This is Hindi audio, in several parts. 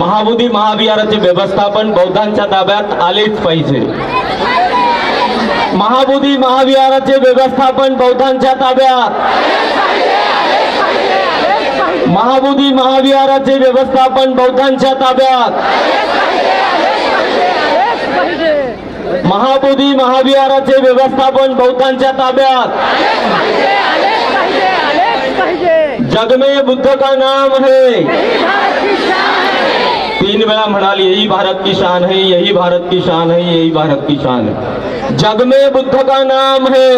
महाबोधी महाविहाराचे व्यवस्थापन बौद्धांच्या ताब्यात आलेच पाहिजे। महाबोधी महाविहाराचे व्यवस्थापन बौद्धांच्या ताब्यात, महाबोधी महाविहाराचे व्यवस्थापन बौद्धांच्या ताब्यात, महाबोधी महाविहाराचे व्यवस्थापन बौद्धांच्या ताब्यात। जग में बुद्ध का नाम है, 3 वेळा म्हणाल, यही भारत की शान है, यही भारत की शान है, यही भारत की शान है। जग में बुद्ध का नाम है।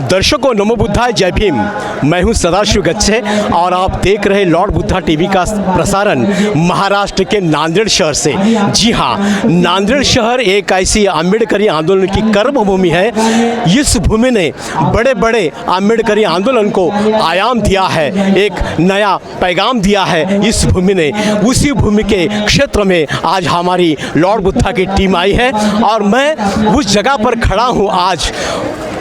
दर्शकों नमो बुद्धाय, जय भीम। मैं हूं सदाशिव गच्छे और आप देख रहे लॉर्ड बुद्धा टीवी का प्रसारण महाराष्ट्र के नांदेड़ शहर से। जी हां, नांदेड़ शहर एक ऐसी अम्बेडकरी आंदोलन की कर्मभूमि है। इस भूमि ने बड़े बड़े अम्बेडकरी आंदोलन को आयाम दिया है, एक नया पैगाम दिया है इस भूमि ने। उसी भूमि के क्षेत्र में आज हमारी लॉर्ड बुद्धा की टीम आई है और मैं उस जगह पर खड़ा हूँ, आज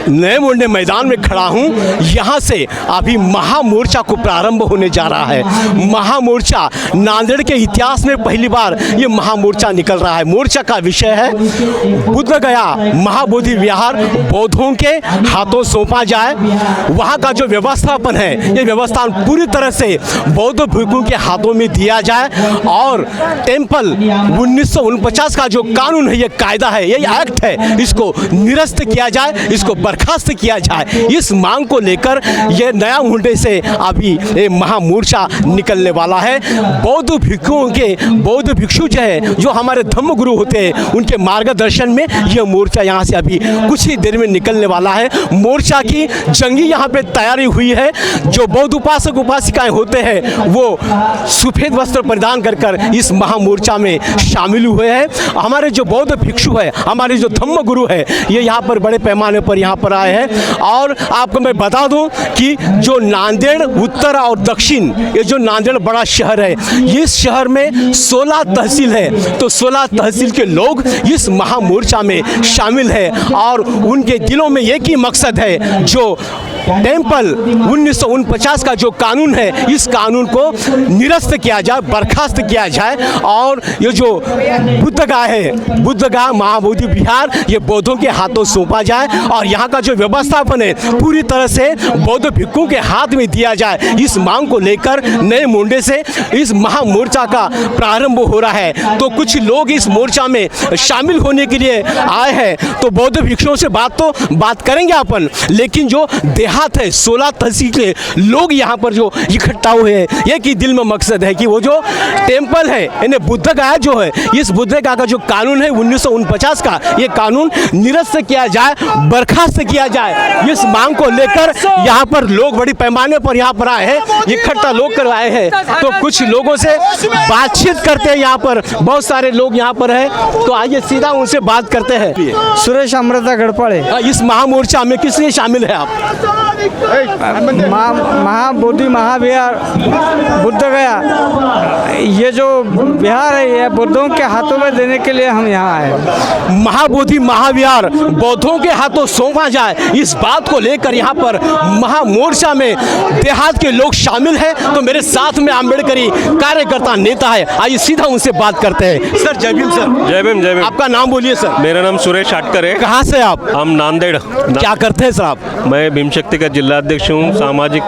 नए मुंडे मैदान में खड़ा हूँ। यहाँ से अभी महामोर्चा को प्रारंभ होने जा रहा है। महामोर्चा नांदेड़ के इतिहास में पहली बार ये महामोर्चा निकल रहा है। मोर्चा का विषय है बुद्ध गया महाबोधि विहार बौद्धों के हाथों सौंपा जाए। वहाँ का जो व्यवस्थापन है, ये व्यवस्थापन पूरी तरह से बौद्ध भिक्षुओं के हाथों में दिया जाए और टेम्पल 1949 का जो कानून है, ये कायदा है, ये एक्ट है, इसको निरस्त किया जाए, इसको बर्खास्त किया जाए। इस मांग को लेकर यह नया मुंडे से अभी ये महामोर्चा निकलने वाला है। बौद्ध भिक्षु जो है, जो हमारे धम्म गुरु होते हैं, उनके मार्गदर्शन में यह मोर्चा यहाँ से अभी कुछ ही देर में निकलने वाला है। मोर्चा की जंगी यहाँ पे तैयारी हुई है। जो बौद्ध उपासक उपासिकाएं होते हैं वो सफेद वस्त्र परिधान कर इस महामोर्चा में शामिल हुए हैं। हमारे जो बौद्ध भिक्षु है, हमारे जो धम्म गुरु है, ये यहाँ पर बड़े पैमाने पर यहाँ पर आए हैं। और आपको मैं बता दूं कि जो नांदेड़ उत्तर और दक्षिण, ये जो नांदेड़ बड़ा शहर है, इस शहर में 16 तहसील है। तो 16 तहसील के लोग इस महामोर्चा में शामिल है और उनके दिलों में एक ही मकसद है, जो टेम्पल 1949 का जो कानून है, इस कानून को निरस्त किया जाए, बर्खास्त किया जाए और ये जो बुद्धगया है, बुद्धगया महाबोधि विहार, ये बौद्धों के हाथों सौंपा जाए और यहाँ का जो व्यवस्थापन है पूरी तरह से बौद्ध भिक्षुओं के हाथ में दिया जाए। इस मांग को लेकर नए मुंडे से इस महामोर्चा का प्रारंभ हो रहा है। तो कुछ लोग इस मोर्चा में शामिल होने के लिए आए हैं। तो बौद्ध भिक्षुओं से बात करेंगे अपन, लेकिन जो देहात है, 16 तहसील के लोग यहाँ पर जो इकट्ठा हुए हैं, एक ही दिल में मकसद है कि वो जो टेम्पल है, यानी बुद्धगया जो है, इस बुद्धगया का जो कानून है 1949 का, ये कानून निरस्त किया जाए, बर्खास्त किया जाए। इस मांग को लेकर यहाँ पर लोग बड़ी पैमाने पर यहाँ पर आए हैं, इकट्ठा लोग कर आए हैं। तो कुछ लोगों से बातचीत करते हैं, यहाँ पर बहुत सारे लोग यहाँ पर हैं, तो आइए सीधा उनसे बात करते हैं। सुरेश अमृता गढ़पाड़े। इस महामोर्चा में किस लिए शामिल है आप? महाबोधि महाविहार बुद्ध गया, ये जो विहार है, ये बुद्धों के हाथों में देने के लिए हम यहाँ आए। महाबोधि महाविहार बौद्धों के हाथों सौंपा जाए, इस बात को लेकर यहाँ पर महामोर्चा में देहात के लोग शामिल हैं। तो मेरे साथ में अम्बेडकरी कार्यकर्ता नेता है, आइए सीधा उनसे बात करते हैं। सर जय भीम। सर जय भीम। जय भीम। आपका नाम बोलिए सर। मेरा नाम सुरेश आटकर है। कहाँ से आप? हम नांदेड़। क्या करते हैं सर आप? मैं भीम शक्ति का जिला अध्यक्ष हूँ, सामाजिक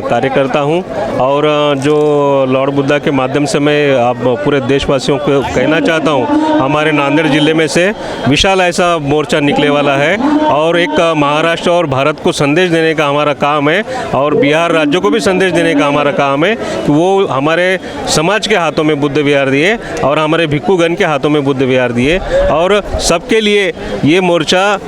कार्यकर्ता हूँ और जो लॉर्ड बुद्धा के माध्यम से मैं आप पूरे देशवासियों को कहना चाहता हूँ, हमारे नांदेड़ जिले में से विशाल ऐसा मोर्चा निकले वाला है और एक महाराष्ट्र और भारत को संदेश देने का हमारा काम है और बिहार राज्य को भी संदेश देने का हमारा काम है कि वो हमारे समाज के हाथों में बुद्ध विहार दिए और हमारे भिक्षुगण के हाथों में बुद्ध विहार दिए और सबके लिए ये मोर्चा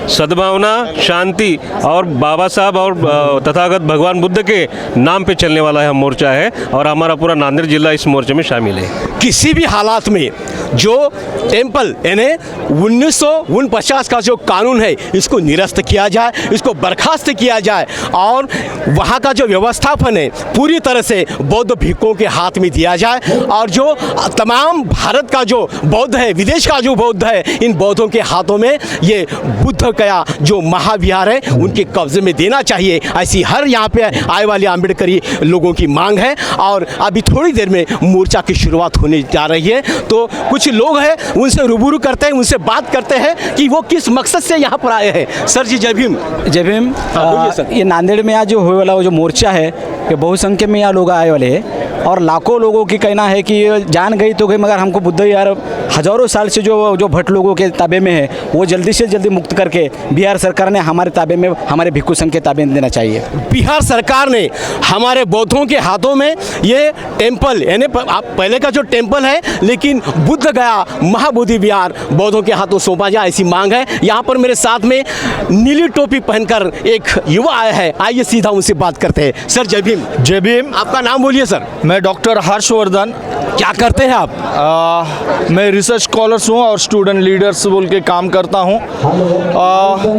सद्भावना, शांति और बाबा साहब और तथागत भगवान बुद्ध के नाम पे चलने वाला है मोर्चा है और हमारा पूरा नांदेड़ जिला इस मोर्चे में शामिल है। किसी भी हालात में जो टेम्पल यानी 1949 का जो कानून है, इसको निरस्त किया जाए, इसको बर्खास्त किया जाए और वहाँ का जो व्यवस्थापन है पूरी तरह से बौद्ध भिक्षुओं के हाथ में दिया जाए और जो तमाम भारत का जो बौद्ध है, विदेश का जो बौद्ध है, इन बौद्धों के हाथों में ये बुद्ध गया जो महाविहार है उनके कब्जे में देना चाहिए, ऐसी हर यहाँ पे आए वाले आम्बेडकरी लोगों की मांग है। और अभी थोड़ी देर में मोर्चा की शुरुआत होने जा रही है, तो कुछ लोग हैं उनसे रूबरू करते हैं, उनसे बात करते हैं कि वो किस मकसद से यहाँ पर आए हैं। सर जी जय भीम। जय भीम। बोलिए सर। ये नांदेड़ में आज जो होने वाला वो जो मोर्चा है, ये बहुसंख्यक में यहाँ लोग आए वाले हैं और लाखों लोगों की कहना है कि ये जान गई तो गई, मगर हमको बुद्ध विहार हज़ारों साल से जो भट्ट लोगों के ताबे में है वो जल्दी से जल्दी मुक्त करके बिहार सरकार ने हमारे ताबे में, हमारे भिक्षु संघ के ताबे में देना चाहिए। बिहार सरकार ने हमारे बौद्धों के हाथों में ये टेम्पल, यानी पहले का जो टेम्पल है लेकिन बुद्ध गया महाबोधि विहार बौद्धों के हाथों सौंपा जाए, ऐसी मांग है। यहाँ पर मेरे साथ में नीली टोपी पहनकर एक युवा आया है, आइए सीधा उनसे बात करते हैं। सर जय भीम। जय भीम। आपका नाम बोलिए सर। मैं डॉक्टर हर्षवर्धन। क्या करते हैं आप? मैं रिसर्च स्कॉलर्स हूँ और स्टूडेंट लीडर्स बोल के काम करता हूँ।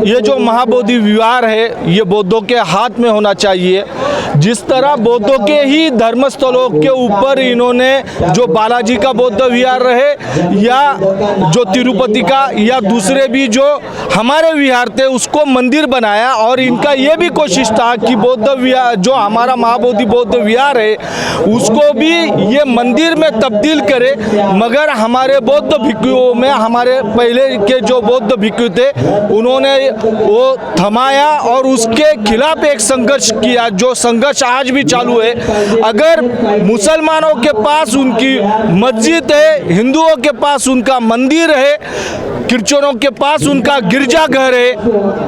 ये जो महाबोधि विहार है ये बौद्धों के हाथ में होना चाहिए। जिस तरह बौद्धों के ही धर्मस्थलों के ऊपर इन्होंने जो बालाजी का बौद्ध विहार रहे या जो तिरुपति का या दूसरे भी जो हमारे विहार थे उसको मंदिर बनाया, और इनका ये भी कोशिश था कि बौद्ध विहार जो हमारा महाबोधि बौद्ध विहार है उसको भी ये मंदिर में तब्दील करे। मगर हमारे बौद्ध भिक्षुओं में, हमारे पहले के जो बौद्ध भिक्षु थे उन्होंने वो थमाया और उसके खिलाफ एक संघर्ष किया, जो संघर्ष आज भी चालू है। अगर मुसलमानों के पास उनकी मस्जिद है, हिंदुओं के पास उनका मंदिर है, क्रिश्चियनों के पास उनका गिरजाघर है,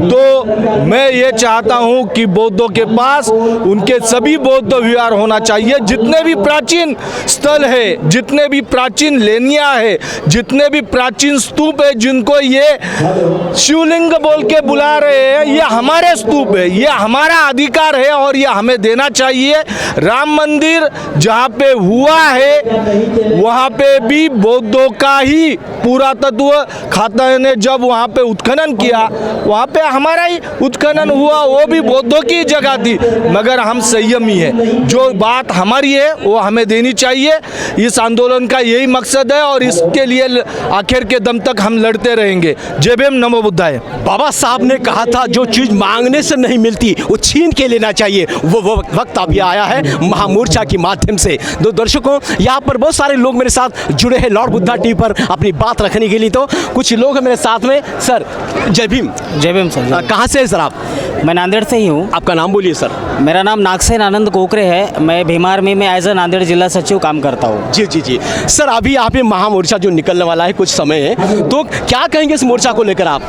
तो मैं ये चाहता हूँ कि बौद्धों के पास उनके सभी बौद्ध विहार होना चाहिए। जितने भी प्राचीन स्थल है, जितने भी प्राचीन लेनिया है, जितने भी प्राचीन स्तूप है जिनको ये शिवलिंग बोल के बुला रहे हैं, ये हमारे स्तूप है, ये हमारा अधिकार है और ये हमें देना चाहिए। राम मंदिर जहाँ पे हुआ है वहाँ पे भी बौद्धों का ही पुरातत्व खाता ने जब वहाँ पे उत्खनन किया, वहाँ पे हमारा ही उत्खनन हुआ, वो भी बौद्धों की जगह थी। मगर हम संयमी है, जो बात हमारी है वो हमें देनी चाहिए। इस आंदोलन का यही मकसद है और इसके लिए आखिर के दम तक हम लड़ते रहेंगे। जय भीम, नमो बुद्धाय। बाबा साहब ने कहा था जो चीज मांगने से नहीं मिलती वो छीन के लेना चाहिए, वो वक्त अभी आया है महामोर्चा के माध्यम से। दो दर्शकों, यहाँ पर बहुत सारे लोग मेरे साथ जुड़े हैं लॉर्ड बुद्धा टीवी पर अपनी बात रखने के लिए। तो कुछ लोग हैं मेरे साथ में। सर जय भीम। जय भीम सर। कहाँ से हैं सर आप? मैं नांदेड़ से ही हूँ। आपका नाम बोलिए सर। मेरा नाम नागसेन आनंद कोकरे है। मैं भीम आर्मी में एज ए नांदेड़ जिला सचिव काम करता हूँ। जी जी जी सर, अभी यहाँ पे महामोर्चा जो निकलने वाला है कुछ समय है, तो क्या कहेंगे इस मोर्चा को लेकर आप?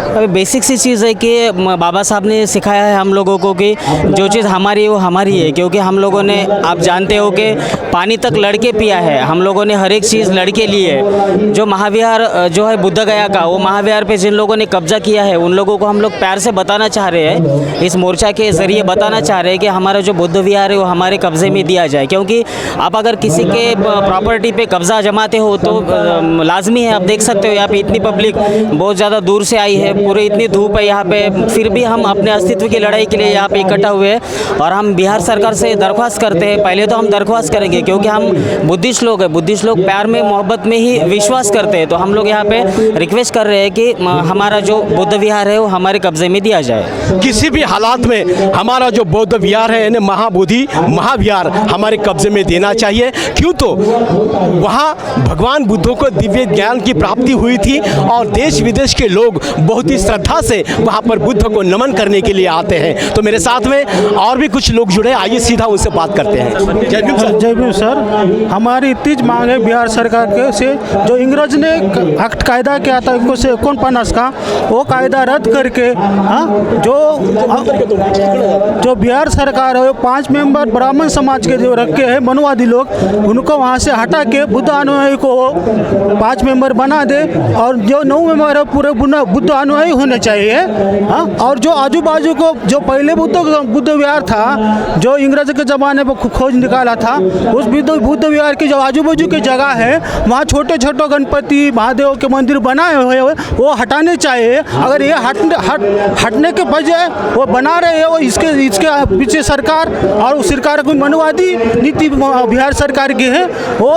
अभी बेसिक सी चीज़ है कि बाबा साहब ने सिखाया है हम लोगों को कि जो चीज़ हमारी है वो हमारी है, क्योंकि हम लोगों ने, आप जानते हो कि पानी तक लड़के पिया है, हम लोगों ने हर एक चीज़ लड़के ली है। जो महाविहार जो है बुद्ध गया का, वो महाविहार पे जिन लोगों ने कब्जा किया है उन लोगों को हम लोग प्यार से बताना चाह रहे हैं, इस मोर्चा के ज़रिए बताना चाह रहे हैं कि हमारा जो बुद्ध विहार है वो हमारे कब्ज़े में दिया जाए। क्योंकि आप अगर किसी के प्रॉपर्टी पे कब्ज़ा जमाते हो तो लाजमी है, आप देख सकते हो यहाँ पे इतनी पब्लिक बहुत ज़्यादा दूर से आई है, पूरी इतनी धूप है यहाँ पे, फिर भी हम अपने अस्तित्व की लड़ाई के लिए यहाँ पे इकट्ठा हुए हैं। और हम बिहार सरकार से दरख्वास्त करते हैं, पहले तो हम दरख्वास्त करेंगे क्योंकि हम बुद्धिस्ट लोग हैं, बुद्धिस्ट लोग प्यार में मोहब्बत में ही विश्वास करते हैं, तो हम लोग यहाँ पे रिक्वेस्ट कर रहे हैं कि हमारा जो बुद्ध विहार है वो हमारे कब्जे में दिया जाए। किसी भी हालात में हमारा जो बौद्ध विहार है यानी महाबोधि महाविहार हमारे कब्जे में देना चाहिए। क्यों? तो वहाँ भगवान बुद्धों को दिव्य ज्ञान की प्राप्ति हुई थी और देश विदेश के लोग बहुत ही श्रद्धा से वहाँ पर बुद्ध को नमन करने के लिए आते हैं। तो मेरे साथ में और भी कुछ लोग जुड़े, आइए सीधा उनसे बात करते हैं। जय भीम सर। जय भीम सर। हमारी इतनी मांग है बिहार सरकार के से, जो इंग्रज ने एक्ट कायदा किया था 1949 का, वो कायदा रद्द करके जो बिहार सरकार है 5 मेंबर ब्राह्मण समाज के जो रखे हैं मनुवादी लोग, उनको वहाँ से हटा के बुद्ध अनुयायी को 5 मेंबर बना दे और जो 9 मेंबर है पूरे बुद्ध अनुयायी होने चाहिए। हाँ, और जो आजू बाजू को जो पहले बुद्ध विहार था जो इंग्रज के ज़माने पर खोज निकाला था, उस बुद्ध विहार की जो आजू बाजू की जगह है वहाँ छोटे छोटे गणपति महादेव के मंदिर बनाए हुए वो हटाने चाहिए। अगर ये हटने के बजाय वो बना रहे हैं, वो इसके पीछे सरकार और उस सरकार को मनुवादी नीति बिहार सरकार की है। वो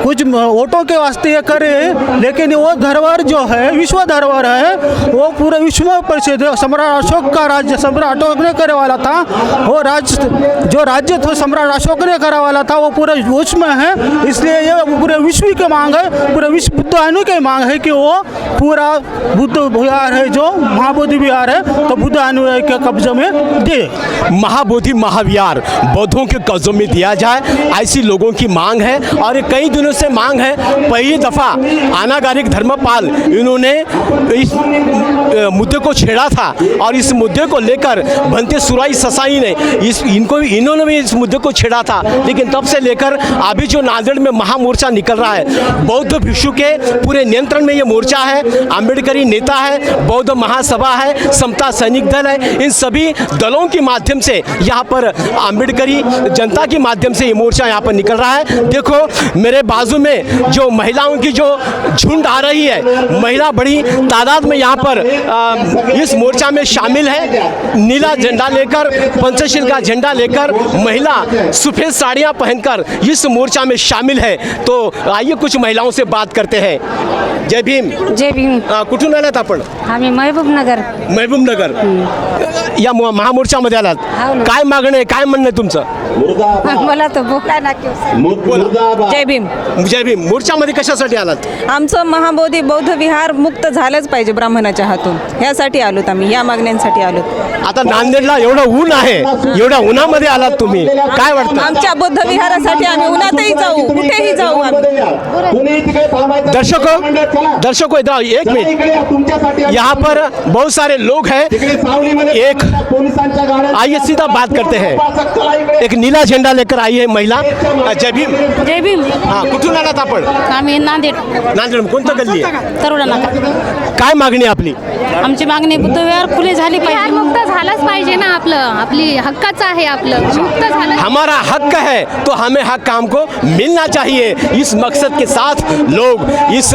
कुछ वोटों के वास्ते ये कर रहे हैं, लेकिन वो धरोहर जो है विश्व धरोहर है, वो पूरे विश्व में प्रसिद्ध। सम्राट अशोक का राज्य सम्राट अशोक ने करे वाला था, वो राज्य तो सम्राट अशोक ने करा वाला था, वो पूरे विश्व में है। इसलिए ये पूरे विश्व की मांग है, पूरे विश्व बुद्धानु की मांग है कि वो पूरा बुद्ध विहार है जो महाबोधि विहार है तो बुद्ध अनुयायी के कब्जे में दे। महाबोधि महाविहार बौद्धों के कब्जों में दिया जाए, ऐसी लोगों की मांग है और ये कई दिनों से मांग है। पहली दफ़ा अनागारिक धर्मपाल इन्होंने इस मुद्दे को छेड़ा था और इस मुद्दे को लेकर भंते सुराई ससाई ने इन्होंने भी इस मुद्दे को छेड़ा था, लेकिन तब से लेकर अभी जो नांदेड़ में महामोर्चा निकल रहा है, बौद्ध भिक्षु के पूरे नियंत्रण में ये मोर्चा है। अम्बेडकरी नेता है, बौद्ध महासभा है, समता सैनिक दल है, इन सभी दलों के माध्यम से यहाँ पर अम्बेडकरी जनता के माध्यम से ये मोर्चा यहाँ पर निकल रहा है। देखो मेरे बाजू में जो महिलाओं की जो झुंड आ रही है, महिला बड़ी तादाद में यहाँ पर इस मोर्चा में शामिल है। नीला झंडा लेकर, पंचशील का झंडा लेकर महिला सफेद साड़ियाँ पहनकर इस मोर्चा में शामिल है। तो आइए कुछ महिलाओं से बात करते हैं। जय भीम। जय भीम। कुठून आलात आपण? आम्ही महबूबनगर या महामोर्चामध्ये आलात, काय मागणं आहे, काय म्हणणं आहे तुमचं? मला तर बोला ना. जय भीम. जय भीम. मोर्चामध्ये कशासाठी आलात? आमचं महाबोधी बौद्ध विहार मुक्त झालंच पाहिजे ब्राह्मणाच्या हातून, यासाठी आलोत आम्ही, या मागण्यांसाठी आलोत. आता नांदेडला एवढं ऊन आहे, एवढ्या उन्हामध्ये आलात तुम्ही, काय वाटतं? आमच्या बौद्ध विहारासाठी आम्ही उन्हातही जाऊ, कुठेही जाऊ आम्ही. दर्शकों इधर एक मिनट, यहाँ पर बहुत सारे लोग हैं। एक आइए सीधा बात करते हैं। एक नीला झंडा लेकर आई है महिला। जय भीम. जय भीम. हाँ, कुठून आलात आपण? आम्ही नांदेड. नांदेड कोणतं गल्ली आहे? तरोडा नाका. काय मागणी आहे आपली? आमची मागणी बुद्ध विहार खुले झाली पाहिजे. मुक्त झालंच पाहिजे ना, आपली हक्काचं आहे, आपलं मुक्त झालं. हमारा हक है तो हमें हक हमको मिलना चाहिए। इस मकसद के साथ लोग इस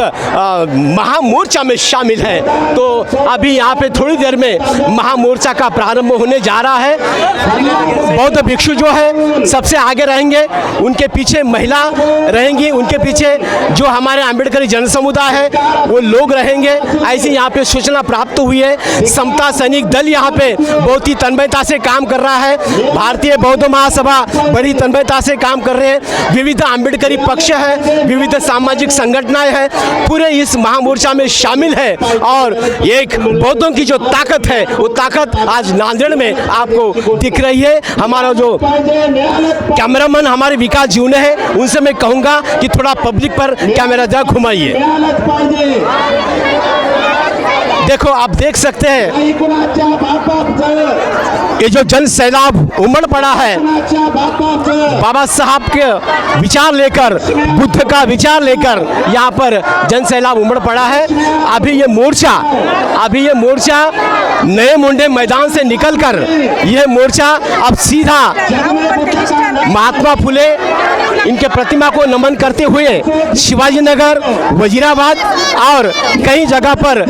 महामोर्चा में शामिल हैं। तो अभी यहाँ पे थोड़ी देर में महामोर्चा का प्रारंभ होने जा रहा है। बौद्ध भिक्षु जो है सबसे आगे रहेंगे, उनके पीछे महिला रहेंगी, उनके पीछे जो हमारे अम्बेडकरी जन समुदाय है वो लोग रहेंगे। ऐसी यहाँ पे सूचना प्राप्त हुई है। समता सैनिक दल यहाँ पे बहुत ही तन्मयता से काम कर रहा है। भारतीय बौद्ध महासभा बड़ी तन्मयता से काम कर रहे हैं। विविध अम्बेडकरी पक्ष है, विविध सामाजिक संगठनाएं हैं, पूरे इस महामोर्चा में शामिल है। और एक बौद्धों की जो ताकत है वो ताकत आज नांदेड़ में आपको दिख रही है। हमारा जो कैमरामैन हमारे विकास जीवने है, उनसे मैं कहूँगा कि थोड़ा पब्लिक पर कैमरा जा घुमाइए। देखो आप देख सकते हैं ये जो जन सैलाब उमड़ पड़ा है बाबा साहब के विचार लेकर, बुद्ध का विचार लेकर यहाँ पर जन सैलाब उमड़ पड़ा है। अभी ये मोर्चा नए मुंडे मैदान से निकलकर ये मोर्चा अब सीधा महात्मा फुले इनके प्रतिमा को नमन करते हुए शिवाजी नगर, वजीराबाद और कई जगह पर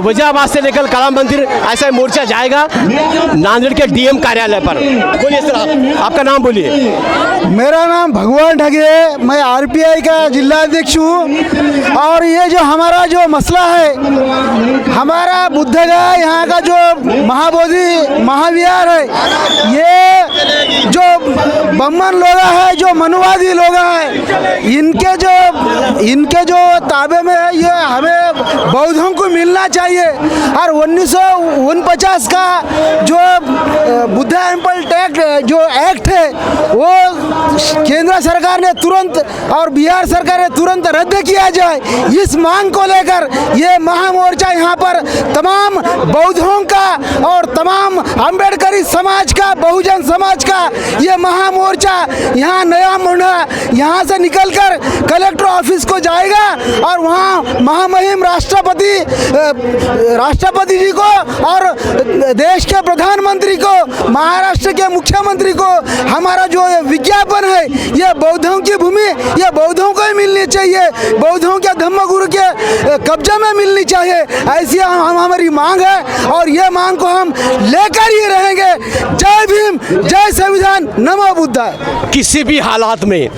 वजीराबाद से लेकर कला मंदिर ऐसा मोर्चा जाएगा नांदेड़ के डीएम कार्यालय पर। बोलिए सर, आपका नाम बोलिए। मेरा नाम भगवान ढगे है, मैं आरपीआई का जिला अध्यक्ष हूँ। और ये जो हमारा जो मसला है, हमारा बुद्धगया यहाँ का जो महाबोधि महाविहार है, ये जो बम्मन लोग हैं, जो मनुवादी लोग हैं, इनके जो ताबे में है, ये हमें बौद्धों को मिलना चाहिए। और 1949 का जो बुद्ध एम्पल टैक्ट जो एक्ट है वो केंद्र सरकार ने तुरंत और बिहार सरकार ने तुरंत रद्द किया जाए। इस मांग को लेकर ये महामोर्चा यहाँ पर तमाम बौद्धों का और तमाम अम्बेडकरी समाज का, बहुजन समाज का ये महामोर्चा यहाँ नया मुंडा यहाँ से निकलकर कलेक्टर ऑफिस को जाएगा और वहाँ महामहिम राष्ट्रपति जी को और देश के प्रधानमंत्री को, महाराष्ट्र के मुख्यमंत्री को हमारा जो विज्ञापन है ये बौद्धों की भूमि, ये बौद्धों को ही मिलनी चाहिए। बौद्धों के धम्मगुरु के कब्जे में मिलनी चाहिए, ऐसी हमारी मांग है और ये मांग को हम लेकर ही रहेंगे। जय भीम, जय संविधान, नमो बुद्धाय। किसी भी हालात में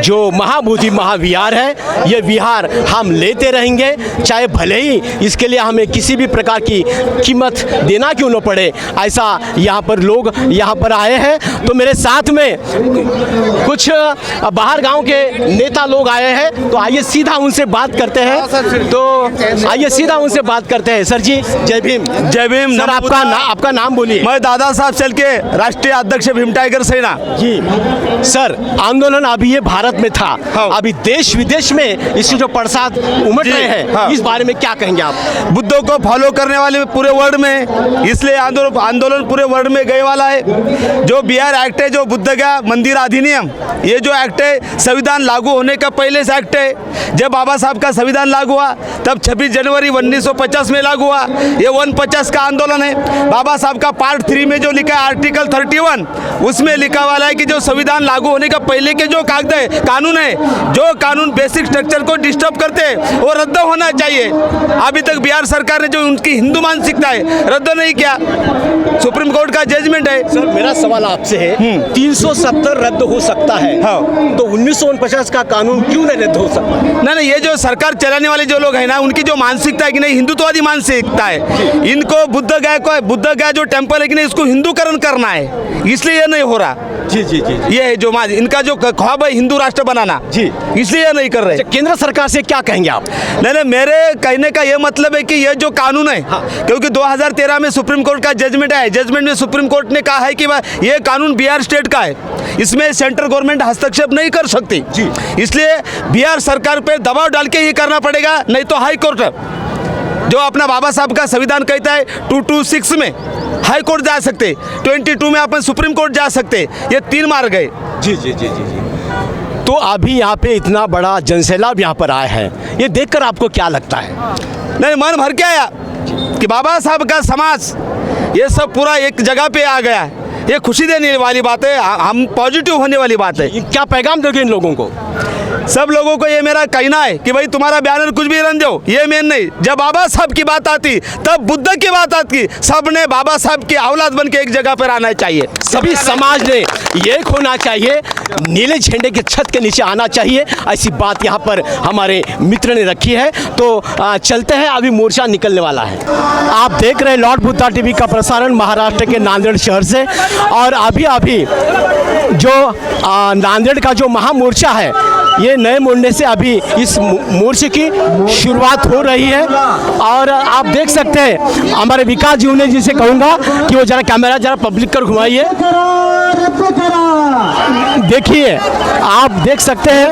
जो महाबोधि महाविहार है, ये विहार हम लेते रहेंगे, चाहे भले ही इसके लिए हमें किसी भी प्रकार की कीमत देना क्यों न पड़े। ऐसा यहाँ पर लोग यहाँ पर आए हैं। तो मेरे साथ में कुछ बाहर गांव के नेता लोग आए हैं, तो आइए सीधा उनसे बात करते हैं। तो आइए सीधा उनसे बात करते हैं। सर जी जय भीम। जय भीम। सर आपका नाम बोलिए। मैं दादा साहब चल के राष्ट्रीय अध्यक्ष भीम टाइगर सेना जी। सर आंदोलन अभी ये भारत में था, अभी देश विदेश में इसके जो प्रसाद उमड़ रहे हैं, इस बारे में क्या कहेंगे आप? बुद्धों को फॉलो करने वाले पूरे वर्ल्ड में, इसलिए आंदोलन पूरे वर्ल्ड में गए वाला है। जो बिहार एक्ट है, जो बुद्ध गया मंदिर अधिनियम, ये जो एक्ट है संविधान लागू होने का पहले से एक्ट है। जब बाबा साहब का संविधान लागू हुआ तब 26 जनवरी 1950 में लागू हुआ। ये 150 का आंदोलन है। बाबा साहब का पार्ट 3 में जो लिखा है आर्टिकल 31, उसमें लिखा वाला है कि जो संविधान लागू होने का पहले के जो कानून है, जो कानून बेसिक स्ट्रक्चर को डिस्टर्ब करते हैं, वो रद्द होना चाहिए। अभी तक बिहार सरकार ने जो उनकी हिंदू मानसिकता है रद्द नहीं किया। सुप्रीम कोर्ट का जजमेंट है। सर मेरा सवाल आपसे है, 370 रद्द हो सकता है, तो 1949 का कानून क्यों नहीं रद्द हो सकता? नहीं, ये जो सरकार चलाने वाले जो लोग हैं ना, उनकी जो मानसिकता है कि नहीं हिंदुत्ववादी मानसिकता है। इनको बुद्ध गया जो टेम्पल है कि नहीं, इसको हिंदूकरण करना है, इसलिए ये नहीं हो रहा। जी जी जी, जी। ये है जो इनका जो ख्वाब है हिंदू राष्ट्र बनाना, जी, इसलिए ये नहीं कर रहे। केंद्र सरकार से क्या कहेंगे आप? नहीं, मेरे कहने का ये मतलब है कि ये जो कानून है, क्योंकि 2013 में सुप्रीम कोर्ट का जजमेंट है। जजमेंट में सुप्रीम कोर्ट ने कहा है कि ये कानून बिहार स्टेट का है, इसमें सेंट्रल गवर्नमेंट हस्तक्षेप नहीं कर सकती जी। इसलिए बिहार सरकार पे दबाव डाल के ही करना पड़ेगा, नहीं तो हाई कोर्ट जो अपना बाबा साहब का संविधान कहता है 226 में हाई कोर्ट जा सकते, 22 में अपन सुप्रीम कोर्ट जा सकते। ये 3 मार्ग है। जी जी जी जी जी। तो अभी यहाँ पे इतना बड़ा जनसैलाब यहाँ पर आए हैं, ये देखकर आपको क्या लगता है? नहीं, मन भर के आया कि बाबा साहब का समाज ये सब पूरा एक जगह पे आ गया है। ये खुशी देने वाली बात है, हम पॉजिटिव होने वाली बात है। क्या पैगाम दोगे इन लोगों को? सब लोगों को ये मेरा कहना है कि भाई तुम्हारा बैनर कुछ भी रन दो, ये मेन नहीं। जब बाबा साहब की बात आती तब बुद्ध की बात आती, सबने बाबा साहब की औलाद बन के एक जगह पर आना चाहिए। सभी समाज ने एक होना चाहिए, नीले झंडे के छत के नीचे आना चाहिए, ऐसी बात यहाँ पर हमारे मित्र ने रखी है। तो चलते हैं, अभी मोर्चा निकलने वाला है। आप देख रहे हैं लॉर्ड बुद्धा टीवी का प्रसारण महाराष्ट्र के नांदेड़ शहर से। और अभी जो नांदेड़ का जो महामोर्चा है, ये नए मोड़ने से अभी इस मोर्चे की शुरुआत हो रही है। और आप देख सकते हैं हमारे विकास जी ने, जिसे कहूँगा कि वो जरा कैमरा जरा पब्लिक कर घुमाइए। देखिए, आप देख सकते हैं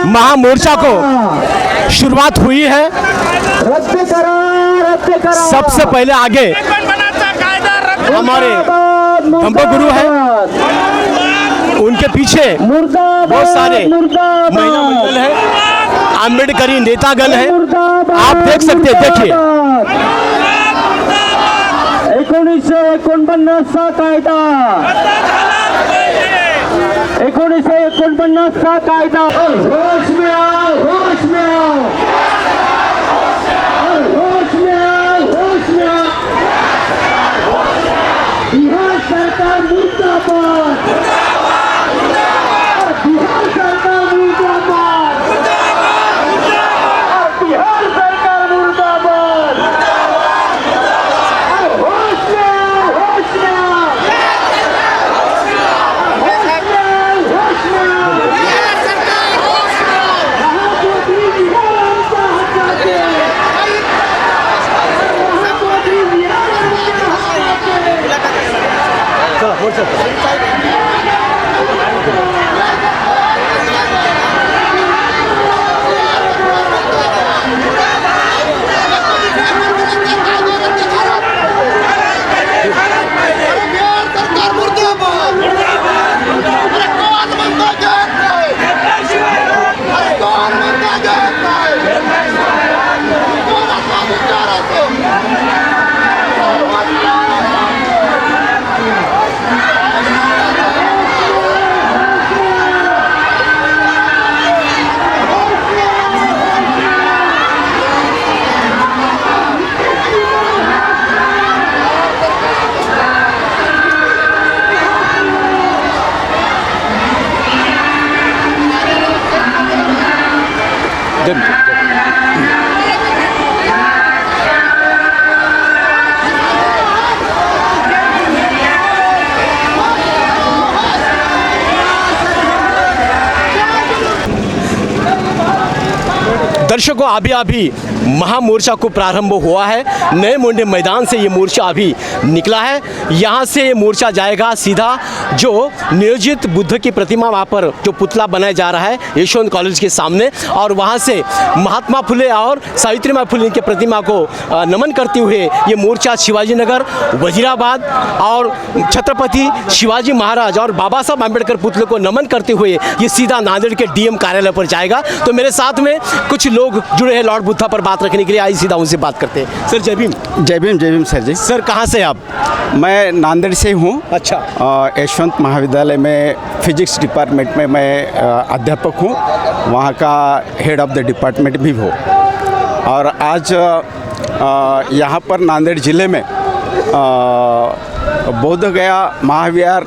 महामोर्चा को शुरुआत हुई है। सबसे पहले आगे हमारे धम्मगुरु हैं, उनके पीछे बहुत सारे महिला मंडल है, आम्बेडकरी नेतागण है। आप देख सकते हैं, देखिए 1949 कायदा, 1949 कायदा। होश में आओ, होश में आओ, होश में आओ, होश में आओ। बिहार सरकार मुर्दाबाद, बिहार सरकार मुर्दाबाद, बिहार सरकार मुर्दाबाद। होश में आओ, होश में आओ, होश में आओ, होश में आओ। दर्शकों अभी महामोर्चा को प्रारंभ हुआ है। नए मुंडे मैदान से ये मोर्चा अभी निकला है। यहाँ से ये मोर्चा जाएगा सीधा जो नियोजित बुद्ध की प्रतिमा, वहाँ पर जो पुतला बनाया जा रहा है यशवंत कॉलेज के सामने, और वहाँ से महात्मा फुले और सावित्रीबाई फुले की प्रतिमा को नमन करते हुए ये मोर्चा शिवाजी नगर, वजीराबाद और छत्रपति शिवाजी महाराज और बाबा साहब आम्बेडकर पुतले को नमन करते हुए ये सीधा नांदेड़ के डीएम कार्यालय पर जाएगा। तो मेरे साथ में कुछ लोग जुड़े हैं लॉर्ड बुद्धा पर बात रखने के लिए, आई सीधा उनसे बात करते हैं। सर जय भीम। जय भीम सर जी। सर कहाँ से आप? मैं नांदेड़ से हूँ। अच्छा। यशवंत महाविद्यालय में फिजिक्स डिपार्टमेंट में मैं अध्यापक हूँ, वहाँ का हेड ऑफ द डिपार्टमेंट भी हूँ। और आज यहाँ पर नांदेड़ ज़िले में बोध गया महाविहार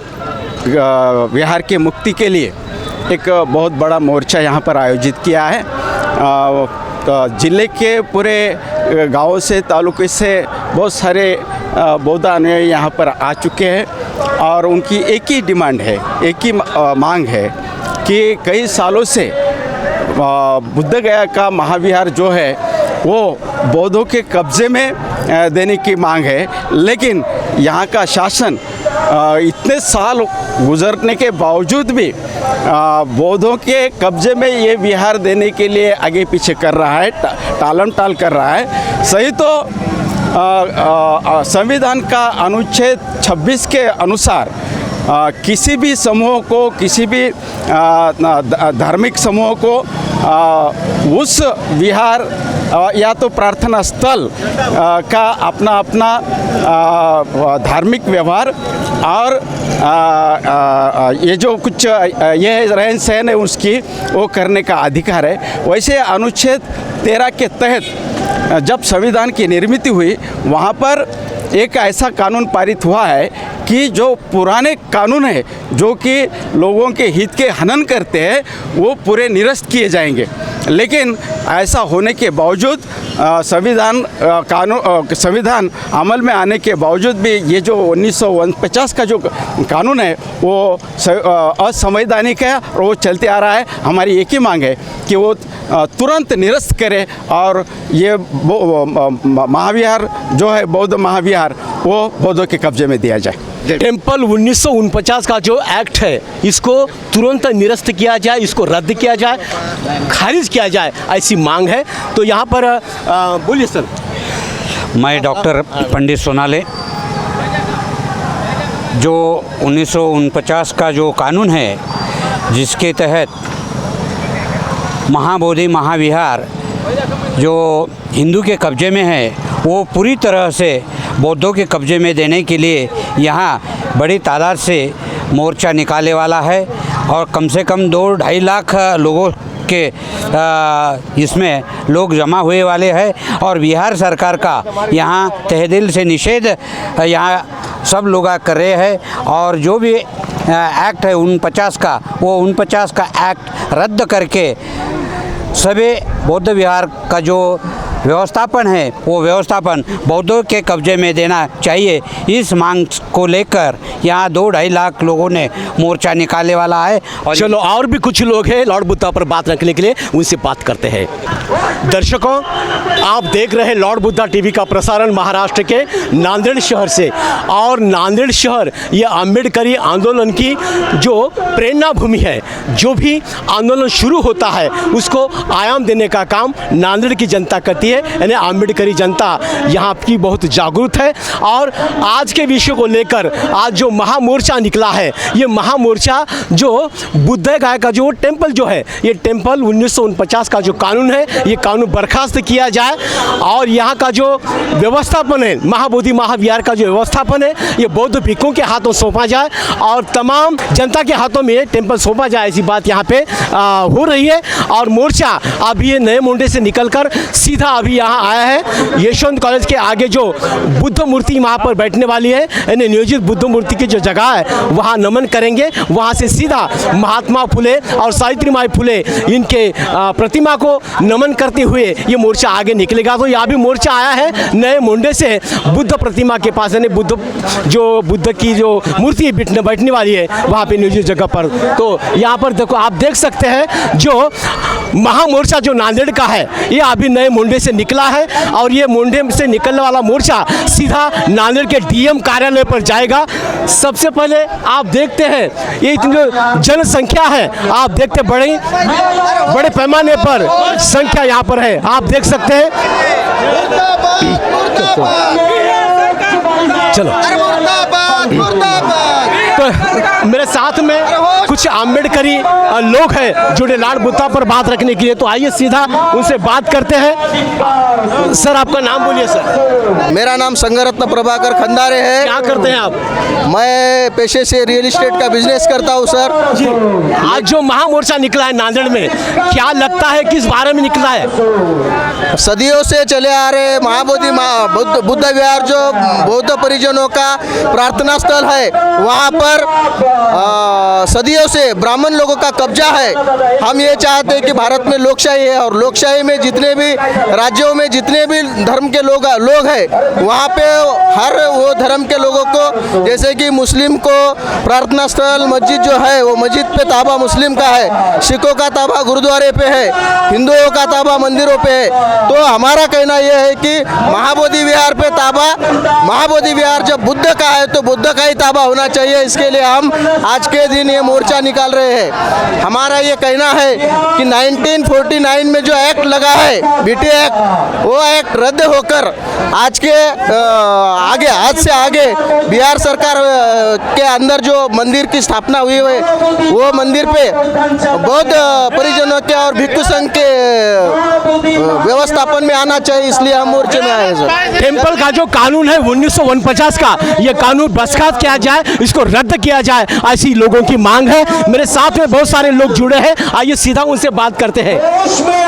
विहार के मुक्ति के लिए एक बहुत बड़ा मोर्चा यहाँ पर आयोजित किया है। ज़िले के पूरे गाँव से, तालुके से बहुत सारे बौद्ध अनुयायी यहाँ पर आ चुके हैं और उनकी एक ही डिमांड है, एक ही मांग है कि कई सालों से बुद्ध गया का महाविहार जो है वो बौद्धों के कब्ज़े में देने की मांग है। लेकिन यहाँ का शासन इतने साल गुजरने के बावजूद भी बौद्धों के कब्जे में ये विहार देने के लिए आगे पीछे कर रहा है, टालम टाल कर रहा है। सही तो संविधान का अनुच्छेद 26 के अनुसार किसी भी समूह को, किसी भी धार्मिक समूह को उस विहार या तो प्रार्थना स्थल का अपना धार्मिक व्यवहार और ये जो कुछ ये रहन सहन है उसकी वो करने का अधिकार है। वैसे अनुच्छेद 13 के तहत जब संविधान की निर्मित हुई, वहाँ पर एक ऐसा कानून पारित हुआ है कि जो पुराने कानून है जो कि लोगों के हित के हनन करते हैं वो पूरे निरस्त किए जाएंगे। लेकिन ऐसा होने के बावजूद संविधान अमल में आने के बावजूद भी ये जो 1949 का जो कानून है वो असंवैधानिक है और वो चलते आ रहा है। हमारी एक ही मांग है कि वो तुरंत निरस्त करे और ये महाविहार जो है बौद्ध महाविहार वो बौद्धों के कब्जे में दिया जाए। टेम्पल 1949 का जो एक्ट है इसको तुरंत निरस्त किया जाए, इसको रद्द किया जाए, खारिज किया जाए, ऐसी मांग है। तो यहाँ पर बोलिए सर। मैं डॉक्टर पंडित सोनाले, जो 1949 का जो कानून है जिसके तहत महाबोधि महाविहार जो हिंदू के कब्जे में है वो पूरी तरह से बौद्धों के कब्जे में देने के लिए यहाँ बड़ी तादाद से मोर्चा निकालने वाला है और कम से कम 2-2.5 लाख लोगों के इसमें लोग जमा हुए वाले हैं। और बिहार सरकार का यहाँ तहदिल से निषेध यहाँ सब लोग कर रहे हैं और जो भी एक्ट है 49 का, वो 49 का एक्ट रद्द करके सभी बौद्ध विहार का जो व्यवस्थापन है वो व्यवस्थापन बौद्धों के कब्जे में देना चाहिए। इस मांग को लेकर यहाँ 2-2.5 लाख लोगों ने मोर्चा निकालने वाला है। और चलो और भी कुछ लोग हैं लॉर्ड बुद्धा पर बात रखने के लिए, उनसे बात करते हैं। दर्शकों आप देख रहे हैं लॉर्ड बुद्धा टीवी का प्रसारण महाराष्ट्र के नांदेड़ शहर से। और नांदेड़ शहर ये अम्बेडकरी आंदोलन की जो प्रेरणा भूमि है, जो भी आंदोलन शुरू होता है उसको आयाम देने का काम नांदेड़ की जनता करती है। यानी अम्बेडकरी जनता यहाँ की बहुत जागरूक है। और आज के विषय को लेकर आज जो महामोर्चा निकला है, ये महामोर्चा जो बुद्ध गया का जो टेम्पल जो है, ये टेम्पल 1949 का जो कानून है ये कानून बर्खास्त किया जाए और यहाँ का जो व्यवस्थापन है, महाबोधि महाविहार का जो व्यवस्थापन है ये बौद्ध भिक्षुओं के हाथों सौंपा जाए और तमाम जनता के हाथों में टेम्पल सौंपा जाए, ऐसी बात यहाँ पे हो रही है। और मोर्चा अभी ये नए मुंडे से निकलकर सीधा अभी यहाँ आया है यशवंत कॉलेज के आगे जो बुद्ध मूर्ति वहाँ पर बैठने वाली है, यानी नियोजित बुद्ध मूर्ति की जो जगह है वहाँ नमन करेंगे। वहाँ से सीधा महात्मा फुले और सावित्रीबाई फुले इनके प्रतिमा को नमन करते हुए ये मोर्चा आगे निकलेगा। तो यहाँ भी मोर्चा आया है नए मुंडे से बुद्ध प्रतिमा के पास, यानी बुद्ध की जो मूर्ति बैठने वाली है वहाँ पे नियोजित जगह पर। तो यहाँ पर देखो आप देख सकते हैं जो महामोर्चा जो नांदेड़ का है ये अभी नए मुंडे से निकला है और ये मुंडे से निकलने वाला मोर्चा सीधा नांदेड़ के डीएम कार्यालय पर जाएगा। सबसे पहले आप देखते हैं ये इतनी जो जनसंख्या है, आप देखते बड़े पैमाने पर संख्या यहाँ पर है, आप देख सकते हैं। चलो तो मेरे साथ में कुछ आम्बेडकरी लोग हैं जो लाल बुद्धा पर बात रखने के लिए, तो आइए सीधा उनसे बात करते हैं। सर आपका नाम बोलिए सर। मेरा नाम संगरत्न प्रभाकर खंदारे है। क्या करते हैं आप? मैं पेशे से रियल एस्टेट का बिजनेस करता हूँ सर। जी, आज जो महामोर्चा निकला है नांदेड़ में, क्या लगता है किस बारे में निकला है? सदियों से चले आ रहे महाबोधि बुद्ध विहार जो बौद्ध परिजनों का प्रार्थना स्थल है, वहाँ पर सदियों से ब्राह्मण लोगों का कब्जा है। हम ये चाहते हैं कि भारत में लोकशाही है और लोकशाही में जितने भी राज्यों में जितने भी धर्म के लोग हैं, वहाँ पे हर वो धर्म के लोगों को, जैसे कि मुस्लिम को प्रार्थना स्थल मस्जिद जो है वो मस्जिद पे ताबा मुस्लिम का है, सिखों का ताबा गुरुद्वारे पे है, हिंदुओं का ताबा मंदिरों पे है। तो हमारा कहना यह है कि महाबोधि विहार पे ताबा, महाबोधि विहार जब बुद्ध का है तो बुद्ध का ही ताबा होना चाहिए। इसके लिए हम आज के दिन ये मोर्चा निकाल रहे हैं। हमारा ये कहना है कि 1949 में जो एक्ट लगा है बीटी एक्ट, वो एक्ट रद्द होकर आज से आगे बिहार सरकार के अंदर जो मंदिर की स्थापना हुई है वो मंदिर पे बौद्ध परिजनों के और भिक्षु संघ के व्यवस्थापन में आना चाहिए, इसलिए हम मोर्चे में आए हैं सर। टेम्पल का जो कानून है 1949 का, ये कानून बरखास्त किया जाए, इसको रद्द किया जाए, ऐसी लोगों की मांग है। मेरे साथ में बहुत सारे लोग जुड़े हैं, आइए सीधा उनसे बात करते हैं।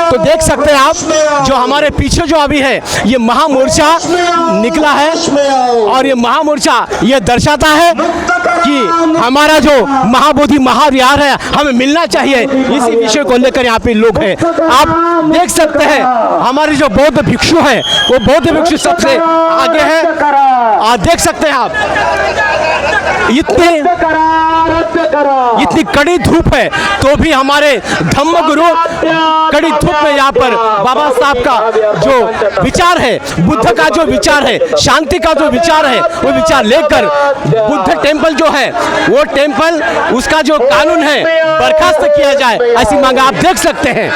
तो देख सकते हैं आप जो हमारे पीछे जो अभी है ये महामोर्चा निकला है और ये महामोर्चा ये दर्शाता है कि हमारा जो महाबोधि महाविहार है हमें मिलना चाहिए। इसी विषय को लेकर यहाँ पे लोग हैं, आप देख सकते हैं। हमारे जो बौद्ध भिक्षु हैं वो बौद्ध भिक्षु सबसे आगे है, देख सकते हैं आप। इतनी कड़ी धूप है तो भी हमारे धम्मगुरु कड़ी धूप में यहाँ पर बाबा साहब का जो विचार है, बुद्ध का जो विचार है, शांति का जो विचार है, वो विचार लेकर बुद्ध टेम्पल जो है वो टेम्पल उसका जो कानून है बर्खास्त किया जाए, ऐसी मांग आप देख सकते हैं।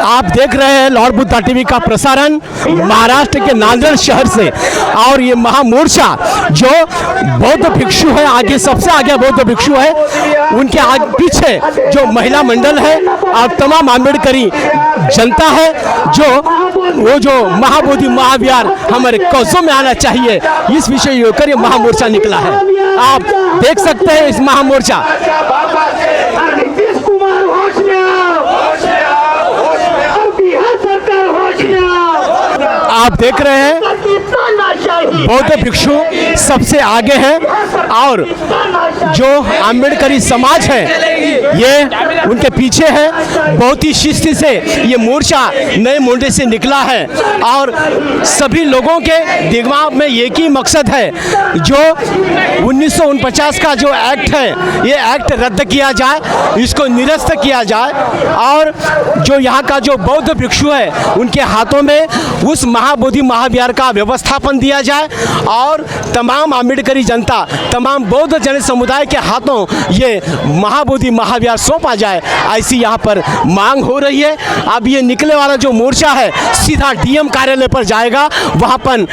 आप देख रहे हैं लॉर्ड बुद्धा टीवी का प्रसारण महाराष्ट्र के नांदेड़ शहर से, और ये महामोर्चा जो बौद्ध भिक्षु है, आगे सबसे आगे बौद्ध भिक्षु है, उनके आगे पीछे जो महिला मंडल है और तमाम आम्बेडकरी जनता है, जो महाबोधि महाविहार हमारे कब्जों में आना चाहिए, इस विषय होकर ये महामोर्चा निकला है। आप देख सकते हैं इस महामोर्चा। आप देख रहे हैं बौद्ध भिक्षु सबसे आगे है और जो आम्बेडकरी समाज है ये उनके पीछे है। बहुत ही शिस्ती से ये मोर्चा नए मुंडे से निकला है और सभी लोगों के दिमाग में एक ही मकसद है, जो 1949 का जो एक्ट है ये एक्ट रद्द किया जाए, इसको निरस्त किया जाए और जो यहाँ का जो बौद्ध भिक्षु है उनके हाथों में उस महाबोधि महाविहार का व्यवस्थापन दिया जाए और तमाम आम्बेडकरी जनता, तमाम बौद्ध जन समुदाय के हाथों ये महाबोधि महाविहार सौंपा जाए, ऐसी यहाँ पर मांग हो रही है। अब ये निकले वाला जो मोर्चा है सीधा डीएम कार्यालय पर जाएगा, वहाँ पर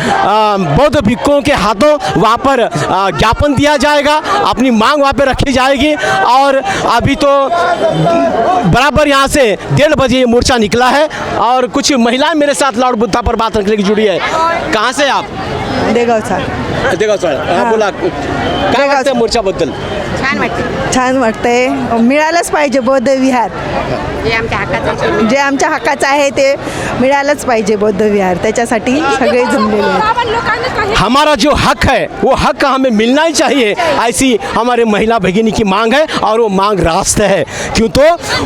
बौद्ध भिक्षुओं के हाथों वहाँ पर ज्ञापन दिया जाएगा, अपनी मांग वहाँ पर रखी जाएगी। और अभी तो बराबर यहाँ से 1:30 बजे ये मोर्चा निकला है और कुछ महिलाएं मेरे साथ लॉर्ड बुद्धा पर बात रखने की जुड़ी है। कहाँ से आप? देगाव सर। देगाव सर, बोला काय वाटतं मोर्चाबद्दल? छान वाटतंय, मिळालंच पाहिजे बौद्ध विहार जे आमच्या हक्काचं आहे ते मिळालंच पाहिजे बौद्ध विहार, त्याच्यासाठी सगळे जमलेले आहेत. हमारा जो हक है वो हक हमें मिलना ही चाहिए, ऐसी हमारे महिला भगिनी की मांग है और वो मांग रास्त है। क्यों तो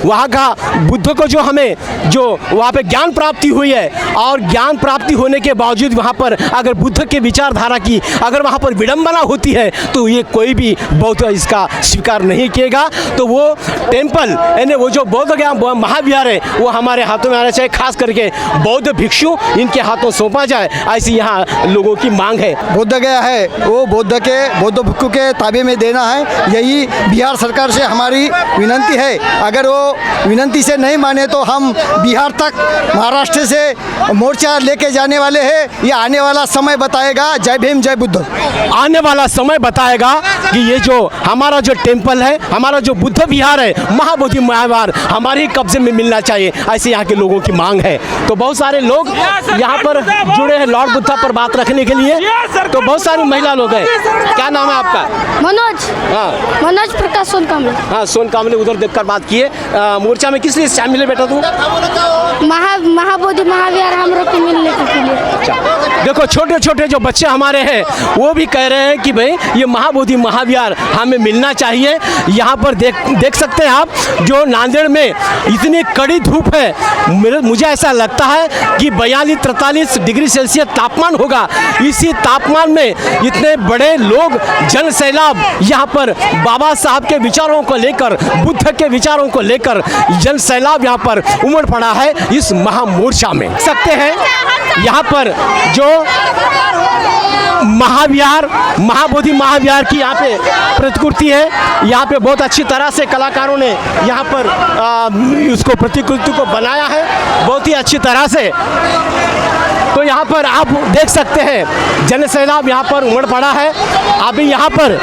वहाँ का बुद्ध को जो हमें जो वहाँ पे ज्ञान प्राप्ति हुई है और ज्ञान प्राप्ति होने के बावजूद वहाँ पर अगर बुद्ध के विचारधारा की अगर वहाँ पर विडंबना होती है तो ये कोई भी बौद्ध इसका स्वीकार नहीं किएगा। तो वो टेम्पल यानी वो जो बौद्ध ज्ञान महाविहार है वो हमारे हाथों में आना चाहिए, खास करके बौद्ध भिक्षु इनके हाथों सौंपा जाए, ऐसी यहाँ लोगों की मांग है। बोध गया है वो बौद्ध भिक्षु के ताबे में देना है, यही बिहार सरकार से हमारी विनंती है। अगर वो विनंती से नहीं माने तो हम बिहार तक महाराष्ट्र से मोर्चा लेके जाने वाले हैं। ये आने वाला समय बताएगा। जय भीम जय बुद्ध। आने वाला समय बताएगा कि ये जो हमारा जो टेम्पल है, हमारा जो बुद्ध विहार है, महाबोधि महाविहार हमारे कब्जे में मिलना चाहिए, ऐसे यहाँ के लोगों की मांग है। तो बहुत सारे लोग यहाँ पर जुड़े हैं लॉर्ड बुद्धा पर बात रखने के लिए। तो बहुत सारी महिला लोग हैं। क्या नाम है आपका? मनोज। हाँ, मनोज प्रकाश सोनकामले। हाँ, सोनकामले उधर देखकर बात किए। मोर्चा में किस लिए शामिल है बेटा तू? महाबोधि महाविहार हम लोग को मिलने के लिए। देखो छोटे छोटे जो बच्चे हमारे हैं वो भी कह रहे हैं कि भाई ये महाबोधि महाविहार हमें मिलना चाहिए। यहाँ पर देख सकते हैं आप जो नांदेड़ में इतनी कड़ी धूप है, मुझे ऐसा लगता है कि 42-43 डिग्री सेल्सियस तापमान होगा। इसी तापमान में इतने बड़े लोग जन सैलाब यहाँ पर बाबा साहब के विचारों को लेकर, बुद्ध के विचारों को लेकर जन सैलाब यहाँ पर उमड़ पड़ा है इस महामोर्चा में। सकते हैं यहाँ पर जो महाविहार महाबोधि महाविहार की यहाँ पे प्रतिकृति है, यहाँ पे बहुत अच्छी तरह से कलाकारों ने यहाँ पर उसको प्रतिकृति को बनाया है बहुत ही अच्छी तरह से। तो यहाँ पर आप देख सकते हैं जन सैलाब यहाँ पर उमड़ पड़ा है। अभी यहाँ पर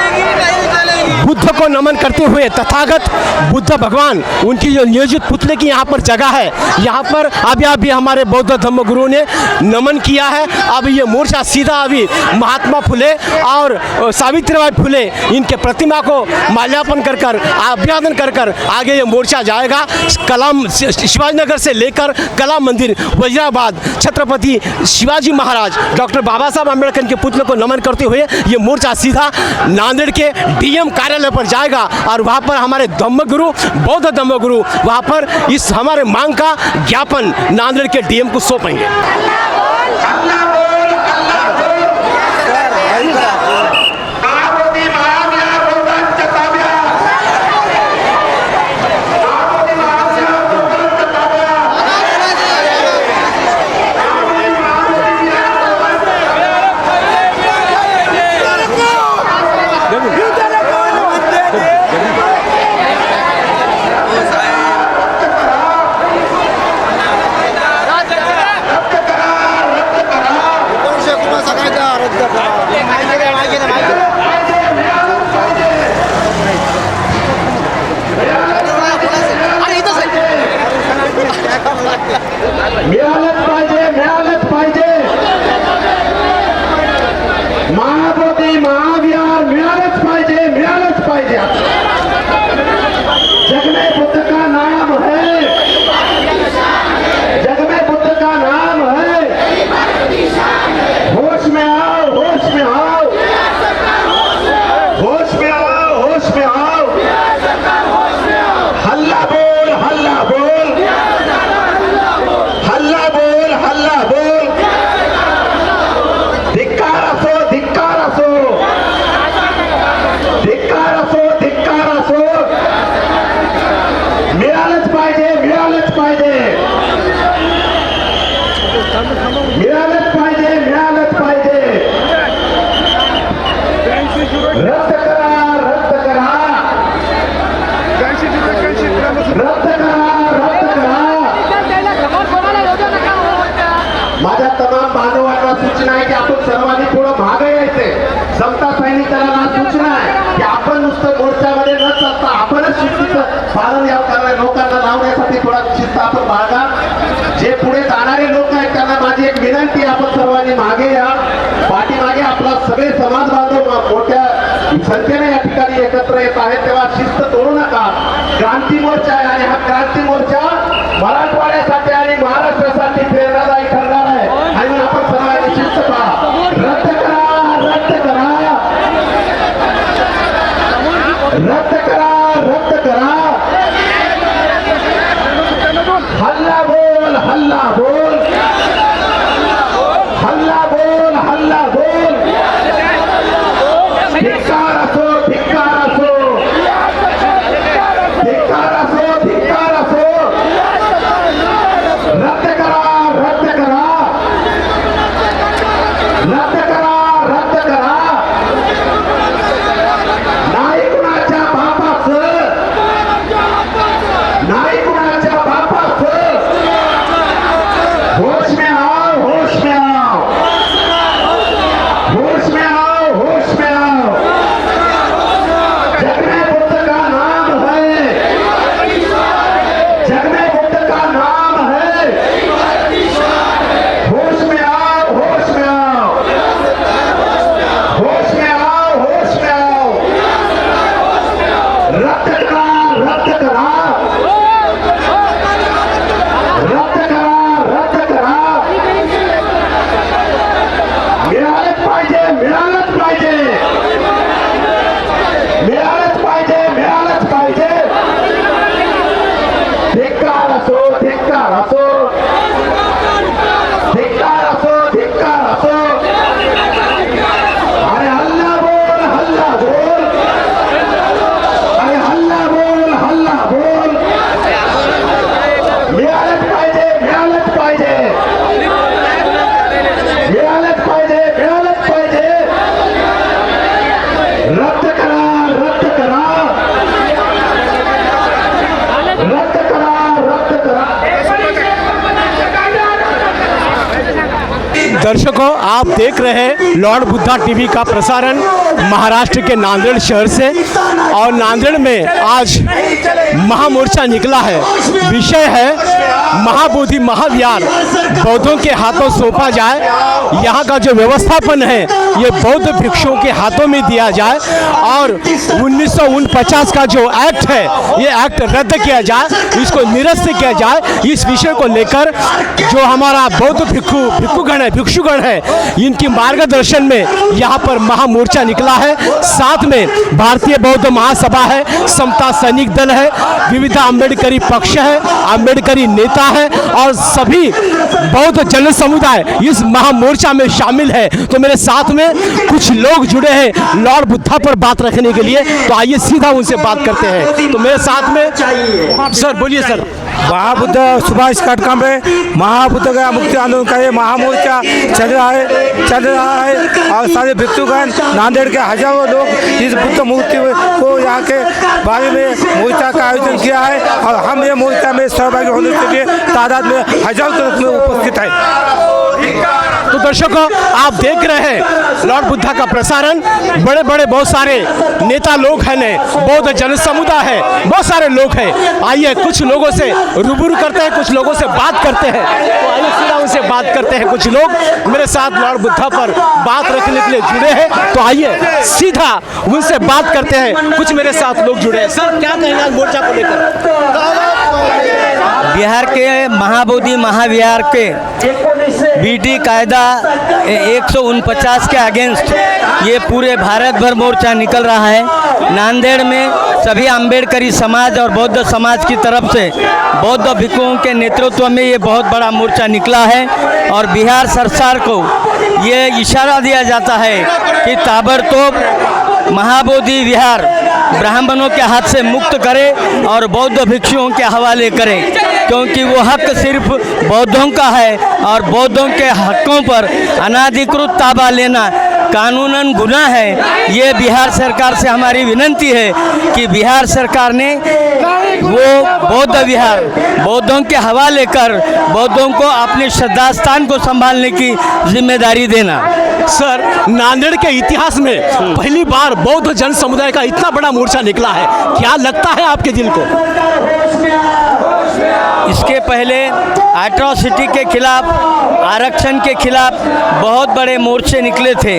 बुद्ध को नमन करते हुए तथागत बुद्ध भगवान उनकी जो नियोजित पुतले की यहाँ पर जगह है, यहाँ पर अभी हमारे बौद्ध धर्म गुरुओं ने नमन किया है। अब ये मोर्चा सीधा अभी महात्मा फुले और सावित्रीबाई फुले इनके प्रतिमा को माल्यार्पण कर अभिवादन कर आगे ये मोर्चा जाएगा। कलाम शिवाजीनगर से लेकर कला मंदिर वजीराबाद छत्रपति शिवाजी महाराज डॉक्टर बाबा साहब अम्बेडकर के पुतले को नमन करते हुए ये मोर्चा सीधा नांदेड़ के डीएम कार्यालय पर जाएगा और वहाँ पर हमारे धम्मगुरु बौद्ध धम्मगुरु वहाँ पर इस हमारे मांग का ज्ञापन नांदेड़ के डीएम को सौंपेंगे। मिळालंच पाहिजे महाबोधी महाविहार मिळालंच पाहिजे। जग में बुद्ध का नाम है, जग में बुद्ध का नाम है। होश में आओ, होश में आओ, होश में आओ, होश में आओ। हल्ला बोल, हल्ला बोल, हल्ला बोल, हल्ला बोल। धिक्कार असो, धिक्कार असो, धिक्कार असो, धिक्कार असो। मिळालंच पाहिजे, मिळालंच पाहिजे, मिळालंच पाहिजे, मिळालंच पाहिजे। रद्द करा, रद्द करा, रद्द करा, रद्द करा। माझ्या तमाम बांधवांना सूचना आहे की आपण सर्वांनी पुढे मागे यायचे। समता सैनिकांना सूचना आहे की आपण नुसतं मोर्चामध्ये न चालता आपणच शिस्तीचं पालन या करणाऱ्या लोकांना लावण्यासाठी थोडा शिस्त आपण बाळगा। जे पुढे जाणारे लोक आहेत त्यांना माझी एक विनंती, आपण सर्वांनी मागे या, पाठीमागे आपला सगळे समाज बांधव मोठ्या संख्येने या ठिकाणी एकत्र येत आहेत तेव्हा शिस्त तोडू नका. क्रांती मोर्चा आहे आणि हा क्रांती मोर्चा मराठवाड्यासाठी आणि महाराष्ट्रासाठी प्रेरणादायी ठरणार आहे. आणि म्हणून आपण सर्वांनी शिस्त पहा. रद्द करा, रद्द करा, रद्द करा, रद्द करा. हल्ला बोल, हल्ला बोल, हल्ला बोल, हल्ला बोल. धिक्कार असो, धिक्कार असो, धिक्कार असो, धिक्कार असो. रद्द करा, रद्द करा, रद्द करा, रद्द करा. नाही कुणाच्या बापाचं, नाही कुणाच्या बापाचं. होश में आओ, होश में आओ, होश में आओ, होश में आओ. जग में बुद्ध का नाम है, जग में बुद्ध का नाम है. होश में आओ, होश में आओ, होश में आओ, होश में आओ. रद्द करा, रद्द करा, रद्द करा, रद्द करा. मिळालंच पाहिजे, मिळालंच पाहिजे, मिळालंच पाहिजे, मिळालंच पाहिजे. धिक्कार असो, धिक्कार असो, धिक्कार असो, धिक्कार असो. अरे हल्ला बोल, हल्ला बोल, अरे हल्ला बोल, हल्ला बोल. मिळालंच पाहिजे, मिळालंच पाहिजे, मिळालंच पाहिजे, मिळालंच पाहिजे. रद्द करा, रद्द करा, रद्द करा, रद्द करा. दर्शकों, आप देख रहे हैं लॉर्ड बुद्धा टीवी का प्रसारण महाराष्ट्र के नांदेड़ शहर से। और नांदेड़ में आज महामोर्चा निकला है। विषय है महाबोधि महाविहार बौद्धों के हाथों सौंपा जाए। यहाँ का जो व्यवस्थापन है ये बौद्ध भिक्षुओं के हाथों में दिया जाए और 1949 का जो एक्ट है ये एक्ट रद्द किया जाए, इसको निरस्त किया जाए। इस विषय को लेकर जो हमारा बौद्ध भिक्षुगण है इनकी मार्गदर्शन में यहाँ पर महामोर्चा निकला है। साथ में भारतीय बौद्ध महासभा है, समता सैनिक दल है, विविध अम्बेडकरी पक्ष है, अम्बेडकरी नेता है और सभी बौद्ध जन समुदाय इस महामोर्चा में शामिल है। तो मेरे साथ में कुछ लोग जुड़े हैं लॉर्ड बुद्धा पर बात रखने के लिए, तो आइए सीधा उनसे बात करते हैं। तो मेरे साथ में सर, बोलिए सर। महाबुद्ध सुभाष काटका में महाबुद्ध गया मुक्ति आंदोलन का ये महामोर्चा चल रहा है और सारे भिक्षुगण नांदेड़ के हजारों लोग इस बुद्ध मूर्ति को यहाँ के बारे में मोर्चा का आयोजन किया है और हम ये मोर्चा में सहभागी होने के लिए तादाद में हजारों में उपस्थित है। तो दर्शकों, आप देख रहे हैं लॉर्ड बुद्धा का प्रसारण। बड़े बड़े बहुत सारे नेता लोग हैं, बौद्ध जन समुदाय है, बहुत सारे लोग हैं। आइए कुछ लोगों से रूबरू करते हैं, कुछ लोगों से बात करते हैं। तो आइए सीधा उनसे बात करते हैं। कुछ लोग मेरे साथ लॉर्ड बुद्धा पर बात रखने के लिए जुड़े हैं, तो आइए सीधा उनसे बात करते हैं। कुछ मेरे साथ लोग जुड़े हैं। सर, क्या कहेंगे आज मोर्चा को लेकर? बिहार के महाबोधि महाविहार के बीटी कायदा 149 के अगेंस्ट ये पूरे भारत भर मोर्चा निकल रहा है। नांदेड़ में सभी अम्बेडकरी समाज और बौद्ध समाज की तरफ से बौद्ध भिक्षुओं के नेतृत्व में ये बहुत बड़ा मोर्चा निकला है और बिहार सरकार को ये इशारा दिया जाता है कि ताबड़तोड़ महाबोधि विहार ब्राह्मणों के हाथ से मुक्त करे और बौद्ध भिक्षुओं के हवाले करें, क्योंकि वो हक सिर्फ बौद्धों का है और बौद्धों के हकों पर अनाधिकृत ताबा लेना कानूनन गुनाह है। ये बिहार सरकार से हमारी विनंती है कि बिहार सरकार ने वो बौद्ध विहार बौद्धों के हवाले कर बौद्धों को अपने श्रद्धा स्थान को संभालने की जिम्मेदारी देना। सर, नांदेड़ के इतिहास में पहली बार बौद्ध जन समुदाय का इतना बड़ा मोर्चा निकला है, क्या लगता है आपके दिल को? इसके पहले एट्रॉसिटी के खिलाफ, आरक्षण के खिलाफ बहुत बड़े मोर्चे निकले थे,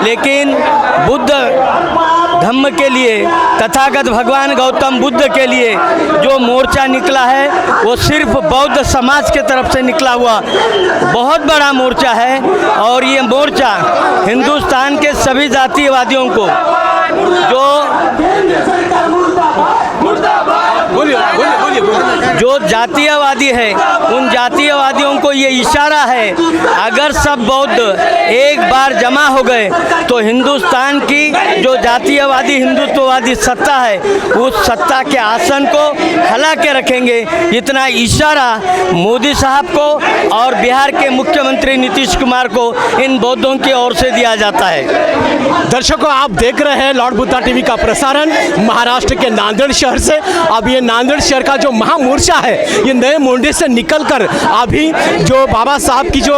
लेकिन बुद्ध धम्म के लिए, तथागत भगवान गौतम बुद्ध के लिए जो मोर्चा निकला है वो सिर्फ बौद्ध समाज के तरफ से निकला हुआ बहुत बड़ा मोर्चा है। और ये मोर्चा हिंदुस्तान के सभी जातीयवादियों को जो जातीयवादी है उन जातीयवादियों को ये इशारा है, अगर सब बौद्ध एक बार जमा हो गए तो हिंदुस्तान की जो जातीयवादी हिंदुत्ववादी सत्ता है उस सत्ता के आसन को हिला के रखेंगे। इतना इशारा मोदी साहब को और बिहार के मुख्यमंत्री नीतीश कुमार को इन बौद्धों की ओर से दिया जाता है। दर्शकों, आप देख रहे हैं लॉर्ड बुद्धा टीवी का प्रसारण महाराष्ट्र के नांदेड़ शहर से। अब ये नांदेड़ शहर का जो महामोर्चा है ये नए मोंडे से निकलकर अभी जो बाबा साहब की जो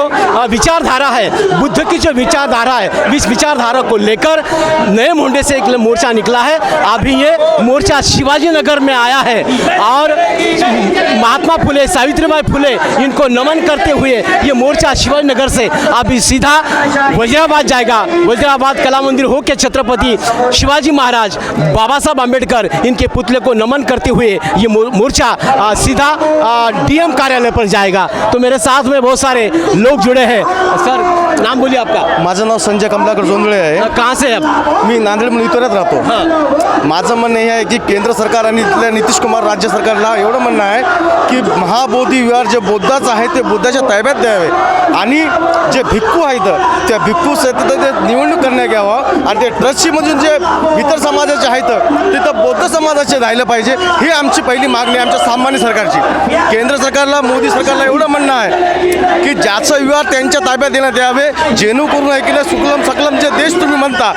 विचारधारा है, बुद्ध की जो विचारधारा है, इस विचारधारा को लेकर नए मोंडे से एक मोर्चा निकला है। अभी ये मोर्चा शिवाजी नगर में आया है और महात्मा फुले, सावित्रीबाई फुले, इनको नमन करते हुए ये मोर्चा शिवाजी नगर से अभी सीधा वजीराबाद जाएगा। वजीराबाद कला मंदिर होकर छत्रपति शिवाजी महाराज, बाबा साहब आम्बेडकर, इनके पुतले को नमन करते हुए ये मोर्चा सीधा डीएम कार्यालय पर जाएगा। तो मेरे साथ में बहुत सारे लोग जुड़े हैं। सर, नाम बोलिए आपका? माझं नाव संजय कमलाकर जोंधळे आहे। कहाँ से आप? मी नांदेड इतरत राहतो। माझं म्हणणं हे आहे की केंद्र सरकार आणि इथल्या नितीश कुमार राज्य सरकारला एवढं म्हणणं आहे की महाबोधी विहार जे बौद्धाचं आहे ते बुद्धाच्या ताब्यात द्यावे आणि जे भिक्खू आहेत त्या भिक्खू ते निवडणूक करण्यात यावं आणि ते ट्रस्टीमधून जे इतर समाजाचे आहेत तिथं बौद्ध समाजाचे राहिलं पाहिजे, ही आमची पहिली मागणी आहे आमच्या सामान्य सरकारची। केंद्र सरकारला, मोदी सरकारला एवढं म्हणणं आहे की ज्याचं विहार त्यांच्या ताब्यात देण्यात यावे, जेणेकरून आहे की नाही सुकलम सकलम जे देश तुम्ही म्हणता,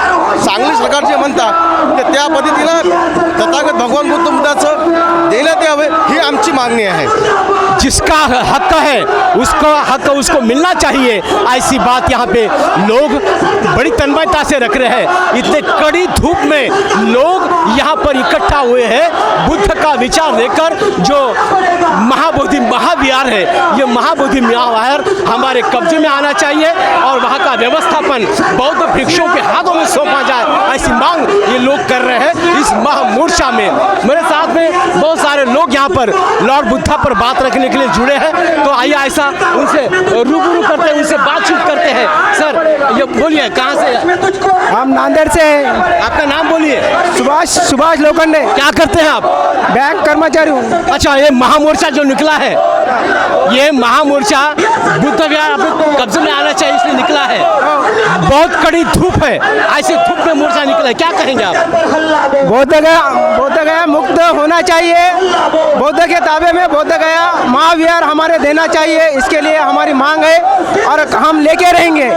सांगली सरकार जे म्हणता ते त्या पद्धतीनं तथागत भगवान बुद्ध बुद्धाचं देण्यात यावे, ही आमची मागणी आहे। जिसका हक है उसको हक उसको मिलना चाहिए, ऐसी बात यहाँ पे लोग बड़ी तन्मयता से रख रहे हैं। इतने कड़ी धूप में लोग यहाँ पर इकट्ठा हुए हैं बुद्ध का विचार लेकर। जो महाबोधि महाविहार है, ये महाबोधि महाविहार हमारे कब्जे में आना चाहिए और वहाँ का व्यवस्थापन बौद्ध भिक्षुओं के हाथों में सौंपा जाए, ऐसी मांग ये लोग कर रहे हैं इस महामोर्चा में। मेरे साथ में बहुत सारे लोग यहाँ पर लॉर्ड बुद्धा पर बात रखने के लिए जुड़े हैं। तो आइए ऐसा उनसे रूबरू करते हैं, उनसे बातचीत करते हैं। सर, ये बोलिए कहाँ से? हम नांदेड़ से हैं। आपका नाम बोलिए? सुभाष लोखंडे। क्या करते हैं आप? बैंक कर्मचारी हूँ। अच्छा, ये महामोर्चा जो निकला है, ये महामोर्चा बुद्ध विहार अपने कब्जे में आना चाहिए इसलिए निकला है। बहुत कड़ी धूप है, ऐसी धूप में मोर्चा निकला है, क्या कहेंगे आप? बौद्ध गया मुक्त होना चाहिए, बौद्ध के ताबे में बौद्ध गया महाविहार हमारे देना चाहिए, इसके लिए हमारी मांग है और हम लेके रहेंगे।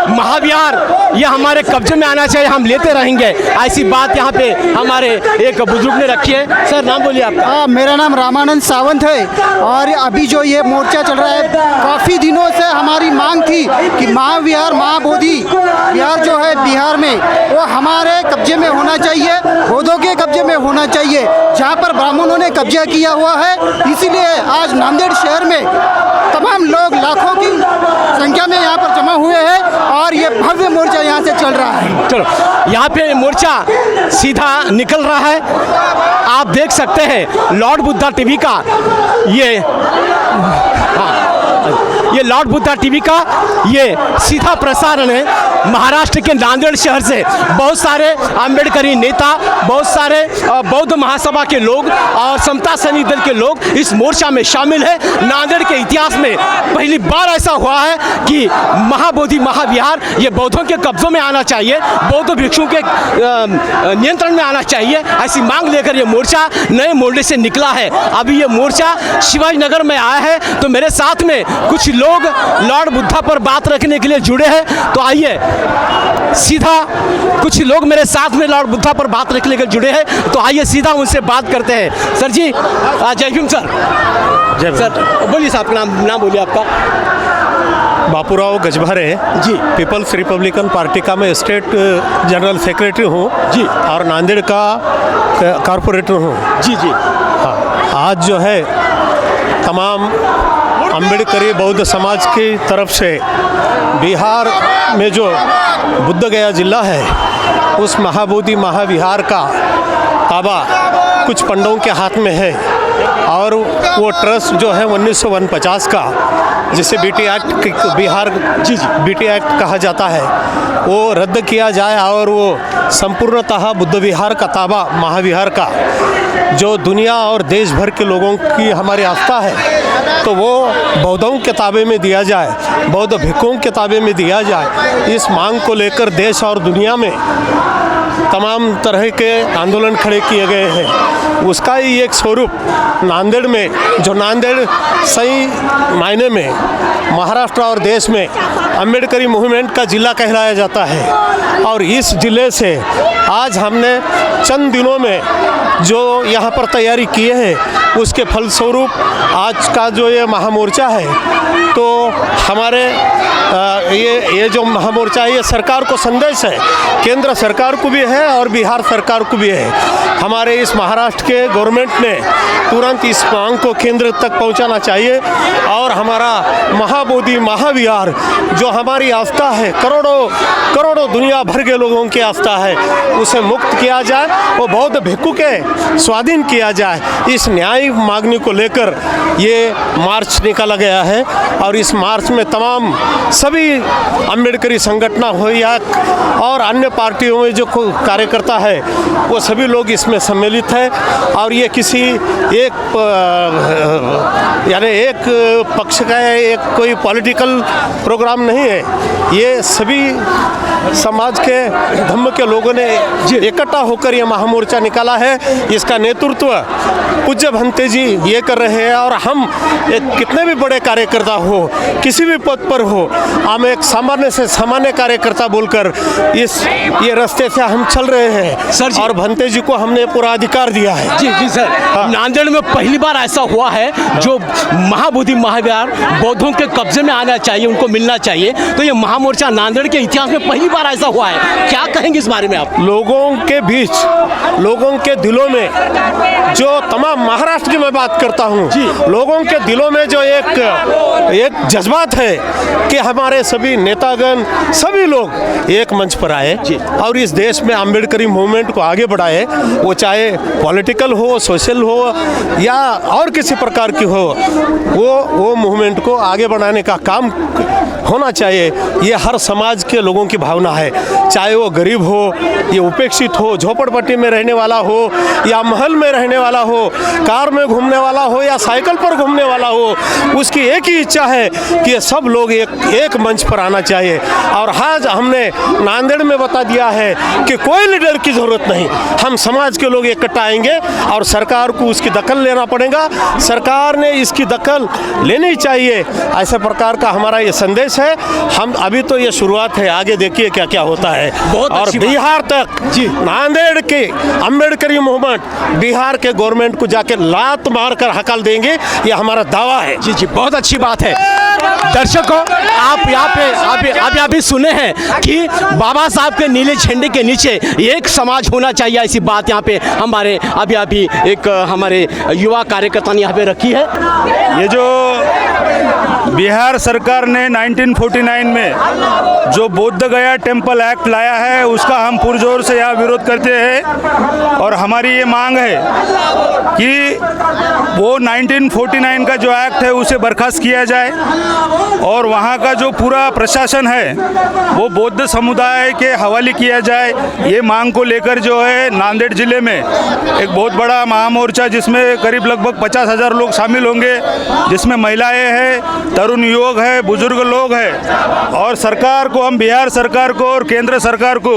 महाविहार ये हमारे कब्जे में आना चाहिए, हम लेते रहेंगे, ऐसी बात यहाँ पे हमारे एक बुजुर्ग ने रखी है। सर, नाम बोलिए आपका? मेरा नाम रामानंद सावंत है और अभी जो ये मोर्चा चल रहा है, काफ़ी दिनों से हमारी मांग थी कि महाविहार महाबोधि विहार जो है बिहार में वो हमारे कब्जे में होना चाहिए, बौद्धों के कब्जे में होना चाहिए, जहाँ पर ब्राह्मणों ने कब्जा किया हुआ है। इसीलिए आज नांदेड़ शहर में तमाम लोग लाखों की संख्या में यहाँ पर जमा हुए हैं और ये भव्य मोर्चा यहाँ से चल रहा है। चलो, यहाँ पे मोर्चा सीधा निकल रहा है, आप देख सकते हैं लॉर्ड बुद्धा टीवी का ये लॉर्ड बुद्धा टीवी का ये सीधा प्रसारण है महाराष्ट्र के नांदेड़ शहर से। बहुत सारे आम्बेडकरी नेता, बहुत सारे बौद्ध महासभा के लोग और समता सैनिक दल के लोग इस मोर्चा में शामिल है। नांदेड़ के इतिहास में पहली बार ऐसा हुआ है कि महाबोधि महाविहार ये बौद्धों के कब्जों में आना चाहिए, बौद्ध भिक्षुओं के नियंत्रण में आना चाहिए, ऐसी मांग लेकर ये मोर्चा नए मोर्चे से निकला है। अभी ये मोर्चा शिवाजी नगर में आया है। तो मेरे साथ में कुछ लोग लॉर्ड बुद्धा पर बात रखने के लिए जुड़े हैं। तो आइए सीधा कुछ लोग मेरे साथ में लॉर्ड बुद्धा पर बात रखने के लिए जुड़े हैं, तो आइए सीधा उनसे बात करते हैं। सर जी, जय भीम सर। जय सर, बोलिए साहब, नाम बोलिए आपका? बापूराव गजभारे जी, पीपल्स रिपब्लिकन पार्टी का मैं स्टेट जनरल सेक्रेटरी हूँ जी और नांदेड़ का कॉरपोरेटर हूँ जी। हाँ, आज जो है तमाम अम्बेडकरी बौद्ध समाज की तरफ से बिहार में जो बुद्ध गया जिला है उस महाबोधि महाविहार का ताबा कुछ पंडों के हाथ में है और वो ट्रस्ट जो है 1949 का, जिसे BT act Bihar BT act कहा जाता है, वो रद्द किया जाए और वो संपूर्णतः बुद्ध विहार का ताबा महाविहार का, जो दुनिया और देश भर के लोगों की हमारी आस्था है, तो वो बौद्धों के ताबे में दिया जाए, बौद्ध भिक्षुओं के ताबे में दिया जाए। इस मांग को लेकर देश और दुनिया में तमाम तरह के आंदोलन खड़े किए गए हैं। उसका ही एक स्वरूप नांदेड़ में, जो नांदेड़ सही मायने में महाराष्ट्र और देश में अम्बेडकरी मूवमेंट का ज़िला कहलाया जाता है, और इस ज़िले से आज हमने चंद दिनों में जो यहाँ पर तैयारी किए हैं, उसके फलस्वरूप आज का जो ये महामोर्चा है, तो हमारे ये जो महामोर्चा है, ये सरकार को संदेश है, केंद्र सरकार को भी है और बिहार सरकार को भी है। हमारे इस महाराष्ट्र के गवर्नमेंट ने तुरंत इस मांग को केंद्र तक पहुंचाना चाहिए और हमारा महाबोधि महाविहार, जो हमारी आस्था है, करोड़ों दुनिया भर के लोगों की आस्था है, उसे मुक्त किया जाए, वो बौद्ध भिक्षु के स्वाधीन किया जाए। इस न्याय मांगने को लेकर ये मार्च निकाला गया है और इस मार्च में तमाम सभी अम्बेडकरी संगठन हो या और अन्य पार्टियों में जो कार्यकर्ता है, वो सभी लोग इसमें सम्मिलित है। और ये किसी एक पक्ष का एक कोई पॉलिटिकल प्रोग्राम नहीं है, ये सभी समाज के धर्म के लोगों ने इकट्ठा होकर ये महामोर्चा निकाला है। इसका नेतृत्व पूज्य भंते जी ये कर रहे हैं और हम कितने भी बड़े कार्यकर्ता हो, किसी भी पद पर हो, हम एक सामान्य से सामान्य कार्यकर्ता बोलकर ये रास्ते से हम चल रहे हैं सर जी। और भंते जी को हमने पूरा अधिकार दिया है। जी सर। नांदेड़ में पहली बार ऐसा हुआ है जो महाबोधि महाविहार बौद्धों के कब्जे में आना चाहिए, उनको मिलना चाहिए, तो ये महामोर्चा नांदेड़ के इतिहास में पहली बार ऐसा हुआ है। क्या कहेंगे इस बारे में आप? लोगों के बीच, लोगों के दिलों में, जो तमाम महाराष्ट्र की मैं बात करता हूँ, लोगों के दिलों में जो एक जज्बात है कि हमारे सभी नेतागण, सभी लोग एक मंच पर आए और इस देश में अम्बेडकरी मूवमेंट को आगे बढ़ाए, वो चाहे पॉलिटिकल हो, सोशल हो या और किसी प्रकार की हो, वो मूवमेंट को आगे बढ़ाने का काम होना चाहिए। ये हर समाज के लोगों की भावना है, चाहे वो गरीब हो, ये उपेक्षित हो, झोपड़पट्टी में रहने वाला हो या महल में रहने वाला हो, कार में घूमने वाला हो या साइकिल पर घूमने वाला हो, उसकी एक ही इच्छा है कि ये सब लोग एक मंच पर आना चाहिए। और आज हमने नांदेड़ में बता दिया है कि कोई लीडर की ज़रूरत नहीं, हम समाज के लोग इकट्ठा आएंगे और सरकार को उसकी दखल लेना पड़ेगा, सरकार ने इसकी दखल लेनी चाहिए। ऐसे प्रकार का हमारा ये संदेश है। हम अभी तो ये शुरुआत है, आगे देखिए क्या क्या होता है। और बिहार तक नांदेड़ के अम्बेडकरी मूवमेंट बिहार के गवर्नमेंट को जाके लात मार कर हकल देंगे, ये हमारा दावा है। जी बहुत अच्छी बात है। दर्शकों, आप यहाँ पे सुने हैं कि बाबा साहब के नीले झंडे के नीचे एक समाज होना चाहिए, ऐसी बात यहाँ पे हमारे अभी एक हमारे युवा कार्यकर्ता ने यहाँ पे रखी है। ये जो बिहार सरकार ने 1949 में जो बोध गया टेम्पल एक्ट लाया है, उसका हम पुरजोर से यहाँ विरोध करते हैं और हमारी ये मांग है कि वो 1949 का जो एक्ट है उसे बर्खास्त किया जाए और वहाँ का जो पूरा प्रशासन है वो बौद्ध समुदाय के हवाले किया जाए। ये मांग को लेकर जो है नांदेड़ ज़िले में एक बहुत बड़ा महामोर्चा, जिसमें करीब लगभग 50,000 लोग शामिल होंगे, जिसमें महिलाएं हैं, तरुण युवक है, बुजुर्ग लोग हैं। और सरकार को, हम बिहार सरकार को और केंद्र सरकार को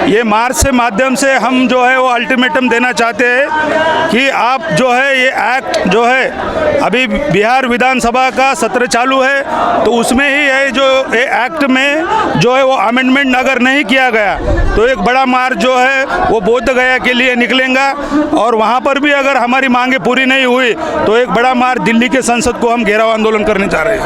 ये मार्च से माध्यम से हम जो है वो अल्टीमेटम देना चाहते हैं कि आप जो है ये एक्ट जो है, अभी बिहार विधानसभा का सत्र चालू है, तो उसमें ही है जो ये एक्ट में जो है वो अमेंडमेंट अगर नहीं किया गया तो एक बड़ा मार्च जो है वो बोध गया के लिए निकलेगा और वहाँ पर भी अगर हमारी मांगे पूरी नहीं हुई तो एक बड़ा मार्च दिल्ली के संसद को हम घेराव आंदोलन करने जा रहे हैं।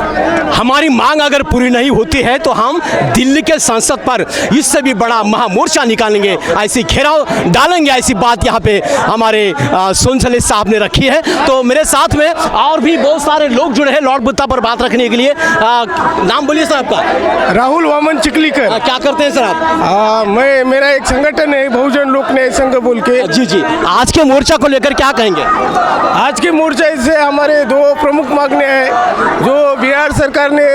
हमारी मांग अगर पूरी नहीं होती है तो हम दिल्ली के संसद पर इससे भी बड़ा महामोर्चा निकालेंगे, ऐसी घेराव डालेंगे। ऐसी बात यहाँ पे हमारे सोनसले साहब ने रखी है। तो मेरे साथ में और भी बहुत सारे लोग जुड़े हैं लॉर्ड बुद्धा पर बात रखने के लिए। नाम बोलिए सर आपका? राहुल वामन चिखलीकर। क्या करते हैं सर आप? मेरा एक संगठन है बहुजन लोक न्याय संघ बोल के। जी जी, आज के मोर्चा को लेकर क्या कहेंगे? आज के मोर्चा से हमारे दो प्रमुख मांगने हैं। जो बिहार सरकार ने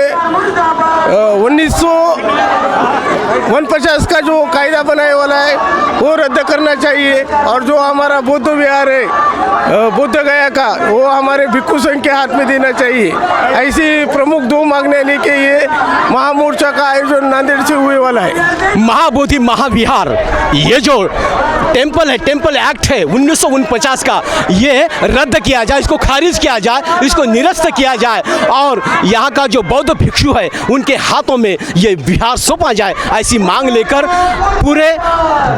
1949 का जो कायदा बनाने वाला है वो रद्द करना चाहिए, और जो हमारा बौद्ध विहार है बुद्ध गया का वो हमारे भिक्षु संघ के हाथ में देना चाहिए। ऐसी प्रमुख दो मांगने लेके ये महामोर्चा का आयोजन नांदेड़ से हुए वाला है। महाबोधि महाविहार, ये जो टेम्पल है, टेम्पल एक्ट है 1949 का, ये रद्द किया जाए, इसको खारिज किया जाए, इसको निरस्त किया जाए और यहाँ का जो बौद्ध भिक्षु है उनके हाथों में ये विहार सौंपा जाए। ऐसी मांग लेकर पूरे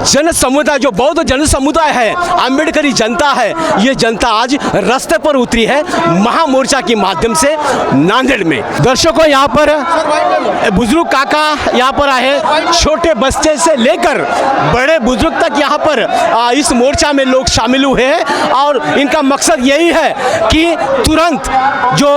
जन समुदाय, जो बौद्ध जन समुदाय है, अम्बेडकरी जनता है, ये जनता आज रास्ते पर उतरी है महामोर्चा के माध्यम से नांदेड़ में। दर्शकों, यहाँ पर बुजुर्ग काका यहाँ पर आए, छोटे बच्चे से लेकर बड़े बुजुर्ग तक यहाँ पर इस मोर्चा में लोग शामिल हुए हैं और इनका मकसद यही है कि तुरंत जो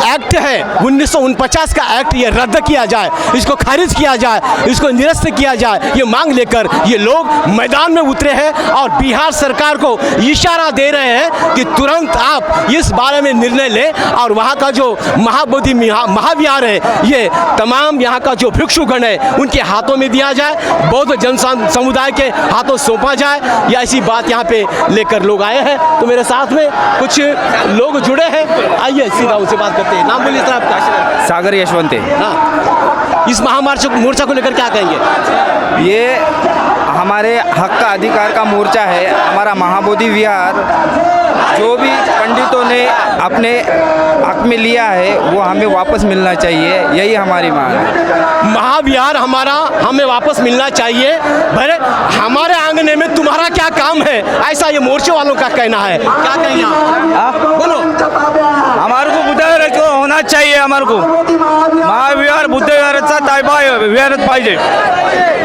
एक्ट है 1949 का एक्ट ये रद्द किया जाए, इसको खारिज किया जाए, इसको निरस्त किया जाए। ये मांग लेकर ये लोग मैदान में उतरे हैं और बिहार सरकार को इशारा दे रहे हैं कि तुरंत आप इस बारे में निर्णय लें और वहाँ का जो महाबोधि महाविहार है ये तमाम यहाँ का जो भिक्षुगण है उनके हाथों में दिया जाए, बौद्ध जन समुदाय के हाथों सौंपा जाए। या ऐसी बात यहाँ पे लेकर लोग आए हैं। तो मेरे साथ में कुछ लोग जुड़े हैं, आइए सीधा उनसे बात करते हैं। नाम बोलिए सर आपका? सागर यशवंत। हाँ, इस महामोर्चा को लेकर क्या कहेंगे? ये हमारे हक का अधिकार का मोर्चा है। हमारा महाबोधि विहार जो भी पंडितों ने अपने हक में लिया है वो हमें वापस मिलना चाहिए, यही हमारी मांग है। महाविहार हमारा हमें वापस मिलना चाहिए। भले हमारे आंगने में तुम्हारा क्या काम है, ऐसा ये मोर्चे वालों का कहना है। क्या कहेंगे आप? बोलो। हमारे को बुद्ध विहार को होना चाहिए, हमारे को महाविहार बुद्ध विहाराचा ताबा विहारात पाहिजे।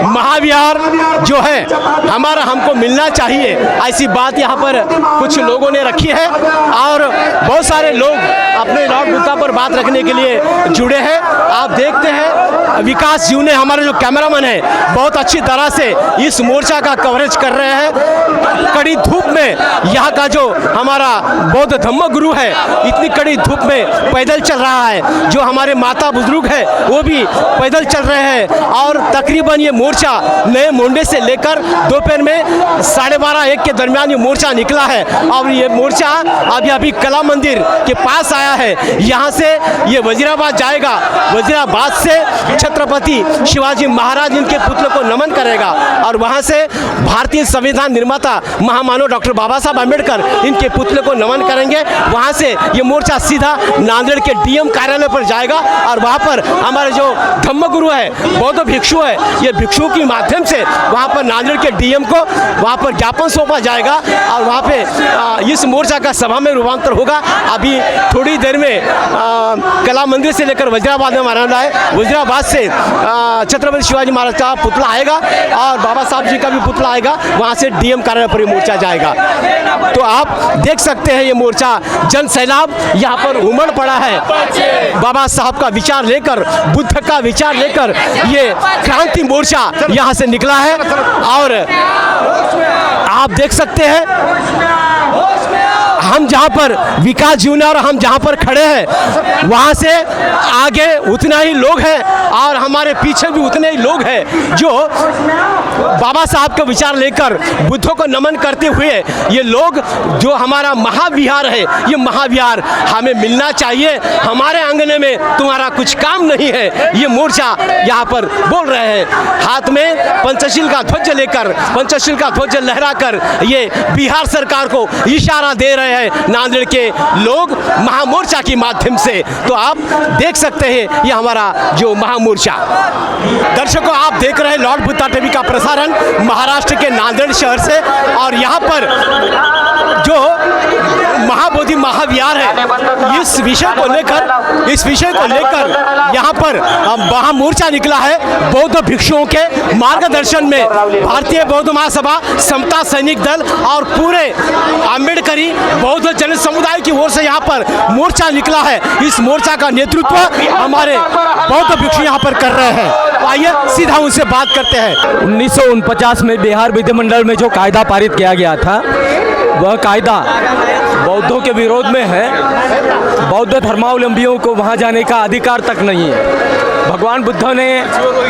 महाविहार जो है हमारा हमको मिलना चाहिए, ऐसी बात यहाँ पर कुछ लोगों ने रखी है और बहुत सारे लोग अपने लॉर्ड बुद्धा पर बात रखने के लिए जुड़े हैं। आप देखते हैं विकास जी ने, हमारे जो कैमरामैन है, बहुत अच्छी तरह से इस मोर्चा का कवरेज कर रहे हैं। कड़ी धूप में यहाँ का जो हमारा बौद्ध धम्म गुरु है इतनी कड़ी धूप में पैदल चल रहा है, जो हमारे माता बुजुर्ग है वो भी पैदल चल रहे हैं और तकरीबन ये मोर्चा नए मोंडे से लेकर दोपहर में 12:30-1 के दरमियान ये मोर्चा निकला है और ये मोर्चा अभी कला मंदिर के पास आया है। यहाँ से ये वजीराबाद जाएगा, वजीराबाद से छत्रपति शिवाजी महाराज इनके पुतले को नमन करेगा और वहाँ से भारतीय संविधान निर्माता महामानव डॉक्टर बाबा साहब अम्बेडकर इनके पुतले को नमन करेंगे। वहाँ से ये मोर्चा सीधा नांदेड़ के डीएम कार्यालय पर जाएगा और वहाँ पर हमारे जो धम्मगुरु है, बौद्ध भिक्षु है, ये भिक्षु के माध्यम से वहाँ पर नांदेड़ के डीएम को वहाँ पर ज्ञापन सौंपा जाएगा और वहाँ पे इस मोर्चा का सभा में रूपांतर होगा। अभी थोड़ी देर में कला मंदिर से लेकर वजीराबाद में माना है, वजीराबाद से छत्रपति शिवाजी महाराज का पुतला आएगा और बाबा साहब जी का भी पुतला आएगा, वहाँ से डीएम कार्यालय पर ये मोर्चा जाएगा। तो आप देख सकते हैं ये मोर्चा जन सैलाब यहाँ पर उमड़ पड़ा है। बाबा साहब का विचार लेकर, बुद्ध का विचार लेकर ये क्रांति मोर्चा यहाँ से निकला है और आप देख सकते हैं हम जहाँ पर विकास जी ने और हम जहाँ पर खड़े हैं वहाँ से आगे उतना ही लोग हैं और हमारे पीछे भी उतने ही लोग हैं जो बाबा साहब का विचार लेकर बुद्धों को नमन करते हुए ये लोग, जो हमारा महाविहार है, ये महाविहार हमें मिलना चाहिए, हमारे आंगने में तुम्हारा कुछ काम नहीं है, ये मोर्चा यहाँ पर बोल रहे हैं। हाथ में पंचशील का ध्वज लेकर, पंचशील का ध्वज लहराकर ये बिहार सरकार को इशारा दे रहे हैं हैं नांदेड़ के लोग महामोर्चा के माध्यम से। तो आप देख सकते हैं ये हमारा जो महामोर्चा। दर्शकों, आप देख रहे हैं लॉर्ड बुद्धा टीवी का प्रसारण महाराष्ट्र के नांदेड़ शहर से, और यहाँ पर जो महाबोधि महाविहार है, इस विषय को लेकर यहाँ पर महामोर्चा निकला है। बौद्ध भिक्षुओं के मार्गदर्शन में भारतीय बौद्ध महासभा, समता सैनिक दल और पूरे अम्बेडकरी बौद्ध जन समुदाय की ओर से यहाँ पर मोर्चा निकला है। इस मोर्चा का नेतृत्व हमारे बौद्ध भिक्षु यहाँ पर कर रहे हैं। तो आइए सीधा उनसे बात करते हैं। 1949 में बिहार विधिमंडल में जो कायदा पारित किया गया था, वह कायदा बौद्धों के विरोध में है। बौद्ध धर्मावलंबियों को वहाँ जाने का अधिकार तक नहीं है। भगवान बुद्ध ने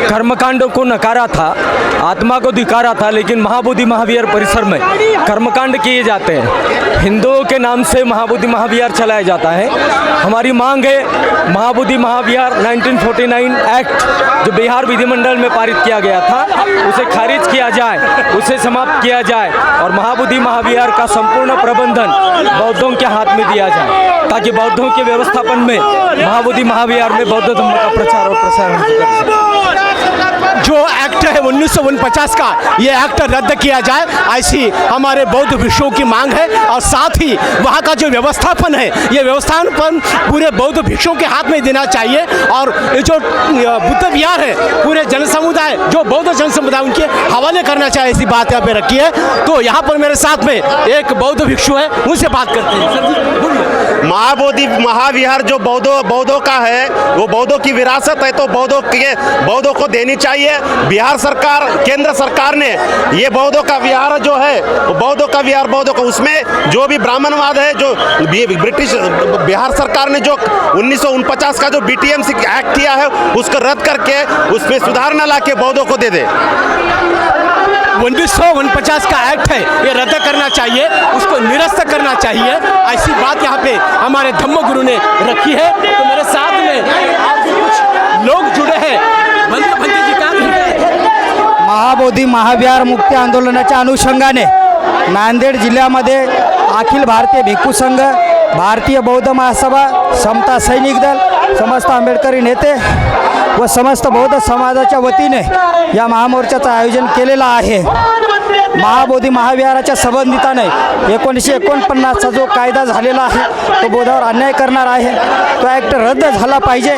कर्मकांड को नकारा था, आत्मा को धिकारा था, लेकिन महाबोधि महाविहार परिसर में कर्मकांड किए जाते हैं। हिंदुओं के नाम से महाबोधि महाविहार चलाया जाता है। हमारी मांग है महाबोधि महाविहार 1949 एक्ट जो बिहार विधिमंडल में पारित किया गया था, उसे खारिज किया जाए, उसे समाप्त किया जाए और महाबोधि महाविहार का संपूर्ण प्रबंधन बौद्धों के हाथ में दिया जाए, ताकि बौद्धों के व्यवस्थापन में महाबोधि महाविहार में बौद्ध धर्म का प्रचार और प्रसार कर सके। जो एक्ट है 1949 का, ये एक्ट रद्द किया जाए, ऐसी हमारे बौद्ध भिक्षुओं की मांग है। और साथ ही वहाँ का जो व्यवस्थापन है, ये व्यवस्थापन पूरे बौद्ध भिक्षुओं के हाथ में देना चाहिए। और ये जो बुद्ध विहार है, पूरे जन समुदाय, जो बौद्ध जन समुदाय, उनके हवाले करना चाहिए, ऐसी बात यहाँ पे रखी है। तो यहाँ पर मेरे साथ में एक बौद्ध भिक्षु है, उनसे बात करते हैं। महाबोधि महाविहार जो बौद्धों का है, वो बौद्धों की विरासत है, तो बौद्धों को देनी चाहिए। बिहार सरकार, केंद्र सरकार ने ये बौद्धों का विहार जो है, बौद्धों का उसमें जो भी ब्राह्मणवाद है, जो ब्रिटिश बिहार सरकार ने जो 1949 का जो BTMC एक्ट किया है, उसको रद्द करके उसमें सुधार न ला के बौद्धों को दे दे। 1949 का एक्ट है, ये रद्द करना चाहिए, उसको निरस्त करना चाहिए, ऐसी बात यहाँ पे हमारे धम्मगुरु ने रखी है। तो मेरे साथ में कुछ लोग जुड़े हैं। जी का महाबोधी महाविहार मुक्ती आंदोलनाच्या अनुषंगाने नांदेड जिल्ह्यामध्ये अखिल भारतीय भिक्खू संघ, भारतीय बौद्ध महासभा, समता सैनिक दल, समस्त आंबेडकरी नेते व समस्त बौद्ध समाजाच्या वतीने या महामोर्चाचं आयोजन केलेलं आहे। महाबोधी महाविहाराच्या संबंधिताने 1949चा जो कायदा झालेला आहे, तो बौद्धावर अन्याय करणार आहे, तो ॲक्ट रद्द झाला पाहिजे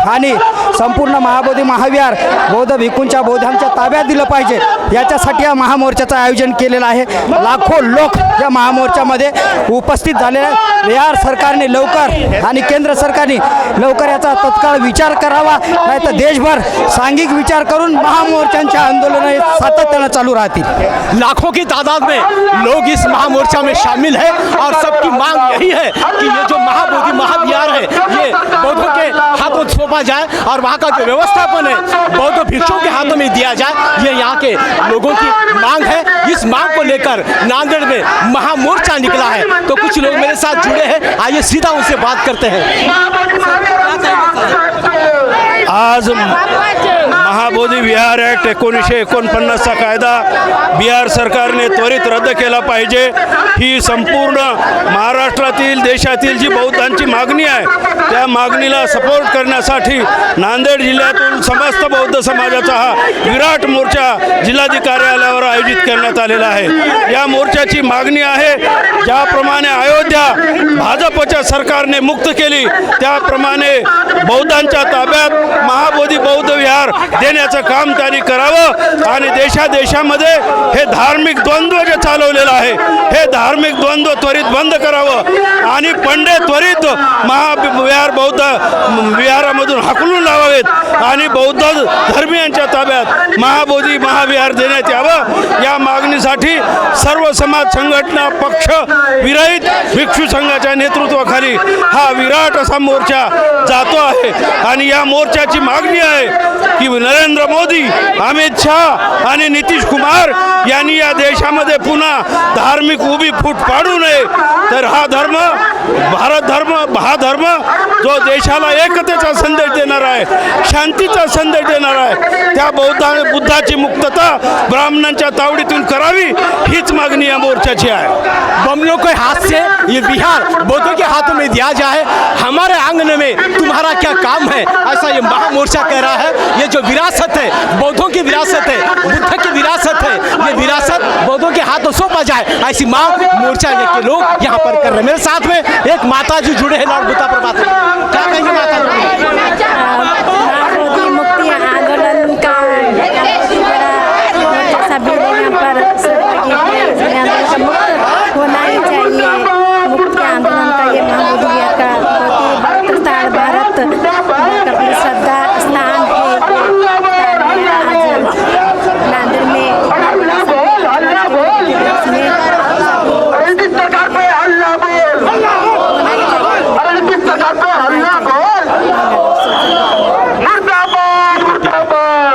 आणि संपूर्ण महाबोधी महाविहार बौद्ध भिक्खूंच्या बौद्धांच्या ताब्यात दिलं पाहिजे, याच्यासाठी या महामोर्चाचं आयोजन केलेलं आहे। लाखो लोक या महामोर्चामध्ये उपस्थित झालेले आहेत। बिहार सरकारने लवकर आणि केंद्र सरकारने लवकर याचा तत्काळ विचार करावा, नाही तर देशभर सांघिक विचार करून महामोर्चांच्या आंदोलन सातत्यानं चालू राहतील। लाखों की तादाद में लोग इस महामोर्चा में शामिल है और सबकी मांग यही है कि ये जो महाबोधि महाविहार है, ये बौद्धों के हाथों सौंपा जाए और वहाँ का जो व्यवस्थापन है बौद्ध भिक्षुओं के हाथों में दिया जाए। ये यहाँ के लोगों की मांग है। इस मांग को लेकर नांदेड़ में महामोर्चा निकला है। तो कुछ लोग मेरे साथ जुड़े हैं, आइए सीधा उनसे बात करते हैं। आज महाबोधी विहार ॲक्ट 1949चा कायदा बिहार सरकारने त्वरित रद्द केला पाहिजे, ही संपूर्ण महाराष्ट्रातील देशातील जी बौद्धांची मागणी आहे, त्या मागणीला सपोर्ट करण्यासाठी नांदेड जिल्ह्यातून समस्त बौद्ध समाजाचा हा विराट मोर्चा जिल्हाधिकारी कार्यालयावर आयोजित करण्यात आलेला आहे। या मोर्चाची मागणी आहे, ज्याप्रमाणे अयोध्या भाजपच्या सरकारने मुक्त केली, त्याप्रमाणे बौद्धांच्या ताब्यात महाबोधी बौद्ध विहार देण्याचं काम त्यांनी करावं आणि देशादेशामध्ये हे धार्मिक द्वंद्व जे चालवलेलं आहे, हे धार्मिक द्वंद्व त्वरित बंद करावं आणि पंडे त्वरित महाविहार बौद्ध विहारामधून हाकलून लावावेत आणि बौद्ध धर्मीयांच्या ताब्यात महाबोधी महाविहार देण्यात यावं। या मागणीसाठी सर्व समाज संघटना पक्ष विरहित भिक्षू संघाच्या नेतृत्वाखाली हा विराट असा मोर्चा जातो आहे आणि या मोर्चाची मागणी आहे की नरेंद्र मोदी, अमित शाह आणि नितीश कुमार यांनी या देशामध्ये पुन्हा धार्मिक उभी फूट पाडू नये, तर हा धर्म भारत धर्म, हा धर्म जो देशाला एकतेचा संदेश देणार आहे, शांतीचा संदेश देणार आहे, त्या बुद्धाची मुक्तता ब्राह्मणांच्या तावडीतून करावी हीच मागणी या मोर्चाची आहे. बमलों के हाथ से ये बिहार बौद्धों के हाथों में दिया जाए, हमारे आंगन में तुम्हारा क्या काम है, ऐसा ये महामोर्चा कह रहा है. ये जो विरासत है, बौद्धों की विरासत है, बुद्ध की विरासत है, ये विरासत बौद्धों के हाथों सौंपा जाए, ऐसी मांग मोर्चा के लोग यहाँ पर कर रहे हैं. मेरे साथ में एक माता जी जुड़े हैं लॉर्ड बुद्धा पर बात करें. क्या कहेंगे माता महाबोधि मुक्ति आंदोलन का सभी यहाँ पर मुक्त होना ही चाहिए. मुक्ति आंदोलन का ये महाबोधि विहार का बहुत ही भक्त भारत का बड़ी श्रद्धा स्थान है. आज नांदेड़ में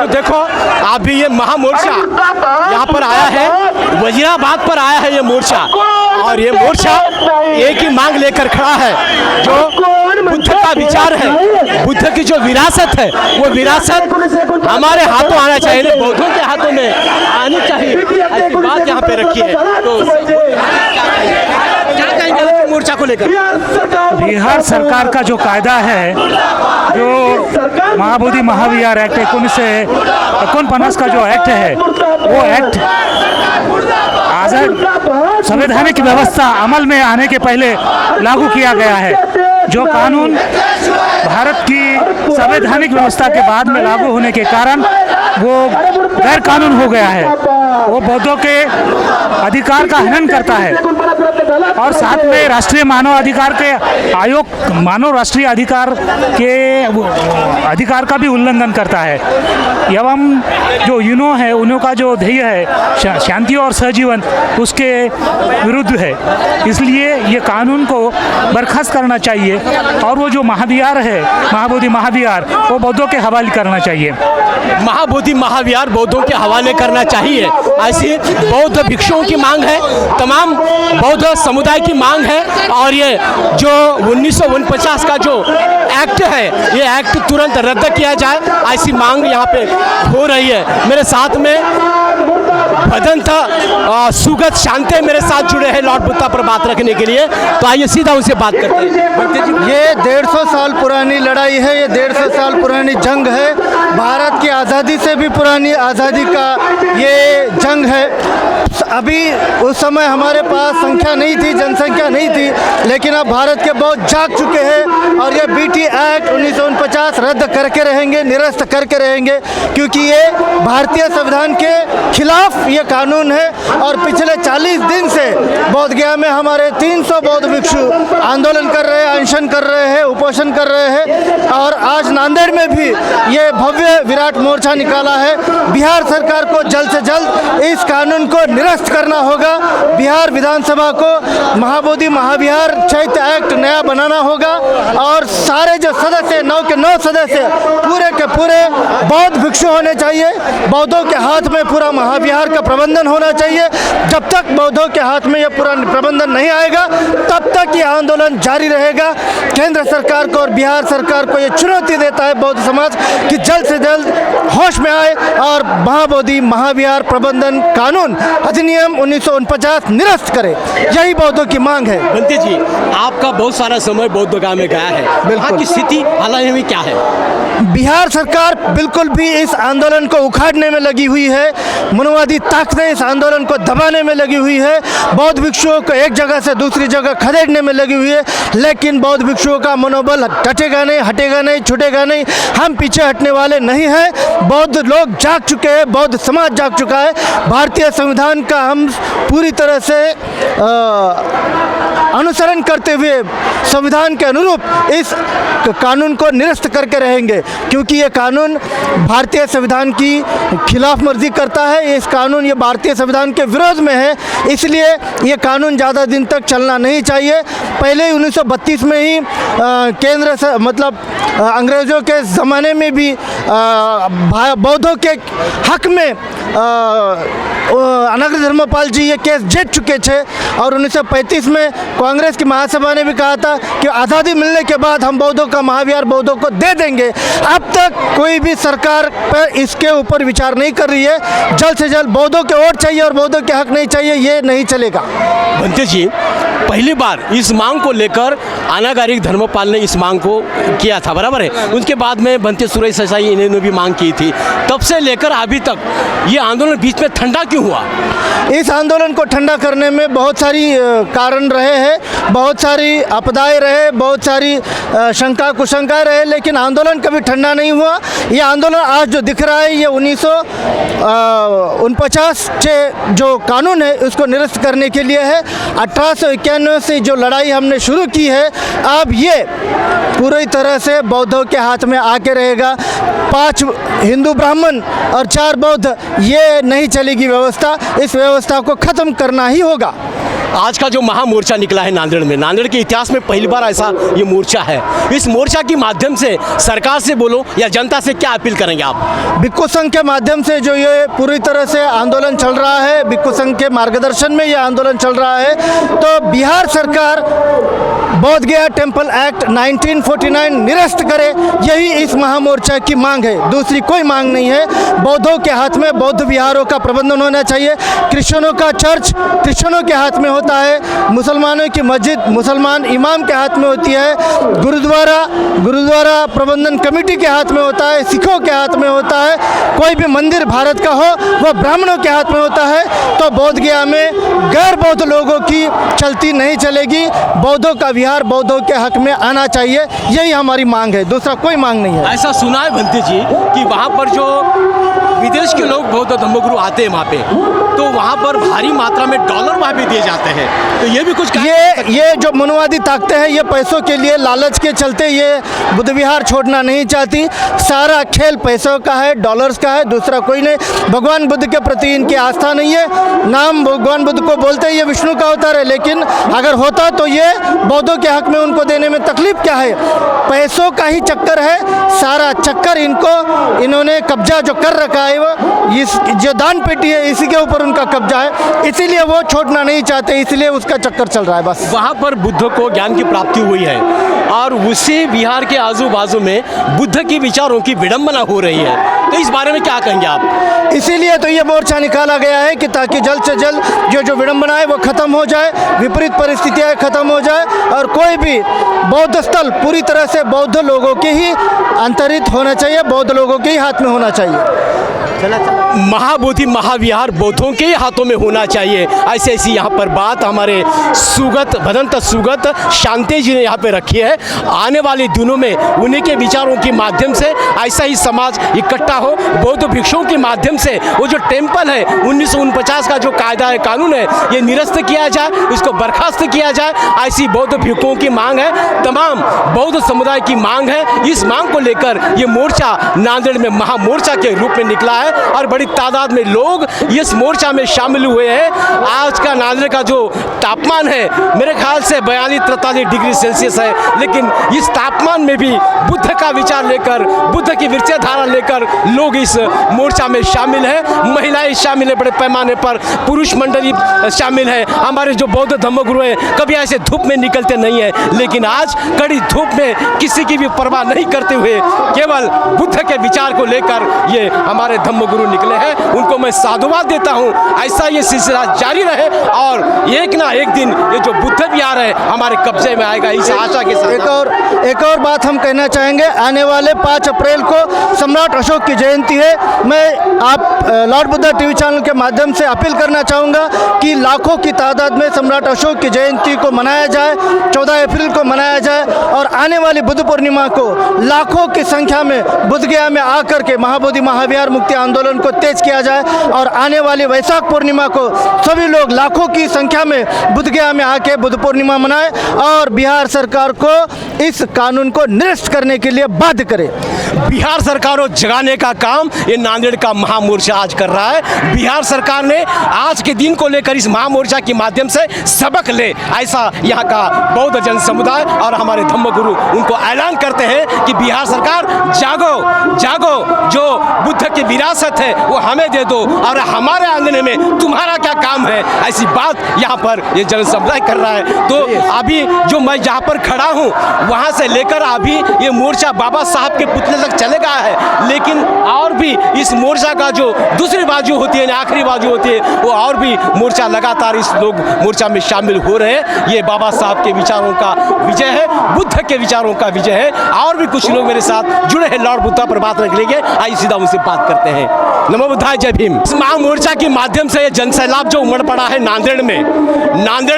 देखो अभी ये महामोर्चा यहाँ पर आया है, वजीराबाद पर आया है ये मोर्चा, और ये मोर्चा एक ही मांग लेकर खड़ा है, जो बुद्ध का विचार है, बुद्ध की जो विरासत है, वो विरासत हमारे हाथों आना चाहिए, बौद्धों के हाथों में आनी चाहिए. ऐसी बात यहाँ पे रखी है. तो क्या कहेंगे मोर्चा को लेकर? बिहार सरकार का जो कायदा है, जो महाबोधि महाविहार एक्ट 1949 का जो एक्ट है, वो एक्ट आज़ाद संवैधानिक व्यवस्था अमल में आने के पहले लागू किया गया है. जो कानून भारत की संवैधानिक व्यवस्था के बाद में लागू होने के कारण वो गैर कानून हो गया है. वो बौद्धों के अधिकार का हनन करता है और साथ में राष्ट्रीय मानव अधिकार के आयोग मानव राष्ट्रीय अधिकार के अधिकार का भी उल्लंघन करता है. एवं जो यूनो है, उन्हों का जो ध्येय है शांति और सहजीवन, उसके विरुद्ध है. इसलिए ये कानून को बर्खास्त करना चाहिए और वो जो महाविहार है, महाबोधि महाविहार, वो बौद्धों के हवाले करना चाहिए. महाबोधि महाविहार बौद्धों के हवाले करना चाहिए, ऐसी बौद्ध भिक्षुओं की मांग है, तमाम बौद्ध समुदाय की मांग है. और ये जो 1949 का जो एक्ट है, ये एक्ट तुरंत रद्द किया जाए, ऐसी मांग यहाँ पे हो रही है. मेरे साथ में भदंत सुगत शांते मेरे साथ जुड़े हैं लॉर्ड बुद्धा पर बात रखने के लिए. तो आइए सीधा उनसे बात करते हैं. ये 150 साल पुरानी लड़ाई है, ये 150 साल पुरानी जंग है. भारत की आज़ादी से भी पुरानी आज़ादी का ये जंग है. अभी उस समय हमारे पास संख्या नहीं थी, जनसंख्या नहीं थी, लेकिन अब भारत के बहुत जाग चुके हैं और ये बीटी एक्ट 1949 रद्द करके रहेंगे, निरस्त करके रहेंगे, क्योंकि ये भारतीय संविधान के खिलाफ ये कानून है. और पिछले 40 दिन से बोध गया में हमारे 300 बौद्ध भिक्षु आंदोलन कर रहे हैं, अनशन कर रहे हैं, उपोषण कर रहे हैं. और आज नांदेड़ में भी ये भव्य विराट मोर्चा निकाला है. बिहार सरकार को जल्द से जल्द इस कानून को निरस्त करना होगा. बिहार विधानसभा को महाबोधि महाविहार चैत्य एक्ट नया बनाना होगा और सारे जो सदस्य 9 के 9 सदस्य पूरे के पूरे बौद्ध भिक्षु होने चाहिए. बौद्धों के हाथ में पूरा महाविहार का प्रबंधन होना चाहिए. जब तक बौद्धों के हाथ में यह पूरा प्रबंधन नहीं आएगा, तब तक ये आंदोलन जारी रहेगा. केंद्र सरकार को और बिहार सरकार को ये चुनौती देता है बौद्ध समाज कि जल्द से जल्द होश में आए और महाबोधि महाविहार प्रबंधन कानून अधिनियम 1949 निरस्त करे. यही बौद्धों की मांग है. बंते जी, आपका बहुत सारा समय बौद्धगया में गया है, वहाँ की स्थिति हाल में क्या है? बिहार सरकार बिल्कुल भी इस आंदोलन को उखाड़ने में लगी हुई है. मनुवादी ताकतें इस आंदोलन को दबाने में लगी हुई है. बौद्ध भिक्षुओं को एक जगह से दूसरी जगह खदेड़ने में लगी हुई है. लेकिन बौद्ध भिक्षुओं का मनोबल टटेगा नहीं, हटेगा नहीं, छूटेगा नहीं. हम पीछे हटने वाले नहीं हैं. बौद्ध लोग जाग चुके हैं, बौद्ध समाज जाग चुका है. भारतीय संविधान का हम पूरी तरह से अनुसरण करते हुए संविधान के अनुरूप इस कानून को निरस्त करके रहेंगे, क्योंकि ये कानून भारतीय संविधान की खिलाफ वर्जी करता है. इस कानून ये भारतीय संविधान के विरोध में है, इसलिए ये कानून ज़्यादा दिन तक चलना नहीं चाहिए. पहले ही 1932 में ही केंद्र से मतलब अंग्रेज़ों के ज़माने में भी बौद्धों के हक में अनाग्र धर्मपाल जी ये केस जीत चुके थे और 1935 में कांग्रेस की महासभा ने भी कहा था कि आज़ादी मिलने के बाद हम बौद्धों का महाविहार बौद्धों को दे देंगे। अब तक कोई भी सरकार पर इसके ऊपर विचार नहीं कर रही है। जल्द से जल्द बौद्धों के वोट चाहिए और बौद्धों के हक नहीं चाहिए, ये नहीं चलेगा। भंते जी, पहली बार इस मांग को लेकर अनागारिक धर्मपाल ने इस मांग को किया था, बराबर है। उसके बाद में बनते सुरेश ससाई इन्होंने भी मांग की थी। तब से लेकर अभी तक ये आंदोलन बीच में ठंडा क्यों हुआ? इस आंदोलन को ठंडा करने में बहुत सारी कारण रहे हैं, बहुत सारी आपदाएं रहे, बहुत सारी शंका कुशंकाएं रहे, लेकिन आंदोलन कभी ठंडा नहीं हुआ। ये आंदोलन आज जो दिख रहा है ये 1949 के जो कानून है उसको निरस्त करने के लिए है। 1891 से जो लड़ाई हमने शुरू की है, अब ये पूरी तरह से बौद्धों के हाथ में आके रहेगा। 5 हिंदू ब्राह्मण और 4 बौद्ध, ये नहीं चलेगी व्यवस्था। इस व्यवस्था को ख़त्म करना ही होगा। आज का जो महामोर्चा निकला है नांदेड़ में, नांदेड़ के इतिहास में पहली बार ऐसा ये मोर्चा है। इस मोर्चा के माध्यम से सरकार से बोलो या जनता से क्या अपील करेंगे आप? भिक्खु संघ के माध्यम से जो ये पूरी तरह से आंदोलन चल रहा है, भिक्खु संघ के मार्गदर्शन में ये आंदोलन चल रहा है, तो बिहार सरकार बोध गया टेम्पल एक्ट 1949 निरस्त करे, यही इस महामोर्चा की मांग है। दूसरी कोई मांग नहीं है। बौद्धों के हाथ में बौद्ध विहारों का प्रबंधन होना चाहिए। क्रिश्चियनों का चर्च क्रिश्चियनों के हाथ में होता है, मुसलमानों की मस्जिद मुसलमान इमाम के हाथ में होती है, गुरुद्वारा प्रबंधन कमेटी के हाथ में होता है, सिखों के हाथ में होता है, कोई भी मंदिर भारत का हो वह ब्राह्मणों के हाथ में होता है। तो बोध गया में गैर बौद्ध लोगों की चलती नहीं चलेगी। बौद्धों का विहार बौद्धों के हक में आना चाहिए, यही हमारी मांग है, दूसरा कोई मांग नहीं है। ऐसा सुना है भंते जी कि वहाँ पर जो विदेश के लोग बौद्ध धर्मगुरु आते हैं वहाँ पे, तो वहाँ पर भारी मात्रा में डॉलर वहाँ पे दिए जाते हैं, तो ये भी कुछ ये जो मनुवादी ताकतें हैं ये पैसों के लिए लालच के चलते ये बुद्ध विहार छोड़ना नहीं चाहती। सारा खेल पैसों का है, डॉलर्स का है, दूसरा कोई नहीं। भगवान बुद्ध के प्रति इनकी आस्था नहीं है। नाम भगवान बुद्ध को बोलते हैं ये विष्णु का अवतार है, लेकिन अगर होता तो ये बौद्धों के हक में उनको देने में तकलीफ क्या है? पैसों का ही चक्कर है सारा चक्कर। इन्होंने कब्जा जो कर रखा है वो इस जो दान पेटी है इसी के ऊपर उनका कब्जा है, इसीलिए वो छोड़ना नहीं चाहते, इसलिए उसका चक्कर चल रहा है बस। वहाँ पर बुद्ध को ज्ञान की प्राप्ति हुई है और उसी विहार के आजू बाजू में बुद्ध की विचारों की विडंबना हो रही है, तो इस बारे में क्या कहेंगे आप? इसीलिए तो ये मोर्चा निकाला गया है कि ताकि जल्द से जल्द जो विडंबना है वो खत्म हो जाए, विपरीत परिस्थितियाँ खत्म हो जाए और कोई भी बौद्ध स्थल पूरी तरह से बौद्ध लोगों के ही अंतरित होना चाहिए, बौद्ध लोगों के ही हाथ में होना चाहिए। महाबोधि महाविहार बौद्धों के ही हाथों में होना चाहिए, ऐसी यहाँ पर बात हमारे सुगत भदंत सुगत शांति जी ने यहाँ पे रखी है। आने वाले दिनों में उन्हीं के विचारों के माध्यम से ऐसा ही समाज इकट्ठा हो, बौद्ध भिक्षुओं के माध्यम से वो जो टेम्पल है 1949 का जो कायदा है कानून है ये निरस्त किया जाए, उसको बर्खास्त किया जाए, ऐसी बौद्ध भिक्षुओं की मांग है, तमाम बौद्ध समुदाय की मांग है। इस मांग को लेकर ये मोर्चा नांदेड़ में महामोर्चा के रूप में निकला है और बड़ी तादाद में लोग इस मोर्चा में शामिल हुए हैं। आज का नांदेड़ का जो तापमान है मेरे ख्याल से 42-43 डिग्री सेल्सियस है, लेकिन इस तापमान में भी बुद्ध का विचार लेकर, बुद्ध की विचारधारा लेकर लोग इस मोर्चा में शामिल हैं। महिलाएं शामिल है, बड़े पैमाने पर पुरुष मंडली शामिल है। हमारे जो बौद्ध धर्मगुरु हैं कभी ऐसे धूप में निकलते नहीं है, लेकिन आज कड़ी धूप में किसी की भी परवाह नहीं करते हुए केवल बुद्ध के विचार को लेकर ये हमारे धर्मगुरु निकले हैं। उनको मैं साधुवाद देता हूँ, ऐसा ये सिलसिला जारी रहे और एक ना एक दिन ये जो बुद्ध विहार है हमारे कब्जे में आएगा, इस आशा के साथ। एक और बात हम कहना चाहेंगे, आने वाले 5 अप्रैल को सम्राट अशोक की जयंती है। मैं आप लॉर्ड बुद्धा टीवी चैनल के माध्यम से अपील करना चाहूँगा कि लाखों की तादाद में सम्राट अशोक की जयंती को मनाया जाए, 14 अप्रैल को मनाया जाए और आने वाली बुद्ध पूर्णिमा को लाखों की संख्या में बुद्ध गया में आकर के महाबोधि महाविहार मुक्ति आंदोलन को तेज किया जाए और आने वाली वैशाख पूर्णिमा को सभी लोग लाखों की संख्या में बुद्ध गया में आके बुद्ध पूर्णिमा मनाएं और बिहार सरकार को इस कानून को निरस्त करने के लिए बाध्य करें। बिहार सरकार को जगाने का काम ये नांदेड़ का महामोर्चा आज कर रहा है। बिहार सरकार ने आज के दिन को लेकर इस महामोर्चा के माध्यम से सबक ले, ऐसा यहाँ का बौद्ध जन समुदाय और हमारे धम्मगुरु उनको ऐलान करते हैं कि बिहार सरकार जागो जागो, जो बुद्ध की विरासत है वो हमें दे दो और हमारे आंगन में तुम्हारा क्या काम है, ऐसी बात यहाँ पर ये जन समुदाय कर रहा है। तो अभी जो मैं जहाँ पर खड़ा हूँ वहाँ से लेकर अभी ये मोर्चा बाबा साहब के पुतले तक चले गया है, लेकिन और भी इस मोर्चा का जो दूसरी बाजू होती है, आखिरी बाजू होती है, वो और भी मोर्चा लगातार इस लोग मोर्चा में शामिल हो रहे हैं। ये बाबा साहब के विचारों का विजय है, बुद्ध के विचारों का विजय है। और भी कुछ लोग मेरे साथ जुड़े हैं लॉर्ड बुद्धा पर बात रख लेंगे, आइए सीधा उनसे बात करते हैं। नमो बुद्धाय, जय भीम। इस महामोर्चा के माध्यम से जनसैलाब जो उमड़ पड़ा है नांदेड़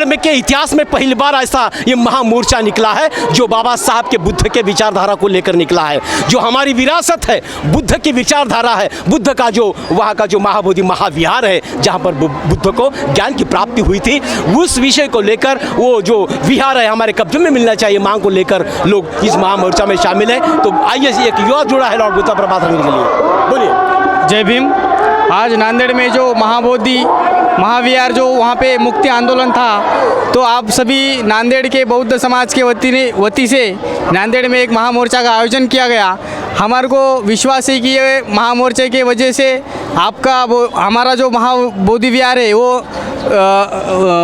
में के इतिहास में पहली बार ऐसा ये महामोर्चा निकला है जो बाबा साहब के बुद्ध के विचारधारा को लेकर निकला है। जो हमारी विरासत है, बुद्ध की विचारधारा है, बुद्ध का जो वहाँ का जो महाबोधि महाविहार है जहाँ पर बुद्ध को ज्ञान की प्राप्ति हुई थी, उस विषय को लेकर वो जो विहार है हमारे कब्जे में मिलना चाहिए, मांग को लेकर लोग इस महामोर्चा में शामिल है। तो आइए, एक युवा जुड़ा है लॉर्ड बुद्धा पर बात करने के लिए, बोलिए। जय भीम। आज नांदेड़ में जो महाबोधि महाविहार जो वहाँ पे मुक्ति आंदोलन था, तो आप सभी नांदेड़ के बौद्ध समाज के वती से नांदेड़ में एक महामोर्चा का आयोजन किया गया। हमारे को विश्वास है कि ये महामोर्चे के वजह से आपका वो हमारा जो महाबोधि विहार है वो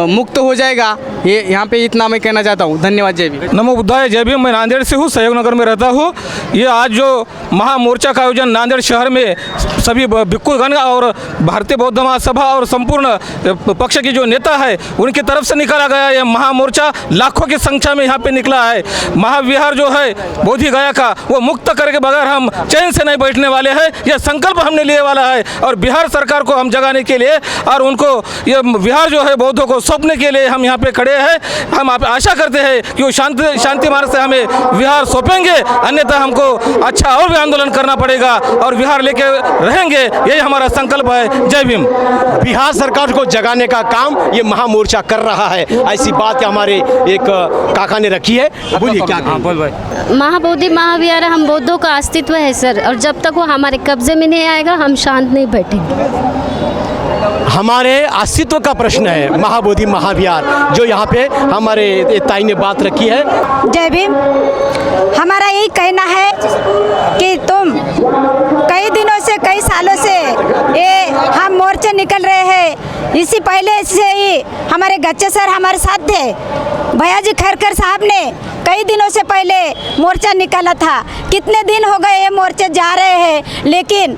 मुक्त हो जाएगा। ये यहाँ पे इतना मैं कहना चाहता हूँ। धन्यवाद। जय भीम। नमो बुद्धाय, जय भीम। मैं नांदेड़ से हूँ, सहयोग नगर में रहता हूँ। ये आज जो महामोर्चा का आयोजन नांदेड़ शहर में सभी भिक्षुगण और भारतीय बौद्ध महासभा और संपूर्ण पक्ष के जो नेता है उनकी तरफ से निकाला गया ये महामोर्चा लाखों की संख्या में यहाँ पे निकला है। महाविहार जो है बोधि गया का वो मुक्त करके बगैर हम चैन से नहीं बैठने वाले हैं। यह संकल्प हमने लिए वाला है और बिहार सरकार को हम जगाने के लिए और उनको ये विहार जो है बौद्धों को सौंपने के लिए हम यहाँ पे खड़े हैं। हम आशा करते हैं कि वो शांति मार्ग से हमें विहार सौंपेंगे, अन्यथा हमको अच्छा और भी आंदोलन करना पड़ेगा और विहार लेके रहेंगे, यही हमारा संकल्प है। जय भीम। बिहार सरकार को जगाने का काम ये महामोर्चा कर रहा है, ऐसी बात हमारे एक काका ने रखी है। बोलिए क्या बोल भाई। महाबोधि महाविहार हम बौद्धों का अस्तित्व है सर, और जब तक वो हमारे कब्जे में नहीं आएगा हम शांत नहीं बैठेंगे। हमारे अस्तित्व का प्रश्न है महाबोधि महाविहार, जो यहाँ पे हमारे ताई ने बात रखी है। जय भीम। हमारा यही कहना है कि तुम कई दिनों से कई सालों से ये हम मोर्चे निकल रहे हैं। इसी पहले से ही हमारे गच्चे सर हमारे साथ थे, भैयाजी खरकर साहब ने कई दिनों से पहले मोर्चा निकाला था। कितने दिन हो गए ये मोर्चे जा रहे हैं, लेकिन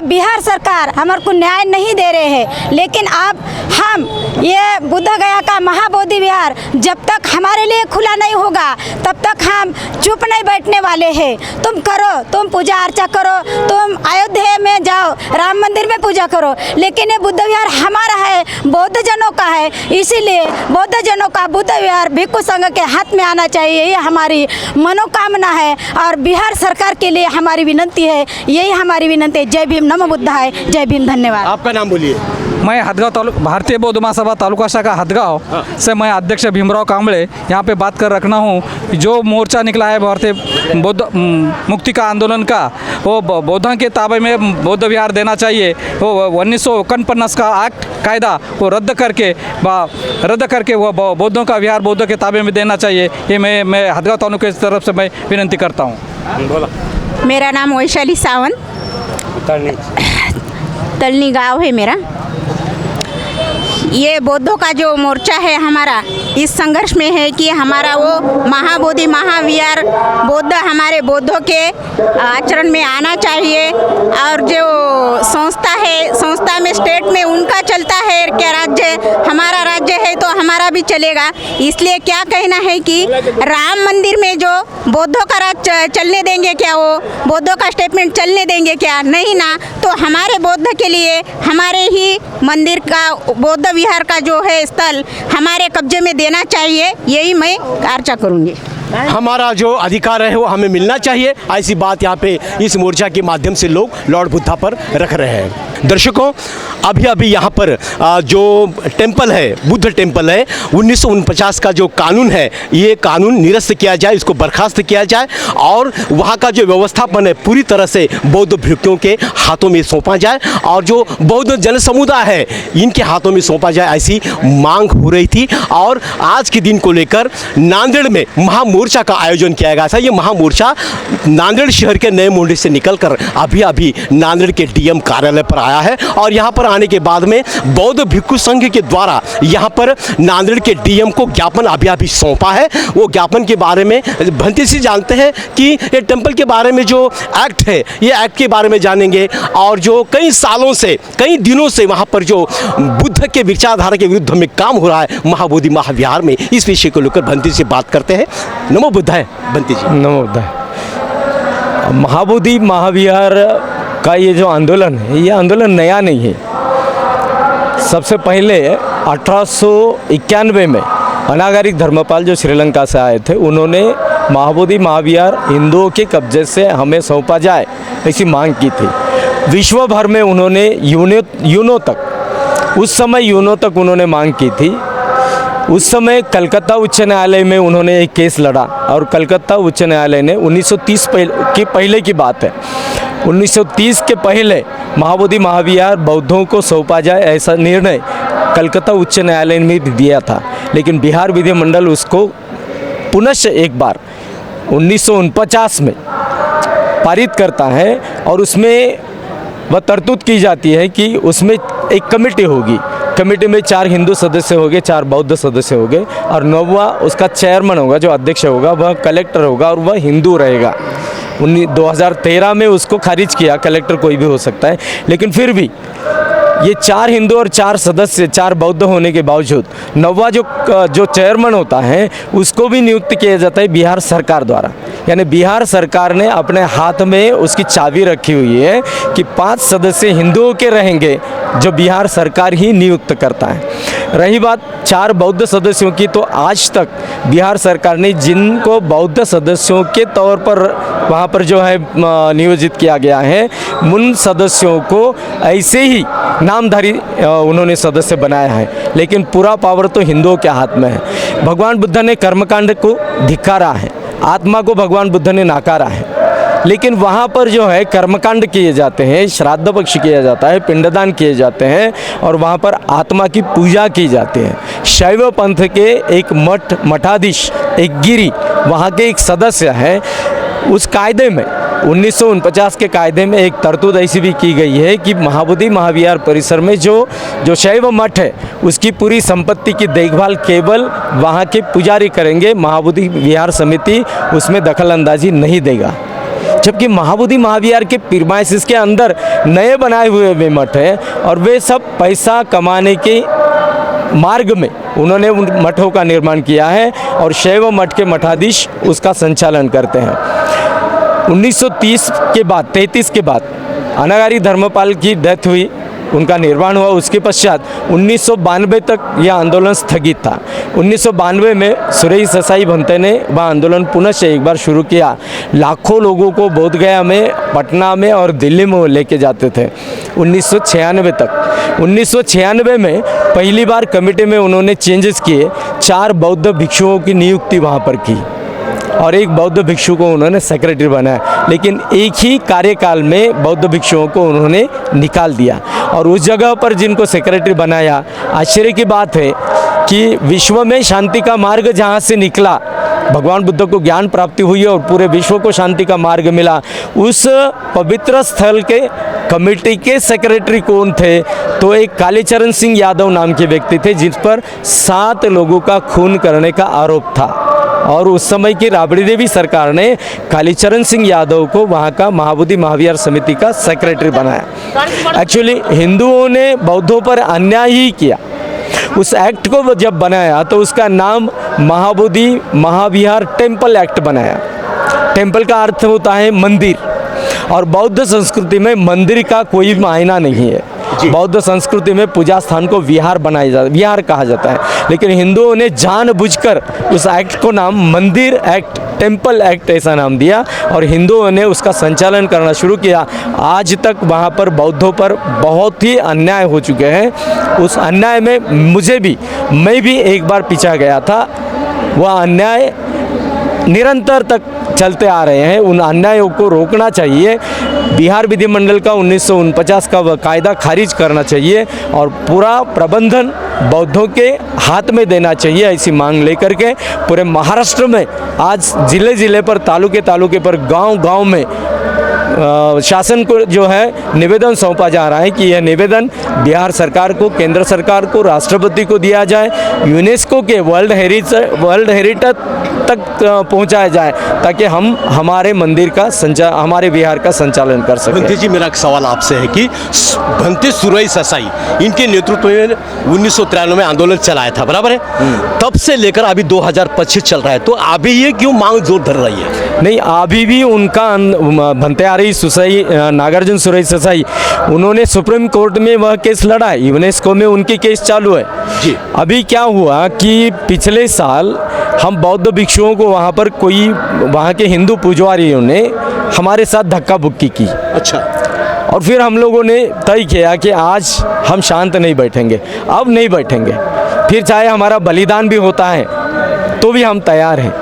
बिहार सरकार हमारे को न्याय नहीं दे रहे हैं। लेकिन अब हम ये बुद्ध गया का महाबोधि विहार जब तक हमारे लिए खुला नहीं होगा तब तक हम चुप नहीं बैठने वाले हैं। तुम करो, तुम पूजा अर्चा करो, तुम अयोध्या में जाओ, राम मंदिर में पूजा करो, लेकिन ये बुद्ध विहार हमारा है, बौद्ध जनों का है। इसीलिए बौद्ध जनों का बुद्ध विहार भिक्षु संघ के हाथ में आना चाहिए, ये हमारी मनोकामना है और बिहार सरकार के लिए हमारी विनती है, यही हमारी विनती है। जय भीम। नमो बुद्धाय। जय भीम। धन्यवाद। आपका नाम बोलिए। मैं हदगांव भारतीय बौद्ध महासभा तालुका शाखा हदगांव से मैं अध्यक्ष भीमराव कांबळे यहाँ पे बात कर रखना हूँ। जो मोर्चा निकला है भारतीय बौद्ध मुक्ति का आंदोलन का, वो बौद्धों के ताबे में बौद्ध विहार देना चाहिए। वो 1949 का एक्ट कायदा वो रद्द करके वो बौद्धों का विहार बौद्धों के ताबे में देना चाहिए। ये मैं हदगांव तालुके की तरफ से मैं विनती करता हूँ। बोला। मेरा नाम वैशाली सावंत, तलनी गांव है मेरा। ये बौद्धों का जो मोर्चा है हमारा इस संघर्ष में है कि हमारा वो महाबोधि महाविहार बौद्ध हमारे बौद्धों के आचरण में आना चाहिए। और जो संस्था है, संस्था में स्टेट में उनका चलता है क्या राज्य, हमारा राज्य है तो हमारा भी चलेगा। इसलिए क्या कहना है कि राम मंदिर में जो बौद्धों का राज चलने देंगे क्या, वो बौद्धों का स्टेटमेंट चलने देंगे क्या? नहीं ना। तो हमारे बौद्ध के लिए हमारे ही मंदिर का बौद्ध विहार का जो है स्थल हमारे कब्जे में देना चाहिए, यही मैं अर्चा करूँगी। हमारा जो अधिकार है वो हमें मिलना चाहिए, ऐसी बात यहाँ पे इस मोर्चा के माध्यम से लोग लॉर्ड बुद्धा पर रख रहे हैं। दर्शकों, अभी अभी यहाँ पर जो टेम्पल है, बुद्ध टेम्पल है, 1949 का जो कानून है, ये कानून निरस्त किया जाए, इसको बर्खास्त किया जाए और वहाँ का जो व्यवस्थापन है पूरी तरह से बौद्ध भिक्षुओं के हाथों में सौंपा जाए और जो बौद्ध जन समुदाय है इनके हाथों में सौंपा जाए, ऐसी मांग हो रही थी। और आज के दिन को लेकर नांदेड़ में महामोर्चा का आयोजन किया गया था। ये महामोर्चा नांदेड़ शहर के नए मोहल्ले से निकलकर अभी अभी नांदेड़ के डीएम कार्यालय पर आया है और यहाँ पर आने के बाद में बौद्ध भिक्षु संघ के द्वारा यहाँ पर नांदेड़ के डीएम को ज्ञापन अभी अभी सौंपा है। वो ज्ञापन के बारे में भंती सिंह जानते हैं कि ये टेम्पल के बारे में जो एक्ट है, ये एक्ट के बारे में जानेंगे और जो कई सालों से, कई दिनों से वहाँ पर जो बुद्ध के विचारधारा के विरुद्ध में काम हो रहा है महाबोधि महाविहार में, इस विषय को लेकर भंती से बात करते हैं। नमो बुद्धाय भंती जी। नमो बुद्धाय। महाबोधि महाविहार का ये जो आंदोलन है, ये आंदोलन नया नहीं है। सबसे पहले 1891 में अनागरिक धर्मपाल जो श्रीलंका से आए थे, उन्होंने महाबोधि महाविहार हिंदुओं के कब्जे से हमें सौंपा जाए ऐसी मांग की थी। विश्व भर में उन्होंने यूनो तक, उस समय यूनो तक उन्होंने मांग की थी। उस समय कलकत्ता उच्च न्यायालय में उन्होंने एक केस लड़ा और कलकत्ता उच्च न्यायालय ने 1930 के पहले की बात है, 1930 के पहले महाबोधि महाविहार बौद्धों को सौंपा जाए ऐसा निर्णय कलकत्ता उच्च न्यायालय ने भी दिया था। लेकिन बिहार विधिमंडल उसको पुनः एक बार 1949 में पारित करता है और उसमें वह तरतूद की जाती है कि उसमें एक कमेटी होगी। कमेटी में 4 हिंदू सदस्य होंगे, 4 बौद्ध सदस्य होंगे और 9वां उसका चेयरमैन होगा, जो अध्यक्ष होगा वह कलेक्टर होगा और वह हिंदू रहेगा। 2013 में उसको खारिज किया, कलेक्टर कोई भी हो सकता है, लेकिन फिर भी ये 4 हिंदू और 4 सदस्य, 4 बौद्ध होने के बावजूद 9वां जो चेयरमैन होता है उसको भी नियुक्त किया जाता है बिहार सरकार द्वारा। यानी बिहार सरकार ने अपने हाथ में उसकी चाबी रखी हुई है कि 5 सदस्य हिंदुओं के रहेंगे जो बिहार सरकार ही नियुक्त करता है। रही बात 4 बौद्ध सदस्यों की, तो आज तक बिहार सरकार ने जिनको बौद्ध सदस्यों के तौर पर वहाँ पर जो है नियोजित किया गया है, उन सदस्यों को ऐसे ही नामधारी उन्होंने सदस्य बनाया है, लेकिन पूरा पावर तो हिंदुओं के हाथ में है। भगवान बुद्ध ने कर्मकांड को धिक्कारा है, आत्मा को भगवान बुद्ध ने नाकारा है, लेकिन वहाँ पर जो है कर्मकांड किए जाते हैं, श्राद्ध पक्ष किया जाता है, पिंडदान किए जाते हैं और वहाँ पर आत्मा की पूजा की जाती है। शैव पंथ के एक मठाधीश, एक गिरी वहाँ के एक सदस्य है। उस कायदे में 1949 के कायदे में एक तरतूद ऐसी भी की गई है कि महाबोधि महाविहार परिसर में जो शैव मठ है उसकी पूरी संपत्ति की देखभाल केवल वहाँ के पुजारी करेंगे, महाबोधि विहार समिति उसमें दखल अंदाजी नहीं देगा। जबकि महाबोधि महाविहार के प्रीमाइसेस के अंदर नए बनाए हुए वे मठ हैं और वे सब पैसा कमाने के मार्ग में उन्होंने उन मठों का निर्माण किया है और शैव मठ के मठाधीश उसका संचालन करते हैं। 1930 के बाद, 33 के बाद अनागरिक धर्मपाल की डेथ हुई, उनका निर्माण हुआ। उसके पश्चात 1992 तक यह आंदोलन स्थगित था। 1992 में सुरेश ससाई भंते ने वह आंदोलन पुनः से एक बार शुरू किया। लाखों लोगों को बोधगया में, पटना में और दिल्ली में लेके जाते थे 1996 तक। 1996 में पहली बार कमेटी में उन्होंने चेंजेस किए, 4 बौद्ध भिक्षुओं की नियुक्ति वहाँ पर की और एक बौद्ध भिक्षु को उन्होंने सेक्रेटरी बनाया, लेकिन एक ही कार्यकाल में बौद्ध भिक्षुओं को उन्होंने निकाल दिया। और उस जगह पर जिनको सेक्रेटरी बनाया, आश्चर्य की बात है कि विश्व में शांति का मार्ग जहाँ से निकला, भगवान बुद्ध को ज्ञान प्राप्ति हुई और पूरे विश्व को शांति का मार्ग मिला, उस पवित्र स्थल के कमेटी के सेक्रेटरी कौन थे? तो एक कालीचरण सिंह यादव नाम के व्यक्ति थे, जिस पर 7 लोगों का खून करने का आरोप था और उस समय की राबड़ी देवी सरकार ने कालीचरण सिंह यादव को वहाँ का महाबोधि महाविहार समिति का सेक्रेटरी बनाया। एक्चुअली हिंदुओं ने बौद्धों पर अन्याय ही किया। उस एक्ट को जब बनाया तो उसका नाम महाबोधि महाविहार टेम्पल एक्ट बनाया। टेम्पल का अर्थ होता है मंदिर, और बौद्ध संस्कृति में मंदिर का कोई मायना नहीं है। बौद्ध संस्कृति में पूजा स्थान को विहार बनाया जाता है, विहार कहा जाता है, लेकिन हिंदुओं ने जानबूझकर उस एक्ट को नाम मंदिर एक्ट टेम्पल एक्ट ऐसा नाम दिया और हिंदुओं ने उसका संचालन करना शुरू किया। आज तक वहाँ पर बौद्धों पर बहुत ही अन्याय हो चुके हैं। उस अन्याय में मैं भी एक बार पीछा गया था। वह अन्याय निरंतर तक चलते आ रहे हैं। उन अन्यायों को रोकना चाहिए। बिहार विधिमंडल का 1949 का वह कायदा खारिज करना चाहिए और पूरा प्रबंधन बौद्धों के हाथ में देना चाहिए, ऐसी मांग लेकर के पूरे महाराष्ट्र में आज ज़िले ज़िले पर, तालुके पर, गांव-गांव में शासन को जो है निवेदन सौंपा जा रहा है कि यह निवेदन बिहार सरकार को, केंद्र सरकार को, राष्ट्रपति को दिया जाए, यूनेस्को के वर्ल्ड हेरिटेज तक पहुंचाया जाए ताकि हम हमारे मंदिर का हमारे बिहार का संचालन कर सकें। भंते जी, मेरा एक सवाल आपसे है कि भंते सुरई ससाई इनके नेतृत्व में 1993 में आंदोलन चलाया था, बराबर है? तब से लेकर अभी 2025 चल रहा है, तो अभी ये क्यों मांग जोर धर रही है? नहीं, अभी भी उनका भंतेआरी सुसाई, नागार्जुन सुरई ससाई, उन्होंने सुप्रीम कोर्ट में वह केस लड़ा है, यूनेस्को में उनकी केस चालू है जी। अभी क्या हुआ कि पिछले साल हम बौद्ध भिक्षुओं को वहाँ के हिंदू पुजारियों ने हमारे साथ धक्का बुक्की की। अच्छा। और फिर हम लोगों ने तय किया कि आज हम शांत नहीं बैठेंगे, अब नहीं बैठेंगे, फिर चाहे हमारा बलिदान भी होता है तो भी हम तैयार हैं।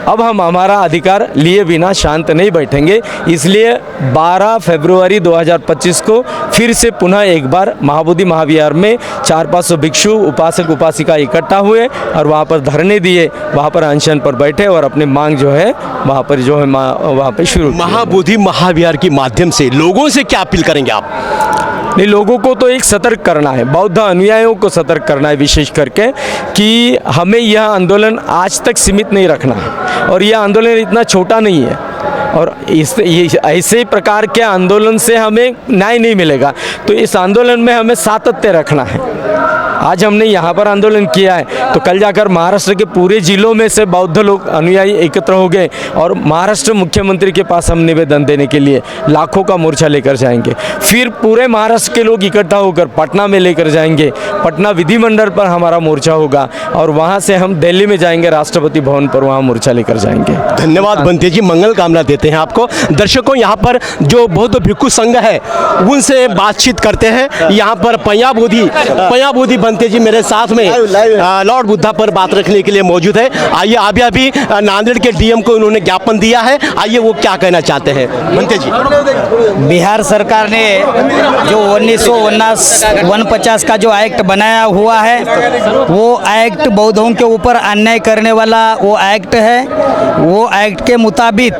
अब हम हमारा अधिकार लिए बिना शांत नहीं बैठेंगे। इसलिए 12 फरवरी 2025 को फिर से पुनः एक बार महाबोधि महाविहार में 400-500 भिक्षु, उपासक उपासिका इकट्ठा हुए और वहाँ पर धरने दिए, वहाँ पर अनशन पर बैठे और अपनी मांग जो है वहाँ पर शुरू। महाबोधि महाविहार के माध्यम से लोगों से क्या अपील करेंगे आप? नहीं, लोगों को तो एक सतर्क करना है, बौद्ध अनुयायियों को सतर्क करना है विशेष करके कि हमें यह आंदोलन आज तक सीमित नहीं रखना है और यह आंदोलन इतना छोटा नहीं है और ऐसे प्रकार के आंदोलन से हमें न्याय नहीं मिलेगा। तो इस आंदोलन में हमें सातत्य रखना है। आज हमने यहाँ पर आंदोलन किया है तो कल जाकर महाराष्ट्र के पूरे जिलों में से बौद्ध लोग अनुयायी एकत्र हो गए और महाराष्ट्र मुख्यमंत्री के पास हम निवेदन देने के लिए लाखों का मोर्चा लेकर जाएंगे। फिर पूरे महाराष्ट्र के लोग इकट्ठा होकर पटना में लेकर जाएंगे, पटना विधिमंडल पर हमारा मोर्चा होगा और वहाँ से हम दिल्ली में जाएंगे, राष्ट्रपति भवन पर वहाँ मोर्चा लेकर जाएंगे। धन्यवाद भंते जी, मंगल कामना देते हैं आपको। दर्शकों, यहाँ पर जो बौद्ध भिक्षु संघ है उनसे बातचीत करते हैं। यहाँ पर पयाबोधि भंते जी मेरे साथ में लॉर्ड बुद्धा पर बात रखने के लिए मौजूद है। आइए, अभी नांदेड़ के डीएम को उन्होंने ज्ञापन दिया है, आइए वो क्या कहना चाहते हैं। भंते जी, बिहार सरकार ने जो 1949 का जो एक्ट बनाया हुआ है वो एक्ट बौद्धों के ऊपर अन्याय करने वाला वो एक्ट है। वो एक्ट के मुताबिक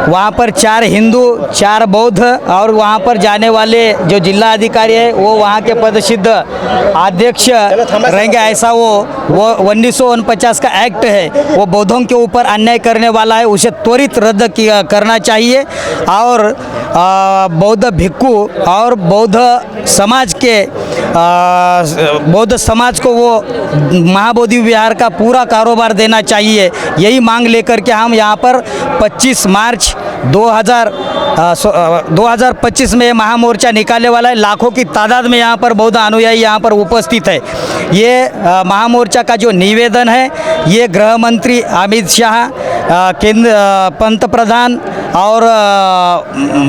वहाँ पर 4 हिंदू 4 बौद्ध और वहाँ पर जाने वाले जो जिला अधिकारी है वो वहाँ के पदसिद्ध अध्यक्ष रहेंगे। ऐसा वो 1949 का एक्ट है, वो बौद्धों के ऊपर अन्याय करने वाला है, उसे त्वरित रद्द करना चाहिए और बौद्ध भिक्षु और बौद्ध समाज को वो महाबोधि विहार का पूरा कारोबार देना चाहिए। यही मांग लेकर के हम यहाँ पर 25 मार्च 2025 में महामोर्चा निकालने वाला है। लाखों की तादाद में यहाँ पर बौद्ध अनुयायी यहाँ पर उपस्थित है। ये महामोर्चा का जो निवेदन है ये गृह मंत्री अमित शाह, केंद्र पंतप्रधान और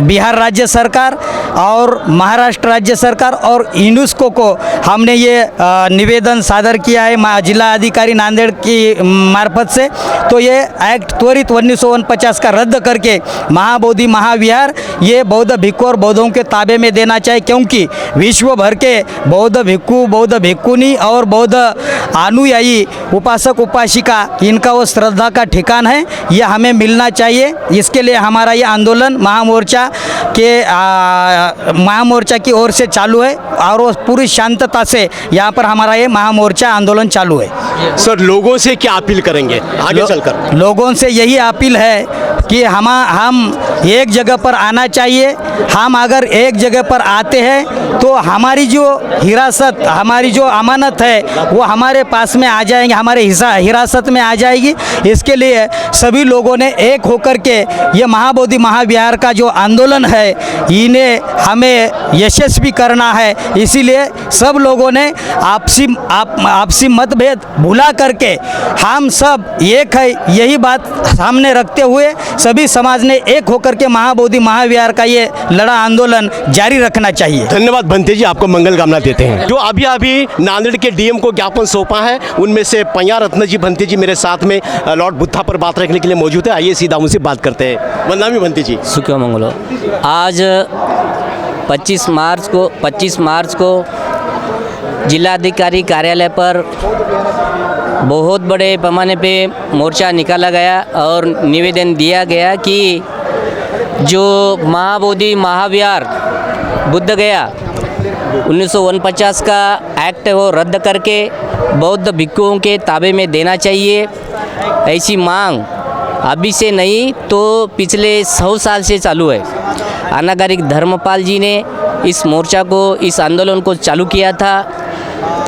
बिहार राज्य सरकार और महाराष्ट्र राज्य सरकार और यूनेस्को को हमने ये निवेदन सादर किया है जिला अधिकारी नांदेड़ की मार्फत से। तो ये एक्ट त्वरित 1949 का रद्द करके महाबोधि महाविहार ये बौद्ध भिक्षु और बौद्धों के ताबे में देना चाहिए, क्योंकि विश्व भर के बौद्ध भिक्षु, बौद्ध भिक्षुनी और बौद्ध अनुयायी, उपासक उपासिका, इनका वो श्रद्धा का ठिकान है, ये हमें मिलना चाहिए। इसके लिए हमारा ये आंदोलन महामोर्चा की ओर से चालू है और वो पूरी शांतता से यहाँ पर हमारा ये महामोर्चा आंदोलन चालू है। सर, लोगों से क्या अपील करेंगे आगे चलकर? लोगों से यही अपील है कि हम एक जगह पर आना चाहिए। हम अगर एक जगह पर आते हैं तो हमारी जो हिरासत, हमारी जो अमानत है वो हमारे पास में आ जाएंगे, हमारे हिरासत में आ जाएगी। इसके लिए सभी लोगों ने एक होकर के ये महाबोधि महाविहार का जो आंदोलन है इन्हें हमें यशस्वी करना है। इसीलिए सब लोगों ने आपसी मतभेद भुला करके हम सब एक है, यही बात सामने रखते हुए सभी समाज ने एक होकर के महाबोधि महाविहार का ये लड़ा आंदोलन जारी रखना चाहिए। धन्यवाद भंते जी, आपको मंगल कामना देते हैं। जो अभी नांदेड़ के डीएम को ज्ञापन सौंपा है उनमें से पंया रत्न जी भंते जी मेरे साथ में लॉर्ड बुद्धा पर बात रखने के लिए मौजूद है। आइए सीधा उनसे बात करते हैं। वंदना भंते जी, सुखियो मंगलो। आज 25 मार्च को जिलाधिकारी कार्यालय पर बहुत बड़े पैमाने पे मोर्चा निकाला गया और निवेदन दिया गया कि जो महाबोधि महाविहार बुद्ध गया 1949 का एक्ट है वो रद्द करके बौद्ध भिक्षुओं के ताबे में देना चाहिए। ऐसी मांग अभी से नहीं तो पिछले 100 साल से चालू है। अनागारिक धर्मपाल जी ने इस मोर्चा को, इस आंदोलन को चालू किया था।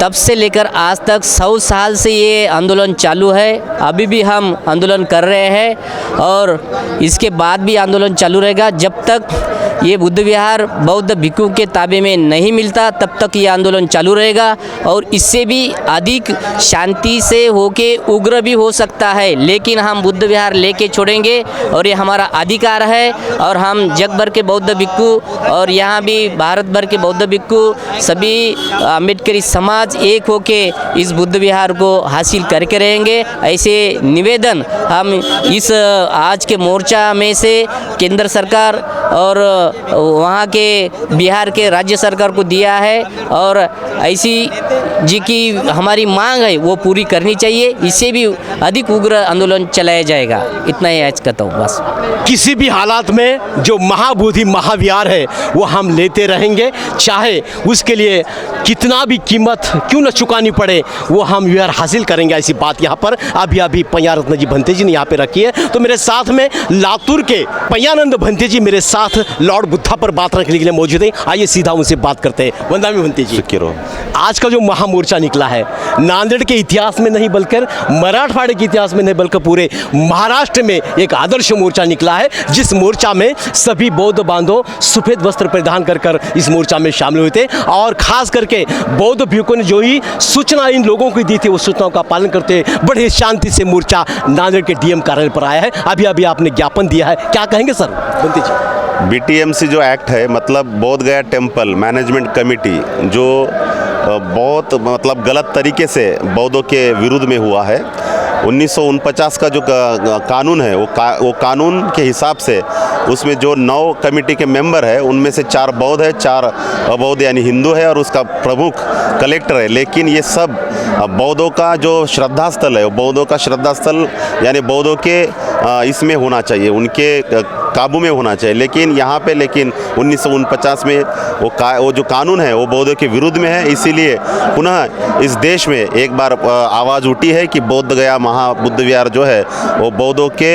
तब से लेकर आज तक 100 साल से ये आंदोलन चालू है। अभी भी हम आंदोलन कर रहे हैं और इसके बाद भी आंदोलन चालू रहेगा। जब तक ये बुद्ध विहार बौद्ध भिक्षु के ताबे में नहीं मिलता तब तक ये आंदोलन चालू रहेगा और इससे भी अधिक शांति से होके उग्र भी हो सकता है, लेकिन हम बुद्ध विहार लेके छोड़ेंगे और ये हमारा अधिकार है। और हम जग भर के बौद्ध भिक्षु और यहाँ भी भारत भर के बौद्ध भिक्षु सभी अम्बेडकरी समाज एक होके इस बुद्ध विहार को हासिल करके रहेंगे। ऐसे निवेदन हम इस आज के मोर्चा में से केंद्र सरकार और वहाँ के बिहार के राज्य सरकार को दिया है और ऐसी जी की हमारी मांग है वो पूरी करनी चाहिए। इससे भी अधिक उग्र आंदोलन चलाया जाएगा। इतना ही आज कहता हूँ बस। किसी भी हालात में जो महाबोधि महाविहार है वो हम लेते रहेंगे, चाहे उसके लिए कितना भी कीमत क्यों न चुकानी पड़े, वो हम विहार हासिल करेंगे। ऐसी बात यहाँ पर अभी पंया रत्न जी भंते जी ने यहाँ पे रखी है। तो मेरे साथ में लातूर के पंयानंद भंते जी मेरे साथ लॉर्ड बुद्धा पर बात रखने के लिए मौजूद है। आइए सीधा उनसे बात करते हैं। वंदना भंते जी, आज का जो महामोर्चा निकला है नांदेड़ के इतिहास में नहीं बल्कि मराठवाड़े के इतिहास में नहीं बल्कि पूरे महाराष्ट्र में एक आदर्श मोर्चा निकला है, जिस मोर्चा में सभी बौद्ध बांधव सफेद वस्त्र परिधान कर इस मोर्चा में शामिल हुए थे और खास करके बौद्ध भिक्षुओं ने जो ही सूचना इन लोगों को दी थी वो सूचनाओं का पालन करते बड़े शांति से मोर्चा नांदेड़ के डीएम कार्यालय पर आया है। अभी आपने ज्ञापन दिया है, क्या कहेंगे सर? भंते जी, बीटीएमसी जो एक्ट है, मतलब बोध गया टेम्पल मैनेजमेंट कमेटी जो बहुत मतलब गलत तरीके से बौद्धों के विरुद्ध में हुआ है। 1949 का जो कानून है वो कानून के हिसाब से उसमें जो 9 कमेटी के मेंबर है उनमें से 4 बौद्ध है, 4 अबौद्ध यानी हिंदू है और उसका प्रमुख कलेक्टर है। लेकिन ये सब बौद्धों का जो श्रद्धा स्थल है वो बौद्धों का श्रद्धा स्थल यानी बौद्धों के इसमें होना चाहिए, उनके काबू में होना चाहिए। लेकिन यहाँ पे 1949 में वो जो कानून है वो बौद्धों के विरुद्ध में है। इसीलिए पुनः इस देश में एक बार आवाज़ उठी है कि बोध गया महाबुद्ध विहार जो है वो बौद्धों के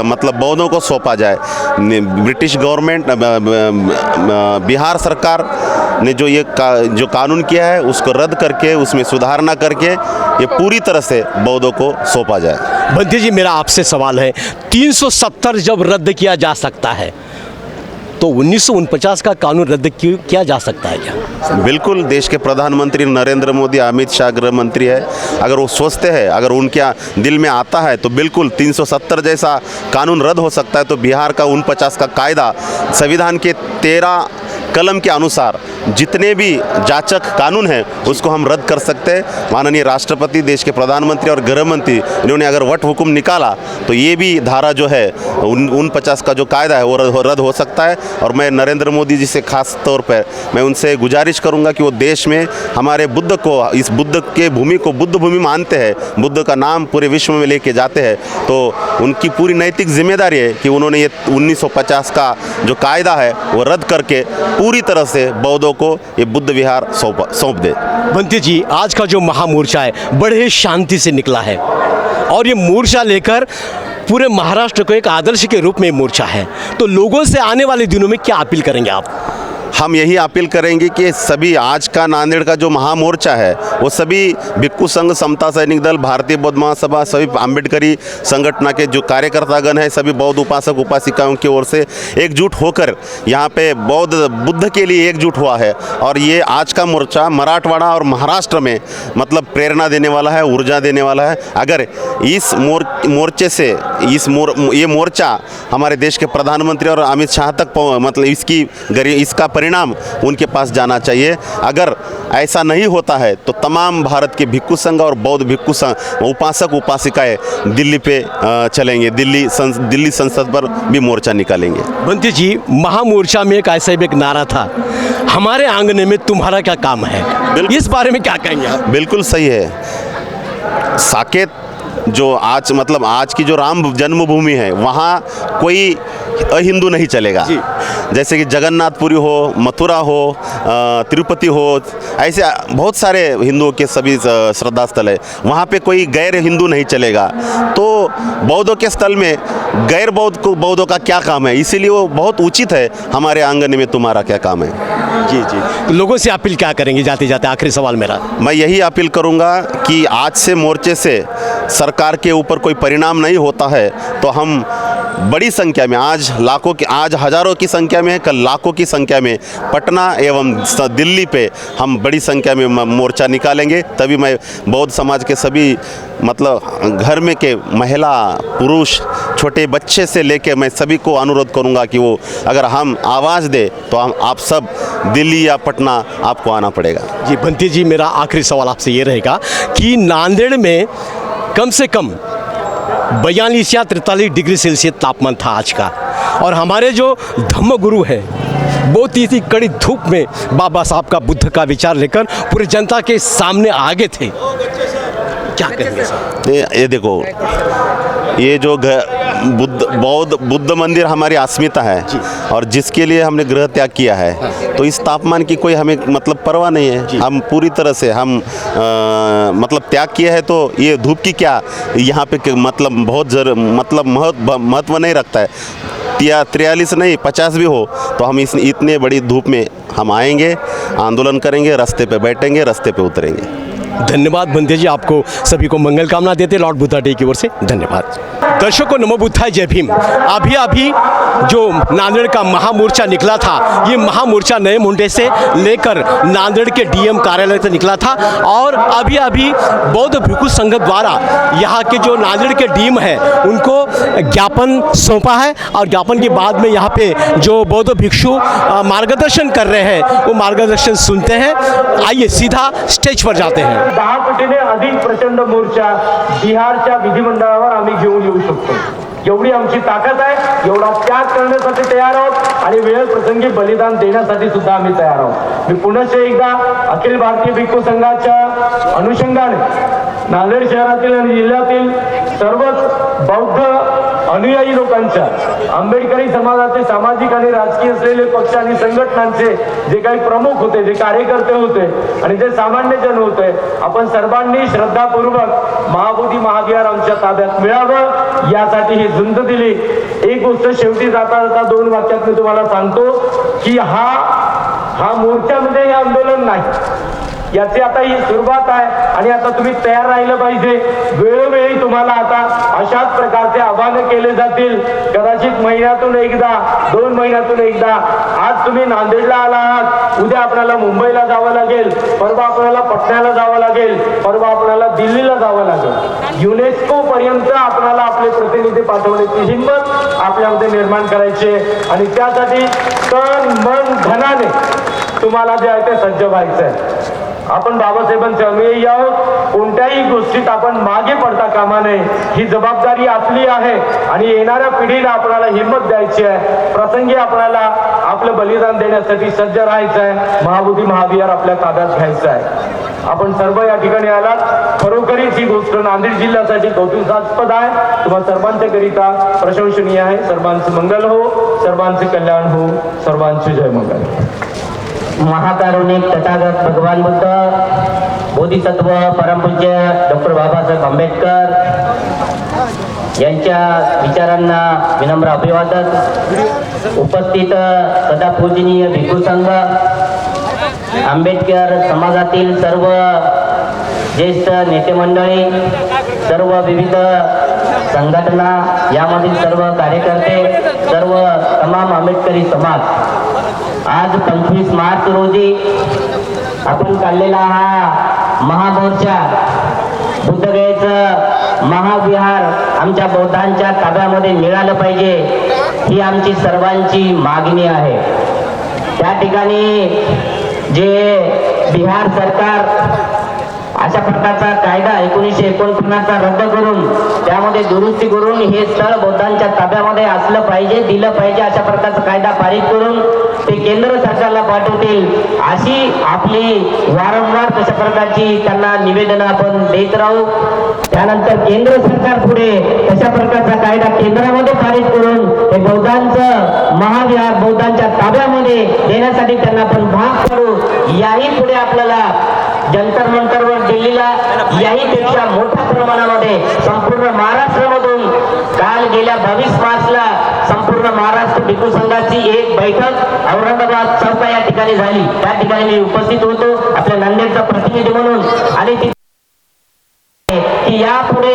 मतलब बौद्धों को सौंपा जाए। ब्रिटिश गवर्नमेंट बिहार सरकार ने जो कानून किया है उसको रद्द करके उसमें सुधार न करके ये पूरी तरह से बौद्धों को सौंपा जाए। भंते जी, मेरा आपसे सवाल है, 370 जब रद्द किया जा सकता है तो 1949 का कानून रद्द किया जा सकता है क्या? बिल्कुल, देश के प्रधानमंत्री नरेंद्र मोदी, अमित शाह गृह मंत्री है, अगर वो सोचते हैं, अगर उनके दिल में आता है तो बिल्कुल 370 जैसा कानून रद्द हो सकता है। तो बिहार का 49 का कायदा संविधान के 13 कलम के अनुसार जितने भी जाचक कानून हैं उसको हम रद्द कर सकते हैं। माननीय राष्ट्रपति, देश के प्रधानमंत्री और गृह मंत्री इन्होंने अगर वट हुकुम निकाला तो ये भी धारा जो है 49 का जो कायदा है वो रद्द हो सकता है। और मैं नरेंद्र मोदी जी से खास तौर पर मैं उनसे गुजारिश करूंगा कि वो देश में हमारे बुद्ध को, इस बुद्ध के भूमि को बुद्ध भूमि मानते हैं, बुद्ध का नाम पूरे विश्व में लेके जाते हैं, तो उनकी पूरी नैतिक जिम्मेदारी है कि उन्होंने ये 1950 का जो कायदा है वो रद्द करके पूरी तरह से बौद्धों को ये बुद्ध विहार सौंप दे। भंते जी, आज का जो महामोर्चा है बड़े शांति से निकला है और ये मोर्चा लेकर पूरे महाराष्ट्र को एक आदर्श के रूप में मोर्चा है, तो लोगों से आने वाले दिनों में क्या अपील करेंगे आप? हम यही अपील करेंगे कि सभी आज का नांदेड़ का जो महामोर्चा है वो सभी भिक्खू संघ, समता सैनिक दल, भारतीय बौद्ध महासभा, सभी अम्बेडकरी संगठन के जो कार्यकर्तागण हैं, सभी बौद्ध उपासक उपासिकाओं की ओर से एकजुट होकर यहाँ पे बौद्ध बुद्ध के लिए एकजुट हुआ है। और ये आज का मोर्चा मराठवाड़ा और महाराष्ट्र में मतलब प्रेरणा देने वाला है, ऊर्जा देने वाला है। अगर इस मोर्चे से ये मोर्चा हमारे देश के प्रधानमंत्री और अमित शाह तक मतलब इसका परिणाम उनके पास जाना चाहिए। अगर ऐसा नहीं होता है तो तमाम भारत के भिक्खू संघ और बौद्ध भिक्खू संघ उपासक उपासिकाएं दिल्ली पे चलेंगे, दिल्ली संसद पर भी मोर्चा निकालेंगे। बंटी जी, महामोर्चा में एक ऐसा एक नारा था, हमारे आंगन में तुम्हारा क्या काम है, इस बारे में क्या कहेंगे आप? बिल्कुल सही है। साकेत जो आज की जो राम जन्मभूमि है वहाँ कोई अहिंदू नहीं चलेगा। जैसे कि जगन्नाथपुरी हो, मथुरा हो, तिरुपति हो, ऐसे बहुत सारे हिंदुओं के सभी श्रद्धा स्थल है, वहाँ पे कोई गैर हिंदू नहीं चलेगा। तो बौद्धों के स्थल में गैर बौद्धों का क्या काम है, इसीलिए वो बहुत उचित है, हमारे आंगन में तुम्हारा क्या काम है। जी जी, तो लोगों से अपील क्या करेंगे जाते जाते? आखिरी सवाल मेरा, मैं यही अपील करूंगा कि आज से मोर्चे से सरकार के ऊपर कोई परिणाम नहीं होता है तो हम बड़ी संख्या में, आज हजारों की संख्या में, कल लाखों की संख्या में पटना एवं दिल्ली पे हम बड़ी संख्या में मोर्चा निकालेंगे। तभी मैं बौद्ध समाज के सभी मतलब घर में के महिला, पुरुष, छोटे बच्चे से लेके मैं सभी को अनुरोध करूंगा कि वो अगर हम आवाज़ दे तो आप सब दिल्ली या पटना आपको आना पड़ेगा। जी बंटी जी, मेरा आखिरी सवाल आपसे ये रहेगा कि नांदेड़ में कम से कम 42 या 43 डिग्री सेल्सियस तापमान था आज का, और हमारे जो धम्म गुरु हैं वो इसी कड़ी धूप में बाबा साहब का बुद्ध का विचार लेकर पूरी जनता के सामने आगे थे। क्या कहेंगे सर? ये देखो, ये जो बुद्ध मंदिर हमारी अस्मिता है और जिसके लिए हमने गृह त्याग किया है, तो इस तापमान की कोई हमें मतलब परवाह नहीं है। हम पूरी तरह से हम मतलब त्याग किया है, तो ये धूप की क्या यहाँ पे मतलब बहुत महत्व नहीं रखता है। 43 नहीं 50 भी हो तो हम इतने बड़ी धूप में हम आएंगे, आंदोलन करेंगे, रास्ते पे बैठेंगे, रास्ते पे उतरेंगे। धन्यवाद बंदे जी, आपको सभी को मंगल कामना देते लॉर्ड बुद्धा डे की ओर से धन्यवाद। दर्शकों नमो बुद्धाय, जय भीम। अभी जो नांदेड़ का महामोर्चा निकला था, ये महामोर्चा नए मुंडे से लेकर नांदेड़ के डीएम कार्यालय तक निकला था, और अभी बौद्ध भिक्खू संघ द्वारा यहाँ के जो नांदेड़ के डीएम है उनको ज्ञापन सौंपा है, और ज्ञापन के बाद में यहाँ पे जो बौद्ध भिक्षु मार्गदर्शन कर रहे हैं वो मार्गदर्शन सुनते हैं। आइए सीधा स्टेज पर जाते हैं। 10 पटीने अधिक प्रचंड मोर्चा बिहारच्या विधिमंडळावर आम्ही घेऊन येऊ शकतो। एवढी आमची ताकद आहे, एवढा त्याग करण्यासाठी तयार आहोत आणि वेळ प्रसंगी बलिदान देण्यासाठी सुद्धा आम्ही तयार आहोत। मी पुन्हा एकदा अखिल भारतीय भिक्खू संघाच्या अनुषंगाने नांदेड शहरातील आणि जिल्ह्यातील सर्वच बौद्ध अनुयायी लोकांच्या, आंबेडकरी समाजाचे सामाजिक आणि राजकीय असलेले पक्ष आणि संघटनांचे जे काही प्रमुख होते, जे कार्यकर्ते होते आणि जे सामान्य जन होते, आपण सर्वांनी श्रद्धापूर्वक महाबोधी महाविहार आमच्या ताब्यात मिळावं यासाठी ही झुंज दिली। एक गोष्ट शेवटी जाता जाता 2 वाक्यात मी तुम्हाला सांगतो की हा मोर्चामध्ये हे आंदोलन नाही, याची आता ही सुरुवात आहे आणि आता तुम्ही तयार राहिलं पाहिजे। वेळोवेळी तुम्हाला आता अशाच प्रकारचे आवाहन केले जातील, कदाचित महिन्यातून एकदा, 2 महिन्यातून एकदा। आज तुम्ही नांदेडला आला आहात, उद्या आपल्याला मुंबईला जावं लागेल, परवा आपल्याला पटण्याला जावं लागेल, परवा आपल्याला दिल्लीला जावं लागेल। युनेस्को पर्यंत आपल्याला आपले प्रतिनिधी पाठवण्याची हिंमत आपल्यामध्ये निर्माण करायची आहे आणि त्यासाठी तन मन धनाने तुम्हाला जे आहे ते सज्ज व्हायचं आहे। आपण बाबासाहेबांचे अनुयायी आहोत, कोणत्याही गोष्टीत आपण मागे पडता कामा नये, ही जबाबदारी आपली आहे आणि येणाऱ्या पिढीला आपल्याला हिंमत द्यायची आहे। प्रसंगी आपल्याला आपलं बलिदान देण्यासाठी सज्ज राहायचं आहे, महाबोधी महाविहार आपल्या ताब्यात घ्यायचं आहे। आपण सर्व या ठिकाणी आलात, खरोखरीच ही गोष्ट नांदेड जिल्ह्यासाठी कौतुकास्पद आहे, तुम्हा सर्वांच्या करिता प्रशंसनीय आहे। सर्वांचे मंगल हो, सर्वांचे कल्याण हो, सर्वांचे जय मंगल। महाकारुणिक तथागत भगवान बुद्ध, बोधिसत्व परमपूज्य डॉक्टर बाबासाहेब आंबेडकर, यांच्या विचारांना विनम्र अभिवादन. उपस्थित सदापूजनीय भिक्खू संघ, आंबेडकर समाजातील सर्व ज्येष्ठ नेते मंडळी, सर्व विविध संघटना, यामधील सर्व कार्यकर्ते, सर्व तमाम आंबेडकरी समाज, आज 25 मार्च रोजी आपण काढलेला हा महामोर्चा, बुद्धगयेचं महाविहार आमच्या बौद्धांच्या ताब्यामध्ये मिळालं पाहिजे, ही आमची सर्वांची मागणी आहे. त्या ठिकाणी जे बिहार सरकार अशा प्रकारचा कायदा 1949चा रद्द करून त्यामध्ये दुरुस्ती करून हे स्थळ बौद्धांच्या ताब्यामध्ये असलं पाहिजे, दिलं पाहिजे, अशा प्रकारचा कायदा पारित करून ते केंद्र सरकारला पाठवतील, अशी आपली वारंवार तशा प्रकारची त्यांना निवेदनं आपण देत राहू. त्यानंतर केंद्र सरकार पुढे तशा प्रकारचा कायदा केंद्रामध्ये पारित करून हे बौद्धांचं महाविहार बौद्धांच्या ताब्यामध्ये देण्यासाठी त्यांना आपण भाग पाडू. याही पुढे आपल्याला जंतर मंतरवर दिल्लीला याही पेक्षा मोठ्या प्रमाणामध्ये संपूर्ण महाराष्ट्रामधून काल गेल्या 22 मार्चला संपूर्ण महाराष्ट्र भिक्खू संघाची एक बैठक औरंगाबाद चौका या ठिकाणी झाली. त्या ठिकाणी मी उपस्थित होतो आपल्या नांदेडचा प्रतिनिधी म्हणून. आणि की यापुढे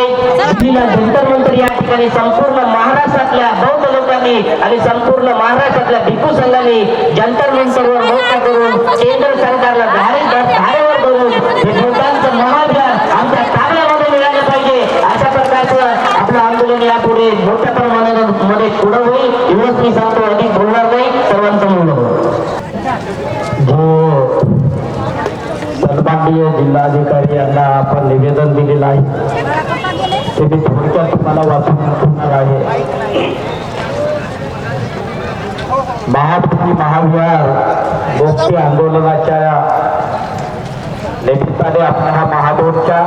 जंतर मंतर या ठिकाणी संपूर्ण महाराष्ट्रातल्या बौद्ध लोकांनी आणि संपूर्ण महाराष्ट्रातल्या भिक्खू संघांनी जंतर मंतरवर मोर्चा करून केंद्र सरकारला धारेवर धरून हे बौद्धांचं महाविहार आमच्या ताब्यामध्ये मिळालं पाहिजे, अशा प्रकारचं आपलं आंदोलन यापुढे मोठ्या प्रमाणामध्ये पुढं होईल. एवढंच मी सांगतो, अधिक बोलणार नाही. सर्वांचं बोलणं सन्माननीय जिल्हाधिकारी यांना आपण निवेदन दिलेलं आहे, ते मी थोडक्यात तुम्हाला वाचून दाखवणार आहे. महाबोधी महाविहार मुक्ती आंदोलनाच्या निमित्ताने आपण हा महामोर्चा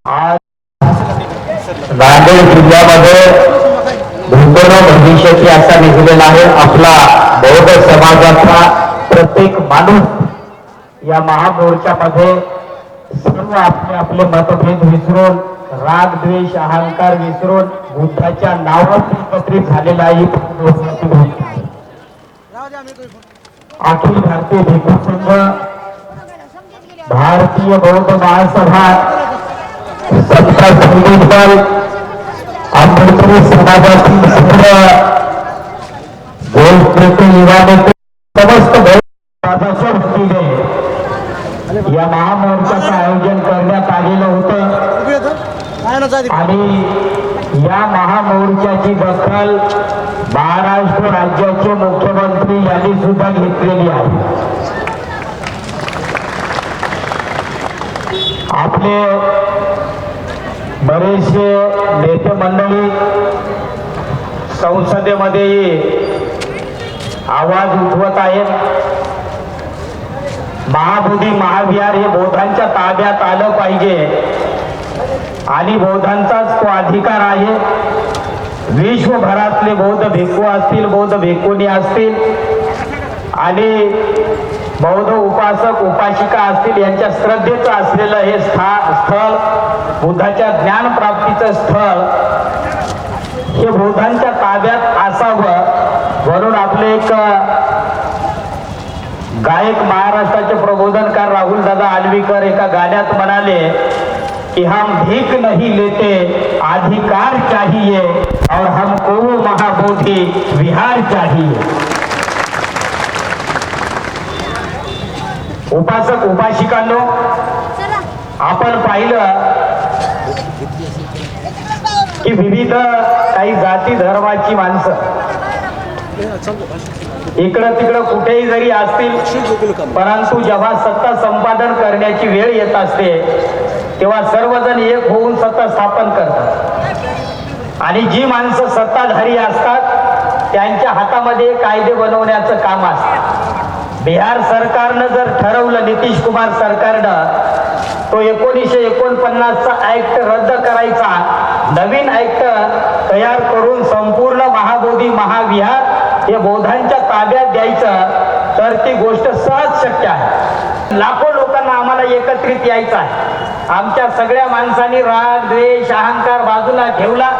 आज नांदेड जिल्ह्यामध्ये भूगोल भविष्याची असा निघालेला आहे. आपला बौद्ध समाजाचा प्रत्येक माणूस या महामोर्चामध्ये सर्व आपले आपले मतभेद विसरून, राग द्वेष अहंकार विसरून बुद्धाच्या नावात एकत्रित झालेला आहे. अखिल भारतीय भिक्खू संघ, भारतीय बौद्ध महासभा, संत संगीत दल, आंबेडकरी समाजातील सर्व गोष्ट नेते, युवा नेते, समस्त बौद्धाच्या वतीने या महामोर्चाचं आयोजन करण्यात आलेलं होतं. आणि या महामोर्चाची दखल महाराष्ट्र राज्याचे मुख्यमंत्री यांनी सुद्धा घेतलेली आहे. आपले बरेचसे नेते मंडळी संसदेमध्ये आवाज उठवत आहेत. महाबोधी महाविहार हे बौद्धांच्या ताब्यात आलं पाहिजे आणि बौद्धांचाच तो अधिकार आहे. विश्वभरातले बौद्ध भिक्खू असतील, बौद्ध भिक्खुनी असतील आणि बौद्ध उपासक उपासिका असतील, यांच्या श्रद्धेचं असलेलं हे स्थळ, बुद्धाच्या ज्ञानप्राप्तीचं स्थळ हे बौद्धांच्या ताब्यात असावं. म्हणून आपले एक गायक महाराष्ट्राचे प्रबोधनकार राहुल दादा आलवीकर एका गाण्यात म्हणाले कि हम भीख नहीं लेते, अधिकार चाहिए और हमको महाबोधी विहार चाहिए. उपासक उपासिकांनो, आपण पाहिलं की विविध काही जाती धर्माची माणसं इकडं तिकडं कुठेही जरी असतील, परंतु जेव्हा सत्ता संपादन करण्याची वेळ येत असते तेव्हा सर्वजण एक होऊन सत्ता स्थापन करतात. आणि जी माणसं सत्ताधारी असतात त्यांच्या हातामध्ये कायदे बनवण्याचं काम असतं. बिहार सरकारनं जर ठरवलं, नितीश कुमार सरकारनं तो 1949चा ऍक्ट रद्द करायचा, नवीन ऍक्ट तयार करून संपूर्ण महाबोधी महाविहार हे बौद्धांच्या ताब्यात द्यायचं, तर ती गोष्ट सहज शक्य आहे. लाखो लोकांना आम्हाला एकत्रित यायचं आहे. आमच्या सगळ्या माणसांनी राग द्वेष अहंकार बाजूला ठेवला.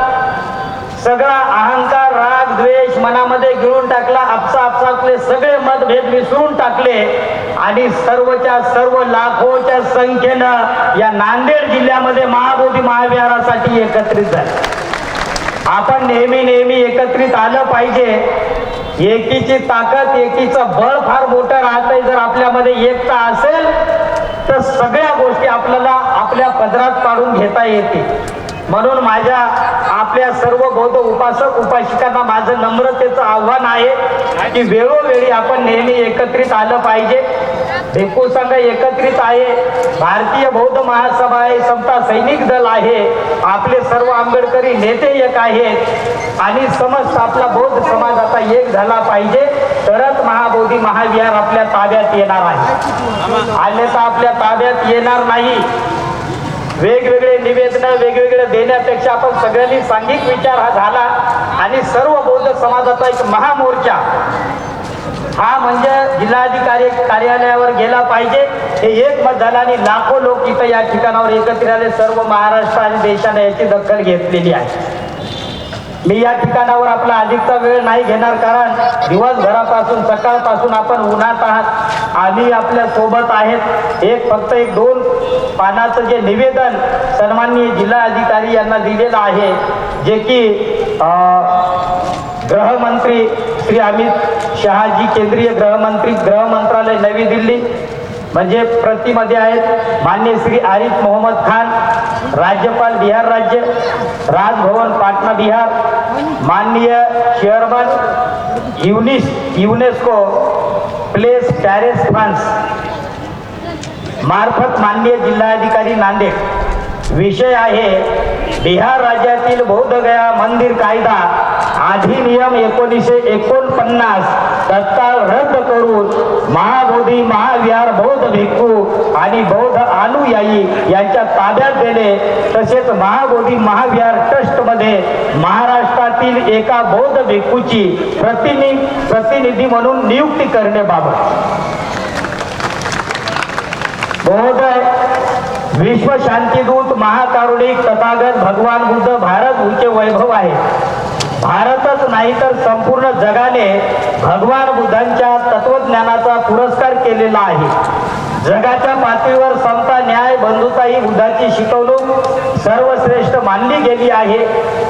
सगळा अहंकार राग द्वेष मनामध्ये गिळून टाकला. आपसापसातले सगळे मतभेद विसरून टाकले आणि सर्वच्या सर्व लाखोच्या संख्येनं या नांदेड जिल्ह्यामध्ये महाबोधी महाविहारासाठी एकत्रित झाले. आपण नेहमी एकत्रित आलं पाहिजे. एकीची ताकद एकीचं बळ फार मोठं राहतंय. जर आपल्यामध्ये एकता असेल तर सगळ्या गोष्टी आपल्याला आपल्या पदरात काढून घेता येतील. म्हणून माझ्या आपल्या सर्व बौद्ध उपासक उपासिकांना माझं नम्रतेचं आव्हान आहे की वेळोवेळी आपण नेहमी एकत्रित आलं पाहिजे. भिक्खू संघ एकत्रित आहे, भारतीय बौद्ध महासभा आहे, समता सैनिक दल आहे, आपले सर्व आंबेडकरी नेते एक आहेत आणि समस्त आपला बौद्ध समाज आता एक झाला पाहिजे तरच महाबोधी महाविहार आपल्या ताब्यात येणार आहे. अन्यथा आपल्या ताब्यात येणार नाही. वेगवेगळे निवेदनं वेगवेगळे देण्यापेक्षा आपण सगळ्यांनी सांघिक विचार हा झाला आणि सर्व बौद्ध समाजाचा एक महामोर्चा हा म्हणजे जिल्हाधिकारी कार्यालयावर गेला पाहिजे. हे एक मत झालं आणि लाखो लोक इथं या ठिकाणावर एकत्रित आले. सर्व महाराष्ट्र आणि देशाने याची दखल घेतलेली आहे. मी या ठिकाणावर आपला अधिकचा वेळ नाही घेणार कारण दिवसभरापासून सकाळपासून आपण उन्हात आहात. आम्ही आपल्या सोबत आहेत. फक्त एक 2 पानाचं जे निवेदन सन्माननीय जिल्हा अधिकारी यांना दिलेलं आहे जे की गृहमंत्री श्री अमित शहाजी केंद्रीय गृहमंत्री गृह मंत्रालय नवी दिल्ली म्हणजे प्रतिमध्ये आहेत मान्य श्री आरिफ मोहम्मद खान राज्यपाल बिहार राज्य राजभवन पाटणा बिहार माननीय chairman UNESCO place Paris France मार्फत माननीय जिल्हाधिकारी नांदेड. विषय आहे बिहार राज्यातील बौद्धगया मंदिर कायदा अधिनियम 1949 तत्काळ रद्द करून महाबोधी महाविहार बौद्ध भिक्खू आणि बौद्ध अनुयायी यांच्या ताब्यात देणे तसेच महाबोधी महाविहार ट्रस्टमध्ये महाराष्ट्रातील एका बौद्ध भिक्खूची प्रतिनिधी म्हणून नियुक्ती करण्याबाबत. महोदय, विश्व शांतीदूत महाकारुणिक तथागत भगवान बुद्ध भारत उच्च वैभव आहे. भारतच नाही तर संपूर्ण जगाने भगवान बुद्धांच्या तत्वज्ञानाचा पुरस्कार केलेला आहे. जगाच्या पातळीवर समता न्याय बंधुता ही बुद्धाची शिकवणूक सर्वश्रेष्ठ मानली गेली आहे.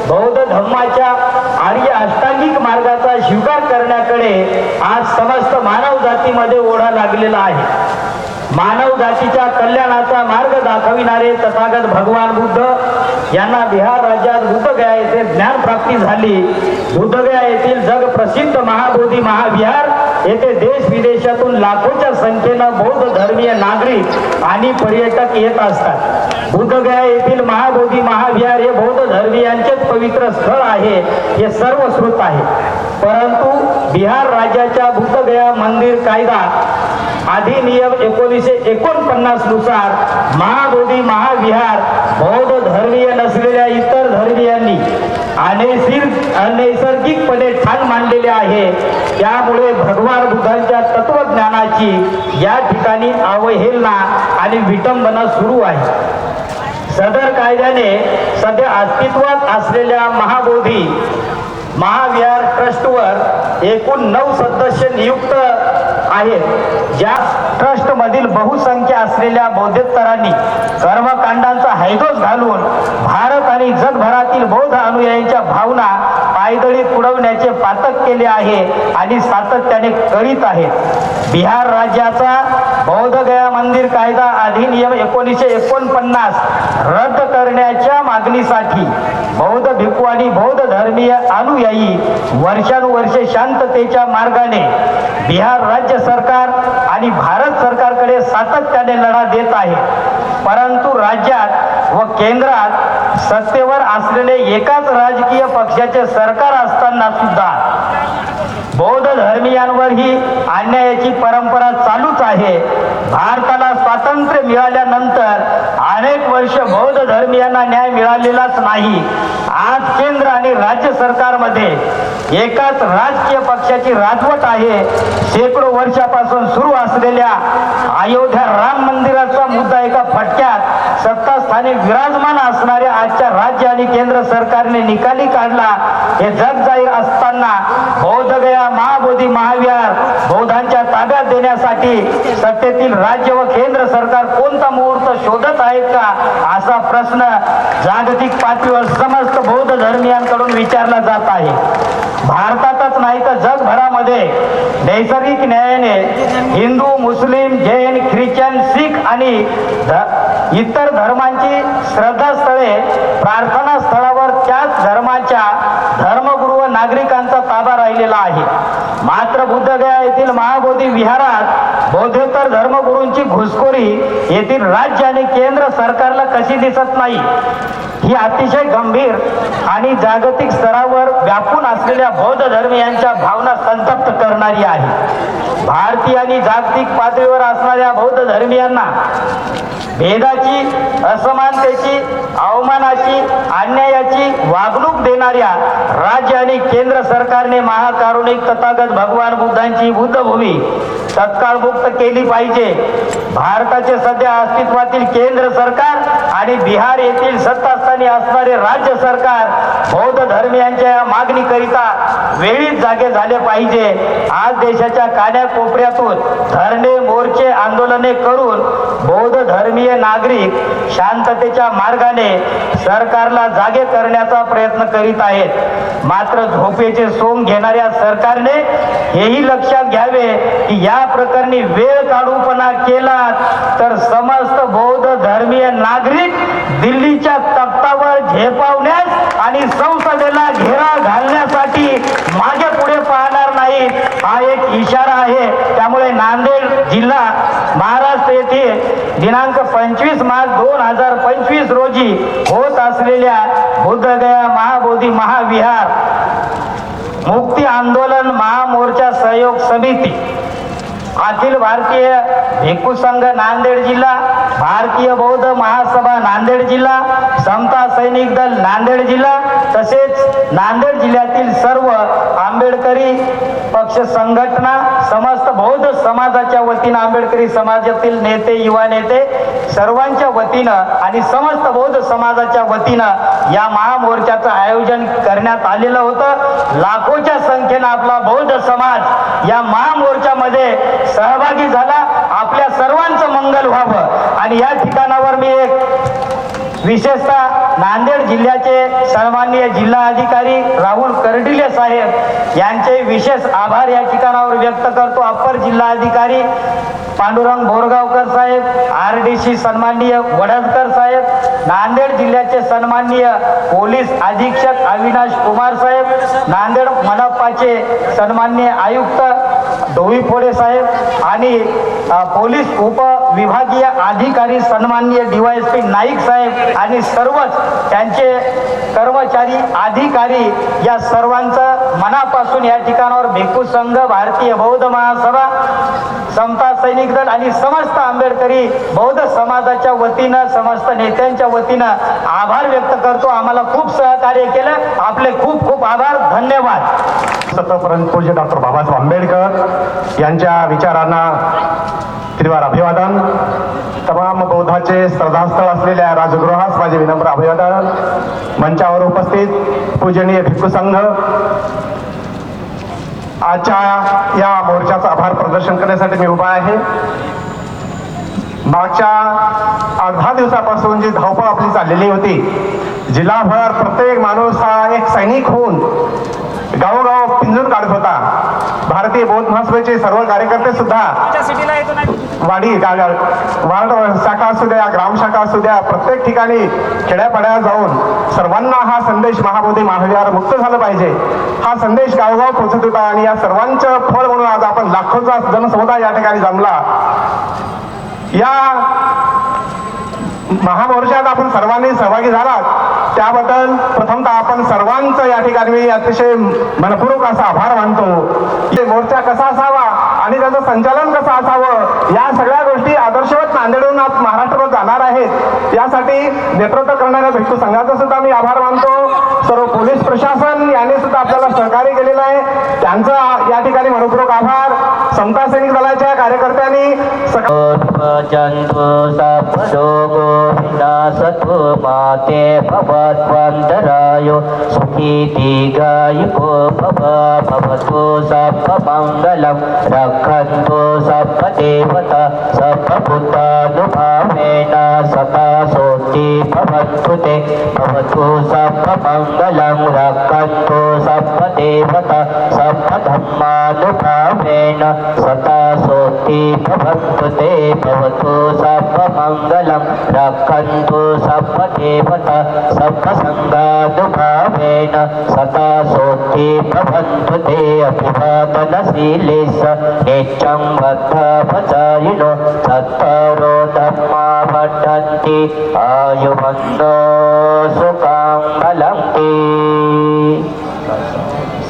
बौद्ध धर्माच्या आर्य अष्टांगिक मार्गाचा स्वीकार करण्याकडे आज समस्त मानव जातीमध्ये ओढा लागलेला आहे. मानव जातीच्या कल्याणाचा मार्ग दाखविणारे तथागत भगवान बुद्ध यांना बिहार राज्यात बुद्धगया येथे ज्ञान प्राप्ती झाली. बुद्धगया येथील जग प्रसिद्ध महाबोधी महाविहार येथे देश विदेशातून लाखोच्या संख्येनं बौद्ध धर्मीय नागरिक आणि पर्यटक येत असतात. बुद्धगया येथील महाबोधी महाविहार हे बौद्ध धर्मीयांचेच पवित्र स्थळ आहे हे सर्व श्रुत आहे. परंतु बिहार राज्याच्या बुद्धगया मंदिर कायदा अधिनियम 1949 नुसार महाबोधी महाविहार बौद्ध धर्मीय नसलेल्या इतर धर्मीयांनी अनैसर्गिकपणे ठाण मांडलेले आहे. त्यामुळे भगवान बुद्धांच्या तत्वज्ञानाची या ठिकाणी अवहेलना आणि विटंबना सुरू आहे. सदर कायद्याने सध्या अस्तित्वात असलेल्या महाबोधी महाविहार ट्रस्टवर एकूण 9 सदस्य नियुक्त आहेत. ज्या ट्रस्ट मधील बहुसंख्य असलेल्या बौद्धेतरांनी कर्मकांडांचा हैदोस घालून भारत आणि जगभरातील बौद्ध अनुयायांच्या भावना पायदळी तुडवण्याचे पातक केले आहे आणि सातत्याने करीत आहेत. बिहार राज्याचा बौद्धगया मंदिर कायदा अधिनियम 1949 रद्द करण्याच्या मागणीसाठी बौद्ध भिक्खू आणि बौद्ध धर्मीय अनुयायी वर्षानुवर्षे शांततेच्या मार्गाने बिहार राज्य सरकार आणि भारत सरकारकडे सातत्याने लढा देत आहे. परंतु राज्यात व केंद्रात सत्तेवर असलेले एकाच राजकीय पक्षाचे सरकार असताना सुद्धा बौद्ध धर्मीयांवर ही अन्यायाची परंपरा चालूच आहे. भारताला स्वातंत्र्य मिळाल्यानंतर अनेक वर्ष बौद्ध धर्मीयांना न्याय मिळालेलाच नाही. आज केंद्र आणि राज्य सरकारमध्ये एकाच राजकीय पक्षाची राजवट आहे. शेकडो वर्षापासून सुरू असलेल्या अयोध्या राम मंदिराचा मुद्दा एका फटक्यात सत्तास्थानी विराजमान असणाऱ्या आजच्या राज्य आणि केंद्र सरकारने निकाली काढला हे जग जाहीर असताना बौद्धगया महाबोधी महाविहार बौद्धांच्या ताब्यात देण्यासाठी सत्तेतील राज्य व केंद्र सरकार कोणता मुहूर्त शोधत आहेत का असा प्रश्न जागतिक पातळीवर समस्त बौद्ध धर्मीयांकडून विचारला जात आहे. भारतातच नाही तर जगभरामध्ये नैसर्गिक न्यायाने हिंदू, मुस्लिम, जैन, ख्रिश्चन, शीख आणि इतर धर्मांची श्रद्धास्थळे, प्रार्थना स्थळावर त्याच धर्माच्या धर्मगुरू व नागरिकांचा ताबा राहिलेला आहे. मात्र बुद्धगया येथील महाबोधी विहारात बौद्धेतर धर्मगुरूंची घुसखोरी येथील राज्य आणि केंद्र सरकारला कशी दिसत नाही, ही अतिशय गंभीर आणि जागतिक स्तरावर व्यापून असलेल्या बौद्ध धर्मीयांच्या भावना संतप्त करणारी आहे. भारतीय आणि जागतिक पातळीवर असणाऱ्या बौद्ध धर्मीयांना भेदाची, असमानतेची, अवमानाची, अन्यायाची वागणूक देणाऱ्या राज्य आणि केंद्र सरकारने महाकारुणिक तथागत भगवान बुद्धांची बुद्धभूमी तत्काळ मुक्त केली पाहिजे. भारताचे सध्या अस्तित्वातील केंद्र सरकार आणि बिहार येथील सत्तास्थानी असणारे राज्य सरकार बौद्ध धर्मीयांच्या या मागणीकरिता वेळीच जागे झाले पाहिजे. आज देशाच्या कान्याकोपऱ्यातून धरणे, मोर्चे, आंदोलने करून बौद्ध धर्मीय नागरिक शांततेच्या मार्गाने सरकारला जागे करण्याचा प्रयत्न करीत आहेत. मात्र झोपेचे सोंग घेणाऱ्या सरकारने हेही लक्षात घ्यावे की या प्रकरणी वेळ काढूपणा केला तर समस्त बौद्ध धर्मीय नागरिक दिल्लीच्या तख्तावर झेपावण्यास आणि संसदेला घेरा घालण्यासाठी मागे पुढे पाहणार नाहीत, हा एक इशारा आहे. त्यामुळे नांदेड जिल्हा महाराष्ट्र येथे दिनांक 25 मार्च 2025 रोजी होत असलेल्या बुद्धगया महाबोधी महाविहार मुक्ती आंदोलन महामोर्चा सहयोग समिती, अखिल भारतीय भिक्खू संघ नांदेड जिल्हा, भारतीय बौद्ध महासभा नांदेड जिल्हा, समता सैनिक दल नांदेड जिल्हा तसेच नांदेड जिल्ह्यातील सर्व आंबेडकरी पक्ष संघटना, समस्त बौद्ध समाजाच्या वतीनं, आंबेडकरी समाजातील नेते, युवा नेते सर्वांच्या वतीनं आणि समस्त बौद्ध समाजाच्या वतीनं या महामोर्चाचं आयोजन करण्यात आलेलं होतं. लाखोच्या संख्येनं आपला बौद्ध समाज या महामोर्चामध्ये सहभागी झाला. आपल्या सर्वांचं मंगल व्हावं आणि या ठिकाणावर मी एक विशेषतः नांदेड जिल्ह्याचे सन्माननीय जिल्हा अधिकारी राहुल कर्डिले साहेब यांचे विशेष आभार या ठिकाणावर व्यक्त करतो. अप्पर जिल्हा अधिकारी पांडुरंग बोरगावकर साहेब, RDC सन्माननीय वडदकर साहेब, नांदेड जिल्ह्याचे सन्माननीय पोलीस अधीक्षक अविनाश कुमार साहेब, नांदेड मनपाचे सन्माननीय आयुक्त डोईफोडे साहेब आणि पोलीस उपविभागीय अधिकारी सन्माननीय DYSP नाईक साहेब आणि सर्वच त्यांचे कर्मचारी, अधिकारी या सर्वांचं मनापासून या ठिकाणावर भिक्खू संघ, भारतीय बौद्ध महासभा, समता सैनिक दल आणि समस्त आंबेडकरी बौद्ध समाजाच्या वतीनं, समस्त नेत्यांच्या वतीनं आभार व्यक्त करतो. आम्हाला खूप सहकार्य केलं, आपले खूप खूप आभार, धन्यवाद. सतपरमपूज्य डॉक्टर बाबासाहेब आंबेडकर यांच्या विचारांना त्रिवार अभिवादन. तमाम बौद्धाचे श्रद्धास्थळ असलेल्या राजगृहास माझे विनम्र अभिवादन. मंचावर उपस्थित पूजनीय भिक्खू संघ, आजच्या या मोर्चाचं आभार प्रदर्शन करण्यासाठी मी उभा आहे. मागच्या 8-10 दिवसापासून जी धावपळ आपली चाललेली होती, जिल्हाभर प्रत्येक माणूस हा एक सैनिक होऊन गावोगाव पिंजून काढत होता. भारतीय बौद्ध महासभेचे सर्व कार्यकर्ते सुद्धा वाडी वार्ड शाखा असू द्या, ग्राम शाखा असू द्या, प्रत्येक ठिकाणी खेड्यापाड्यात जाऊन सर्वांना हा संदेश महाबोधी महाविहार मुक्त झालं पाहिजे हा संदेश गावोगाव पोहोचत होता. आणि या सर्वांचं फळ म्हणून आज आपण लाखोचा जनसमुदाय या ठिकाणी जमला. या महामोर्चात आपण सर्वांनी सहभागी झालात त्याबद्दल प्रथमतः आपण सर्वांचं या ठिकाणी मी अतिशय मनपूर्वक असा आभार मानतो. मोर्चा कसा असावा आणि त्याचं संचालन कसं असावं या सगळ्या गोष्टी आदर्शवत नांदेडहून महाराष्ट्रभर जाणार आहेत. यासाठी नेतृत्व करणाऱ्या भिक्खू संघाचा सुद्धा मी आभार मानतो. सर्व पोलीस प्रशासन यांनी सुद्धा आपल्याला सहकार्य केलेलं आहे, त्यांचा या ठिकाणी मनपूर्वक आभार. समता सैनिक दलाच्या कार्यकर्त्यांनी विनाशतु माते भवत्वन्तरायो सुखी दीर्घायुको भवतु सर्वमङ्गलं रक्षन्तु सर्वदेवता सर्वभूतानुभावेन सदा सोऽस्ति भवन्तु ते भवतु सर्वमङ्गलं रक्षन्तु सर्वदेवता सर्वधर्मानुभावेन सदा सोऽस्ति भवन्तु ते भवतु सर्वमङ्गलं रक्षन्तु सर्वदेवता सर्वसङ्गानुभावेन सदा सोऽस्ति भवन्तु ते अभिवादनशीलेश नित्यं वर्धपचारिणो चत्वारो धर्मा वर्धन्ति आयुवन्तो सुखं बलं ते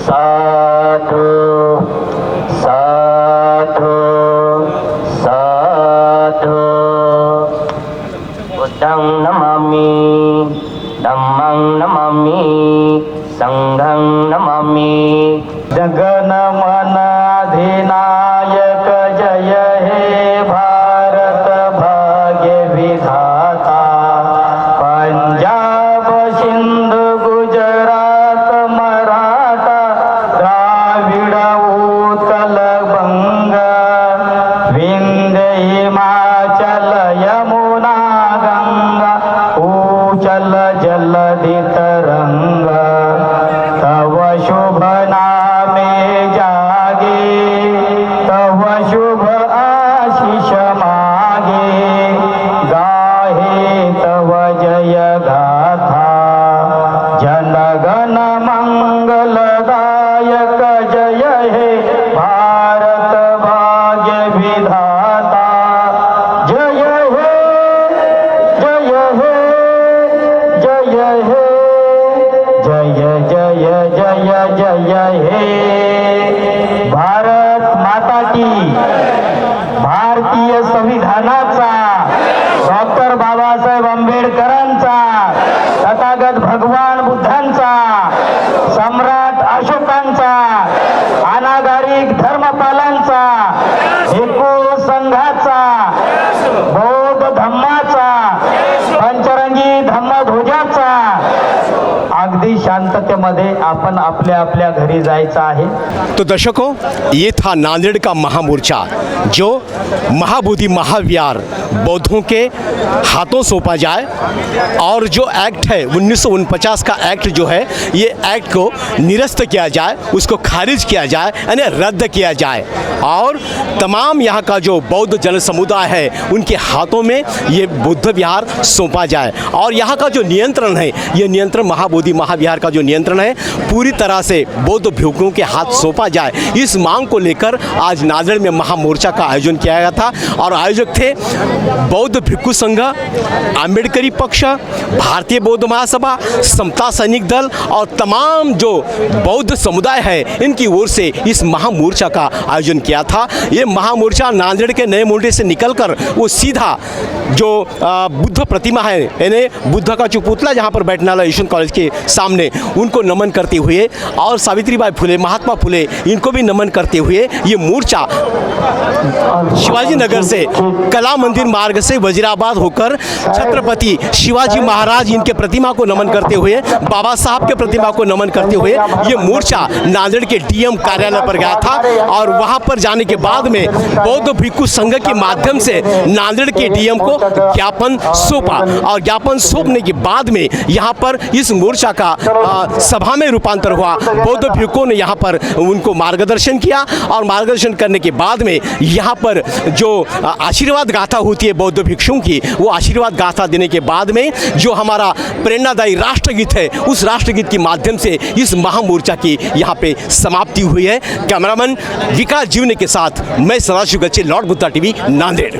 साधु साधु साधु बुद्धं नमामि धम्मं नमामि संघं नमामि जगन्मन अधिनायक जय हे भारत भाग्य विधाता पंजाब सिंधु गुजरात मराठा द्राविड उत्कल बंग विंध्य हिमाचल यमुना गंगा उचल जलधि तरंगा तव शुभ नामे जागे तव शुभ आशीष मागे गाहे तव जय गाथा जनगण मंगलदायक जय हे भारत भाग्य विधाता जय हे जय हे जय हे जय जय जय जय हे भारत माता की भारतीय संविधानाचा डॉक्टर बाबासाहेब आंबेडकरांचा तथागत भगवान बुद्धांचा सम्राट अशोकांचा अनागारिक धर्मपालांचा हिंदू संघाचा बौद्ध धम्माचा पंचरंगी धम्मध्वजाचा अगदी शांततेमध्ये आपण आपल्या आपल्या घरी जायचं आहे। तो दर्शकों, ये था नांदेड़ का महामोर्चा जो महाबोधि महाविहार बौद्धों के हाथों सौंपा जाए और जो एक्ट है 1949 का एक्ट जो है ये एक्ट को निरस्त किया जाए, उसको खारिज किया जाए, यानी रद्द किया जाए और तमाम यहाँ का जो बौद्ध जन समुदाय है उनके हाथों में ये बुद्ध विहार सौंपा जाए और यहाँ का जो नियंत्रण है ये नियंत्रण महाबोधि महाविहार का जो नियंत्रण है पूरी तरह से बौद्ध भिक्षुओं के हाथ सौंपा जाए। इस मांग को लेकर आज नांदेड़ में महामोर्चा का आयोजन किया गया था और आयोजक थे बौद्ध भिक्षु संघ, आम्बेडकरी पक्ष, भारतीय बौद्ध महासभा, समता सैनिक दल और तमाम जो बौद्ध समुदाय है इनकी ओर से इस महामोर्चा का आयोजन किया था। ये महामोर्चा नांदेड़ के नए मोर्चे से निकलकर वो सीधा जो बुद्ध प्रतिमा है यानी बुद्ध का जो पुतला जहाँ पर बैठने वाला यशवंत कॉलेज के सामने उनको नमन करते हुए और सावित्रीबाई फुले, महात्मा फुले इनको भी नमन करते हुए ये मोर्चा शिवाजी नगर से कला मंदिर मार्ग से वजीराबाद होकर छत्रपति शिवाजी महाराज इनके प्रतिमा को नमन करते हुए, बाबा साहब के प्रतिमा को नमन करते हुए ये मोर्चा नांदेड़ के डीएम कार्यालय पर गया था और वहां पर जाने के बाद में बौद्ध भिक्षु संघ के माध्यम से नांदेड़ के डीएम को ज्ञापन सौंपा और ज्ञापन सौंपने के बाद में यहाँ पर इस मोर्चा का सभा में रूपांतर हुआ। बौद्ध भिक्षुओं ने यहाँ पर उनको मार्गदर्शन किया और मार्गदर्शन करने के बाद में यहाँ पर जो आशीर्वाद गाथा होती है बौद्ध भिक्षुओं की, वो आशीर्वाद गाथा देने के बाद में जो हमारा प्रेरणादायी राष्ट्रगीत है उस राष्ट्रगीत के माध्यम से इस महामोर्चा की यहाँ पे समाप्ति हुई है। कैमरामैन विकास जीवने के साथ मैं सदाशिव गच्छे, लॉर्ड बुद्धा टीवी नांदेड़।